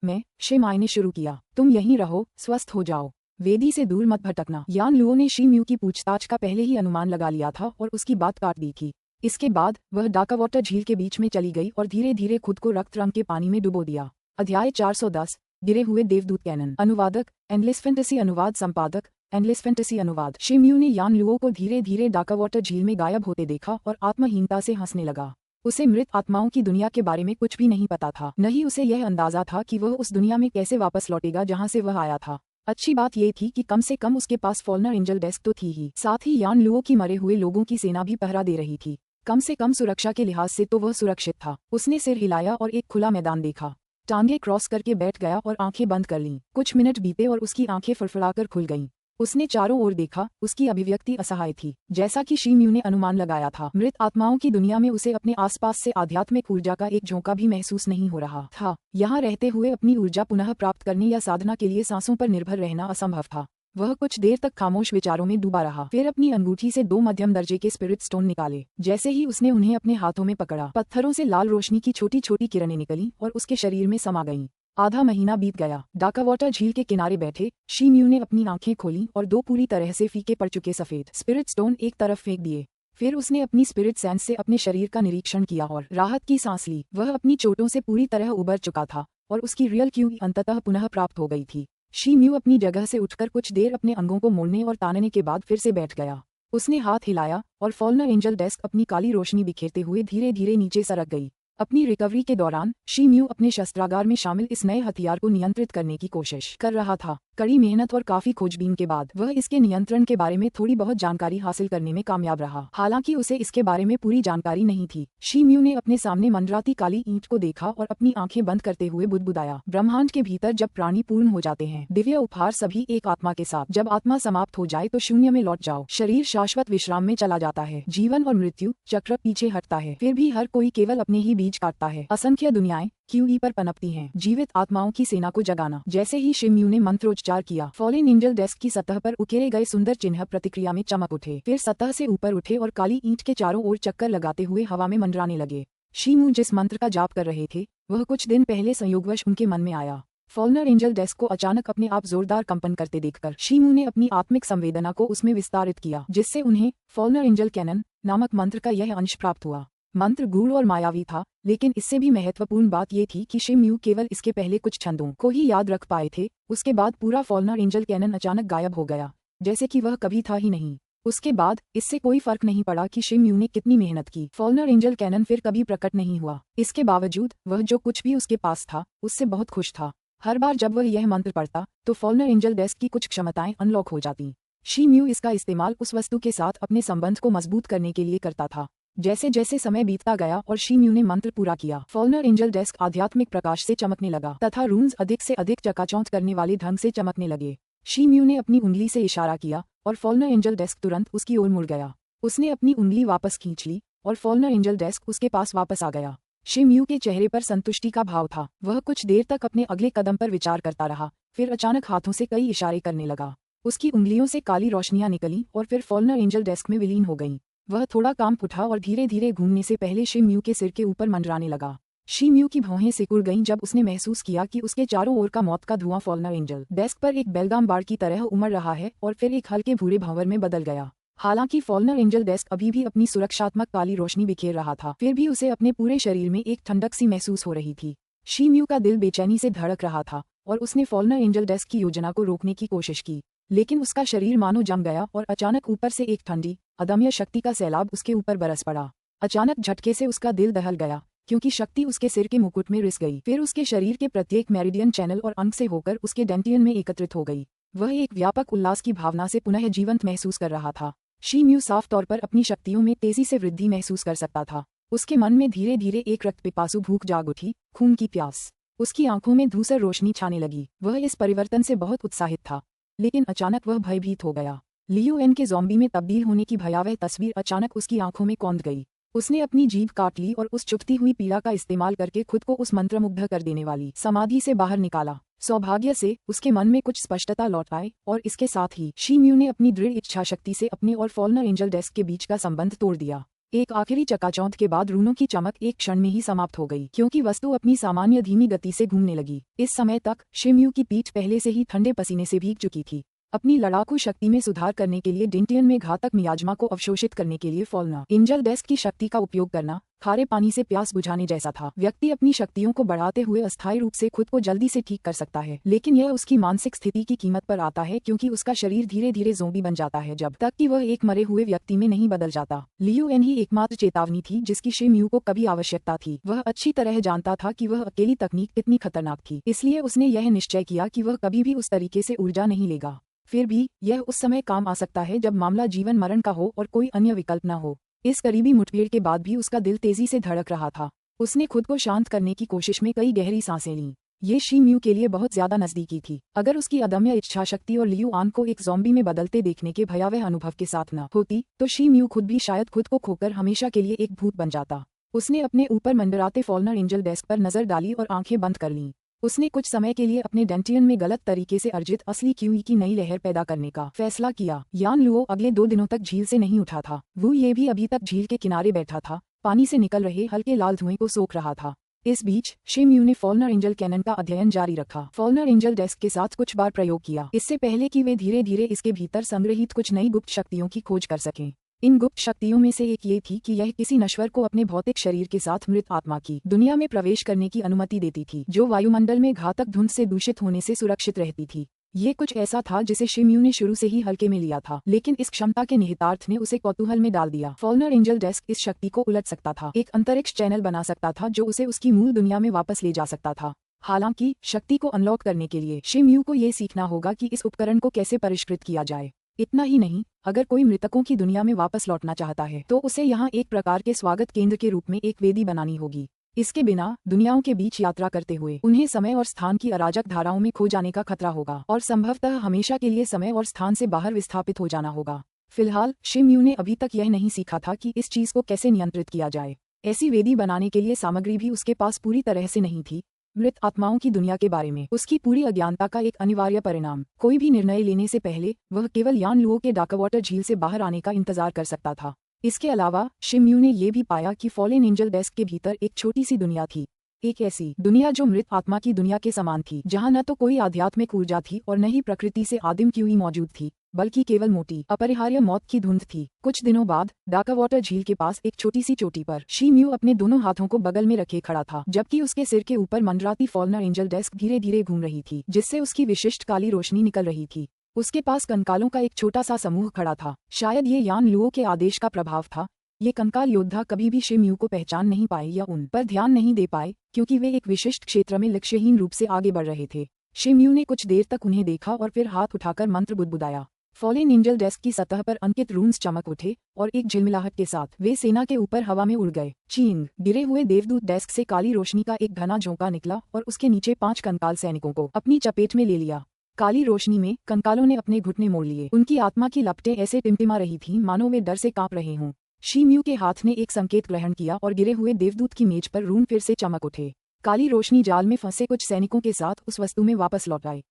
मैं शी मायने शुरू किया। तुम यहीं रहो, स्वस्थ हो जाओ। वेदी से दूर मत भटकना। यान लुओ ने शी म्यू की पूछताछ का पहले ही अनुमान लगा लिया था और उसकी बात काट दी थी। इसके बाद वह डाकावाटर झील के बीच में चली गई और धीरे धीरे खुद को रक्त रंग के पानी में डुबो दिया। अध्याय 410 गिरे हुए देवदूत कैनन। अनुवादक एंडलेस फैंटेसी अनुवाद संपादक एंडलेस फैंटेसी अनुवाद। शी म्यू ने यान लुओ को धीरे धीरे डाकावाटर झील में गायब होते देखा और आत्महीनता से हंसने लगा। उसे मृत आत्माओं की दुनिया के बारे में कुछ भी नहीं पता था, न ही उसे यह अंदाजा था कि वह उस दुनिया में कैसे वापस लौटेगा जहां से वह आया था। अच्छी बात यह थी कि कम से कम उसके पास फॉलनर एंजल डेस्क तो थी ही, साथ ही यान लुओ की मरे हुए लोगों की सेना भी पहरा दे रही थी। कम से कम सुरक्षा के लिहाज से तो वह सुरक्षित था। उसने सिर हिलाया और एक खुला मैदान देखा। टांगे क्रॉस करके बैठ गया और आंखें बंद कर लीं। कुछ मिनट बीते और उसकी आंखें फड़फड़ाकर खुल गईं। उसने चारों ओर देखा। उसकी अभिव्यक्ति असहाय थी, जैसा कि शी म्यू ने अनुमान लगाया था। मृत आत्माओं की दुनिया में उसे अपने आसपास से आध्यात्मिक ऊर्जा का एक झोंका भी महसूस नहीं हो रहा था। यहाँ रहते हुए अपनी ऊर्जा पुनः प्राप्त करने या साधना के लिए सांसों पर निर्भर रहना असंभव था। वह कुछ देर तक खामोश विचारों में डूबा रहा, फिर अपनी अंगूठी से 2 मध्यम दर्जे के स्पिरिट स्टोन निकाले। जैसे ही उसने उन्हें अपने हाथों में पकड़ा, पत्थरों से लाल रोशनी की छोटी छोटी किरणें निकलीं और उसके शरीर में समा गईं। आधा महीना बीत गया। डाकावाटर झील के किनारे बैठे शी म्यू ने अपनी आंखें खोलीं और 2 पूरी तरह से फीके पड़ चुके सफेद स्पिरिट स्टोन एक तरफ फेंक दिए। फिर उसने अपनी स्पिरिट सेंस से अपने शरीर का निरीक्षण किया और राहत की सांस ली। वह अपनी चोटों से पूरी तरह उबर चुका था और उसकी रियल क्यूई अंततः पुनः प्राप्त हो गई थी। शी म्यू अपनी जगह से उठकर कुछ देर अपने अंगों को मोड़ने और तानने के बाद फिर से बैठ गया। उसने हाथ हिलाया और फॉलनर एंजल डेस्क अपनी काली रोशनी बिखेरते हुए धीरे धीरे नीचे सरक गई। अपनी रिकवरी के दौरान शी म्यू अपने शस्त्रागार में शामिल इस नए हथियार को नियंत्रित करने की कोशिश कर रहा था। कड़ी मेहनत और काफी खोजबीन के बाद वह इसके नियंत्रण के बारे में थोड़ी बहुत जानकारी हासिल करने में कामयाब रहा। हालांकि उसे इसके बारे में पूरी जानकारी नहीं थी। शी म्यू ने अपने सामने मंडराती काली ईंट को देखा और अपनी आंखें बंद करते हुए बुदबुदाया। ब्रह्मांड के भीतर जब प्राणी पूर्ण हो जाते हैं, दिव्य उपहार सभी एक आत्मा के साथ। जब आत्मा समाप्त हो जाए तो शून्य में लौट जाओ। शरीर शाश्वत विश्राम में चला जाता है। जीवन और मृत्यु चक्र पीछे हटता है। फिर भी हर कोई केवल अपने ही बीज काटता है। असंख्य दुनियाएं क्यूई पर पनपती हैं। जीवित आत्माओं की सेना को जगाना। जैसे ही शी म्यू ने मंत्रोच्चार किया, फॉलन एंजल डेस्क की सतह पर उकेरे गए सुंदर चिन्ह प्रतिक्रिया में चमक उठे, फिर सतह से ऊपर उठे और काली ईंट के चारों ओर चक्कर लगाते हुए हवा में मंडराने लगे। शी म्यू जिस मंत्र का जाप कर रहे थे, वह कुछ दिन पहले संयोगवश उनके मन में आया। फॉलनर एंजल डेस्क को अचानक अपने आप जोरदार कंपन करते देखकर शी म्यू ने अपनी आत्मिक संवेदना को उसमें विस्तारित किया, जिससे उन्हें फॉलनर एंजल कैनन नामक मंत्र का यह अंश प्राप्त हुआ। मंत्र गूढ़ और मायावी था, लेकिन इससे भी महत्वपूर्ण बात ये थी कि शी म्यू केवल इसके पहले कुछ छंदों को ही याद रख पाए थे। उसके बाद पूरा फॉलनर एंजल कैनन अचानक गायब हो गया, जैसे कि वह कभी था ही नहीं। उसके बाद इससे कोई फर्क नहीं पड़ा कि शी म्यू ने कितनी मेहनत की, फॉलनर एंजल कैनन फिर कभी प्रकट नहीं हुआ। इसके बावजूद वह जो कुछ भी उसके पास था, उससे बहुत खुश था। हर बार जब वह यह मंत्र पढ़ता, तो फॉलनर एंजल डेस्क की कुछ क्षमताएं अनलॉक हो जाती। शी म्यू इसका इस्तेमाल उस वस्तु के साथ अपने संबंध को मजबूत करने के लिए करता था। जैसे जैसे समय बीतता गया और शी म्यू ने मंत्र पूरा किया, फॉलनर एंजल डेस्क आध्यात्मिक प्रकाश से चमकने लगा तथा रून्स अधिक से अधिक चकाचौंध करने वाले ढंग से चमकने लगे। शी म्यू ने अपनी उंगली से इशारा किया और फॉलनर एंजल डेस्क तुरंत उसकी ओर मुड़ गया। उसने अपनी उंगली वापस खींच ली और फॉलनर एंजल डेस्क उसके पास वापस आ गया। शी म्यू के चेहरे पर संतुष्टि का भाव था। वह कुछ देर तक अपने अगले कदम पर विचार करता रहा, फिर अचानक हाथों से कई इशारे करने लगा। उसकी उंगलियों से काली रोशनियां निकलीं और फिर फॉलनर एंजल डेस्क में विलीन हो गईं। वह थोड़ा कांप उठा और धीरे धीरे घूमने से पहले शी म्यू के सिर के ऊपर मंडराने लगा। शी म्यू की भौहें सिकुड़ गईं जब उसने महसूस किया कि उसके चारों ओर का मौत का धुआं फॉलनर एंजल डेस्क पर एक बेलगाम बाड़ की तरह उमड़ रहा है और फिर एक हल्के भूरे भंवर में बदल गया। हालांकि फॉलनर एंजल डेस्क अभी भी अपनी सुरक्षात्मक काली रोशनी बिखेर रहा था, फिर भी उसे अपने पूरे शरीर में एक ठंडक सी महसूस हो रही थी। शी म्यू का दिल बेचैनी से धड़क रहा था और उसने फॉलनर एंजल डेस्क की योजना को रोकने की कोशिश की, लेकिन उसका शरीर मानो जम गया और अचानक ऊपर से एक ठंडी अदम्य शक्ति का सैलाब उसके ऊपर बरस पड़ा। अचानक झटके से उसका दिल दहल गया, क्योंकि शक्ति उसके सिर के मुकुट में रिस गई, फिर उसके शरीर के प्रत्येक मेरिडियन चैनल और अंग से होकर उसके डेंटियन में एकत्रित हो गई। वह एक व्यापक उल्लास की भावना से पुनः जीवंत महसूस कर रहा था। शी म्यू साफ तौर पर अपनी शक्तियों में तेजी से वृद्धि महसूस कर सकता था। उसके मन में धीरे धीरे एक रक्त पिपासु भूख जाग उठी, खून की प्यास। उसकी आंखों में धूसर रोशनी छाने लगी। वह इस परिवर्तन से बहुत उत्साहित था, लेकिन अचानक वह भयभीत हो गया। लियू एन के ज़ॉम्बी में तब्दील होने की भयावह तस्वीर अचानक उसकी आंखों में कौंध गई। उसने अपनी जीभ काट ली और उस चुभती हुई पीड़ा का इस्तेमाल करके खुद को उस मंत्रमुग्ध कर देने वाली समाधि से बाहर निकाला। सौभाग्य से उसके मन में कुछ स्पष्टता लौट आई और इसके साथ ही शीम्यू ने अपनी दृढ़ इच्छा शक्ति से अपने और फॉल्नर एंजल डेस्क के बीच का संबंध तोड़ दिया। एक आखिरी चकाचौंध के बाद रूनों की चमक एक क्षण में ही समाप्त हो गई, क्योंकि वस्तु अपनी सामान्य धीमी गति से घूमने लगी। इस समय तक शीम्यू की पीठ पहले से ही ठंडे पसीने से भीग चुकी थी। अपनी लड़ाकू शक्ति में सुधार करने के लिए डेंटियन में घातक मियाज्मा को अवशोषित करने के लिए फॉल्नर एंजल डेस्क की शक्ति का उपयोग करना खारे पानी से प्यास बुझाने जैसा था। व्यक्ति अपनी शक्तियों को बढ़ाते हुए अस्थायी रूप से खुद को जल्दी से ठीक कर सकता है, लेकिन यह उसकी मानसिक स्थिति की कीमत पर आता है, क्योंकि उसका शरीर धीरे धीरे ज़ोंबी बन जाता है जब तक कि वह एक मरे हुए व्यक्ति में नहीं बदल जाता। लियू एन ही एकमात्र चेतावनी थी जिसकी शीम्यू को कभी आवश्यकता थी। वह अच्छी तरह जानता था कि वह अकेली तकनीक कितनी खतरनाक थी, इसलिए उसने यह निश्चय किया कि वह कभी भी उस तरीके से ऊर्जा नहीं लेगा। फिर भी यह उस समय काम आ सकता है जब मामला जीवन मरण का हो और कोई अन्य विकल्प न हो। इस करीबी मुठभेड़ के बाद भी उसका दिल तेजी से धड़क रहा था। उसने खुद को शांत करने की कोशिश में कई गहरी सांसें लीं। ये शीम्यू के लिए बहुत ज्यादा नजदीकी थी। अगर उसकी अदम्य इच्छा शक्ति और लियू आन को एक ज़ॉम्बी में बदलते देखने के भयावह अनुभव के साथ न होती, तो शीम्यू खुद भी शायद खुद को खोकर हमेशा के लिए एक भूत बन जाता। उसने अपने ऊपर मंडराते फॉल्नर एंजल डेस्क पर नजर डाली और आंखें बंद कर लीं। उसने कुछ समय के लिए अपने डेंटियन में गलत तरीके से अर्जित असली क्यूई की नई लहर पैदा करने का फैसला किया। यान लुओ अगले 2 दिनों तक झील से नहीं उठा था। वो ये भी अभी तक झील के किनारे बैठा था, पानी से निकल रहे हल्के लाल धुएं को सोख रहा था। इस बीच शीम्यू ने फॉल्नर एंजल कैनन का अध्ययन जारी रखा। फॉल्नर एंजल डेस्क के साथ कुछ बार प्रयोग किया, इससे पहले कि वे धीरे धीरे इसके भीतर संग्रहित कुछ नई गुप्त शक्तियों की खोज कर सकें। इन गुप्त शक्तियों में से एक ये थी कि यह किसी नश्वर को अपने भौतिक शरीर के साथ मृत आत्मा की दुनिया में प्रवेश करने की अनुमति देती थी, जो वायुमंडल में घातक धुंध से दूषित होने से सुरक्षित रहती थी। ये कुछ ऐसा था जिसे शीम्यू ने शुरू से ही हल्के में लिया था, लेकिन इस क्षमता के निहितार्थ ने उसे कौतूहल में डाल दिया। फॉल्नर एंजल डेस्क इस शक्ति को उलट सकता था, एक अंतरिक्ष चैनल बना सकता था जो उसे उसकी मूल दुनिया में वापस ले जा सकता था। हालांकि शक्ति को अनलॉक करने के लिए शीम्यू को ये सीखना होगा कि इस उपकरण को कैसे परिष्कृत किया जाए। इतना ही नहीं, अगर कोई मृतकों की दुनिया में वापस लौटना चाहता है तो उसे यहाँ एक प्रकार के स्वागत केंद्र के रूप में एक वेदी बनानी होगी। इसके बिना दुनियाओं के बीच यात्रा करते हुए उन्हें समय और स्थान की अराजक धाराओं में खो जाने का खतरा होगा और संभवतः हमेशा के लिए समय और स्थान से बाहर विस्थापित हो जाना होगा। फिलहाल शीम्यू ने अभी तक यह नहीं सीखा था कि इस चीज को कैसे नियंत्रित किया जाए। ऐसी वेदी बनाने के लिए सामग्री भी उसके पास पूरी तरह से नहीं थी। मृत आत्माओं की दुनिया के बारे में उसकी पूरी अज्ञानता का एक अनिवार्य परिणाम। कोई भी निर्णय लेने से पहले वह केवल यान लुओ के डार्कवाटर झील से बाहर आने का इंतजार कर सकता था। इसके अलावा शिम्यू ने यह भी पाया कि फॉलेन एंजल डेस्क के भीतर एक छोटी सी दुनिया थी, एक ऐसी दुनिया जो मृत आत्मा की दुनिया के समान थी, जहां न तो कोई आध्यात्मिक ऊर्जा थी और न ही प्रकृति से आदिम क्यूई मौजूद थी, बल्कि केवल मोटी अपरिहार्य मौत की धुंध थी। कुछ दिनों बाद डार्कवाटर झील के पास एक छोटी सी चोटी पर शिम्यू अपने दोनों हाथों को बगल में रखे खड़ा था, जबकि उसके सिर के ऊपर मंडराती फॉल्नर एंजल डेस्क धीरे धीरे घूम रही थी, जिससे उसकी विशिष्ट काली रोशनी निकल रही थी। उसके पास कंकालों का एक छोटा सा समूह खड़ा था। शायद ये यान लुओ के आदेश का प्रभाव था। ये कंकाल योद्धा कभी भी शिम्यू को पहचान नहीं पाए या उन पर ध्यान नहीं दे पाए, क्योंकि वे एक विशिष्ट क्षेत्र में लक्ष्यहीन रूप से आगे बढ़ रहे थे। शिम्यू ने कुछ देर तक उन्हें देखा और फिर हाथ उठाकर मंत्र बुदबुदाया। फॉलेन एंजल डेस्क की सतह पर अंकित रून्स चमक उठे और एक झिलमिलाहट के साथ वे सेना के ऊपर हवा में उड़ गए। चींग गिरे हुए देवदूत डेस्क से काली रोशनी का एक घना झोंका निकला और उसके नीचे 5 कंकाल सैनिकों को अपनी चपेट में ले लिया। काली रोशनी में कंकालों ने अपने घुटने मोड़ लिए। उनकी आत्मा की लपटें ऐसे टिमटिमा रही थीं मानो वे डर से कांप रहे हों। शिम्यू के हाथ ने एक संकेत ग्रहण किया और गिरे हुए देवदूत की मेज पर रून फिर से चमक उठे। काली रोशनी जाल में फंसे कुछ सैनिकों के साथ उस वस्तु में वापस लौट आए।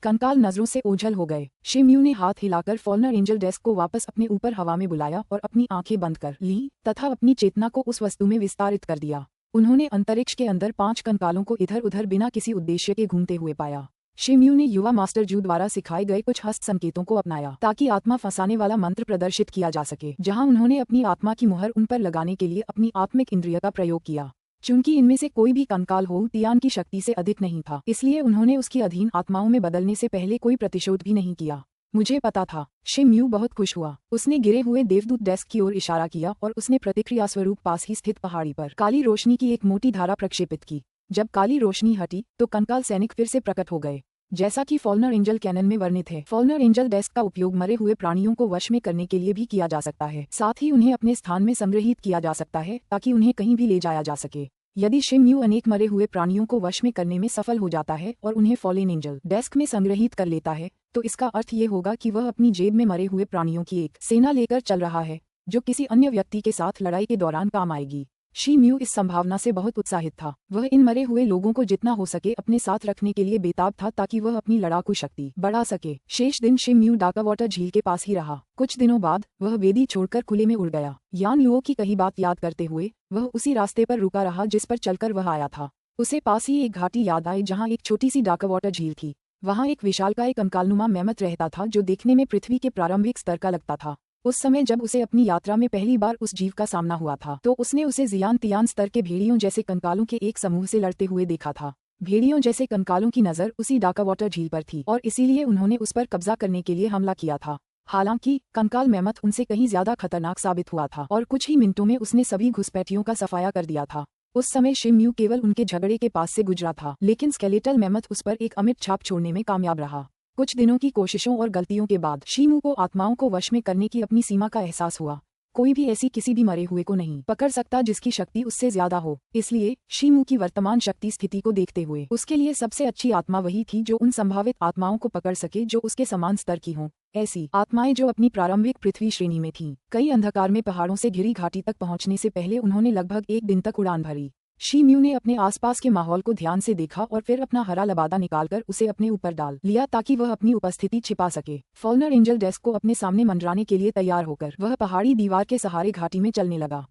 कंकाल नजरों से ओझल हो गए। शिम्यू ने हाथ हिलाकर फॉल्नर एंजल डेस्क को वापस अपने ऊपर हवा में बुलाया और अपनी आंखें बंद कर ली तथा अपनी चेतना को उस वस्तु में विस्तारित कर दिया। उन्होंने अंतरिक्ष के अंदर 5 कंकालों को इधर उधर बिना किसी उद्देश्य के घूमते हुए पाया। शिम्यू ने युवा मास्टर जू द्वारा सिखाए गए कुछ हस्त संकेतों को अपनाया ताकि आत्मा फंसाने वाला मंत्र प्रदर्शित किया जा सके, जहां उन्होंने अपनी आत्मा की मुहर उन पर लगाने के लिए अपनी आत्मिक इंद्रिय का प्रयोग किया। चूंकि इनमें से कोई भी कंकाल हो तियान की शक्ति से अधिक नहीं था, इसलिए उन्होंने उसकी अधीन आत्माओं में बदलने से पहले कोई प्रतिशोध भी नहीं किया। मुझे पता था। शिम्यू बहुत खुश हुआ। उसने गिरे हुए देवदूत डेस्क की ओर इशारा किया और उसने प्रतिक्रिया स्वरूप पास ही स्थित पहाड़ी पर काली रोशनी की एक मोटी धारा प्रक्षेपित की। जब काली रोशनी हटी तो कंकाल सैनिक फिर से प्रकट हो गए। जैसा कि फॉलनर एंजल कैनन में वर्णित है। फॉलनर एंजल डेस्क का उपयोग मरे हुए प्राणियों को वश में करने के लिए भी किया जा सकता है। साथ ही उन्हें अपने स्थान में संग्रहित किया जा सकता है ताकि उन्हें कहीं भी ले जाया जा सके। यदि शिमयू अनेक मरे हुए प्राणियों को वश में करने में सफल हो जाता है और उन्हें फॉलेन एंजल डेस्क में संग्रहित कर लेता है, तो इसका अर्थ ये होगा कि वह अपनी जेब में मरे हुए प्राणियों की एक सेना लेकर चल रहा है, जो किसी अन्य व्यक्ति के साथ लड़ाई के दौरान काम आएगी। शिमयू इस संभावना से बहुत उत्साहित था। वह इन मरे हुए लोगों को जितना हो सके अपने साथ रखने के लिए बेताब था ताकि वह अपनी लड़ाकू शक्ति बढ़ा सके। शेष दिन शिमयू डाकावाटर झील के पास ही रहा। कुछ दिनों बाद वह वेदी छोड़कर खुले में उड़ गया। यान लुओ की कही बात याद करते हुए वह उसी रास्ते पर रुका रहा जिस पर चलकर वह आया था। उसे पास ही एक घाटी याद आई जहाँ एक छोटी सी डाकावाटर झील थी। वहाँ एक विशालकाय कंकालनुमा मैमथ रहता था जो देखने में पृथ्वी के प्रारंभिक स्तर का लगता था। उस समय जब उसे अपनी यात्रा में पहली बार उस जीव का सामना हुआ था तो उसने उसे जियान तियान स्तर के भेड़ियों जैसे कंकालों के एक समूह से लड़ते हुए देखा था। भेड़ियों जैसे कंकालों की नजर उसी डाकावाटर झील पर थी और इसीलिए उन्होंने उस पर कब्जा करने के लिए हमला किया था। हालांकि कंकाल मैमथ उनसे कहीं ज्यादा खतरनाक साबित हुआ था और कुछ ही मिनटों में उसने सभी घुसपैठियों का सफाया कर दिया था। उस समय शिमयू केवल उनके झगड़े के पास से गुजरा था, लेकिन स्केलेटल मैमथ उस पर एक अमिट छाप छोड़ने में कामयाब रहा। कुछ दिनों की कोशिशों और गलतियों के बाद शिमयू को आत्माओं को वश में करने की अपनी सीमा का एहसास हुआ। कोई भी ऐसी किसी भी मरे हुए को नहीं पकड़ सकता जिसकी शक्ति उससे ज्यादा हो। इसलिए शिमयू की वर्तमान शक्ति स्थिति को देखते हुए उसके लिए सबसे अच्छी आत्मा वही थी जो उन संभावित आत्माओं को पकड़ सके जो उसके समान स्तर की हों। ऐसी आत्माएं जो अपनी प्रारंभिक पृथ्वी श्रेणी में थीं। कई अंधकार में पहाड़ों से घिरी घाटी तक पहुंचने से पहले उन्होंने लगभग एक दिन तक उड़ान भरी। शिमयू ने अपने आसपास के माहौल को ध्यान से देखा और फिर अपना हरा लबादा निकालकर उसे अपने ऊपर डाल लिया ताकि वह अपनी उपस्थिति छिपा सके। फॉलनर एंजल डेस्क को अपने सामने मंडराने के लिए तैयार होकर वह पहाड़ी दीवार के सहारे घाटी में चलने लगा।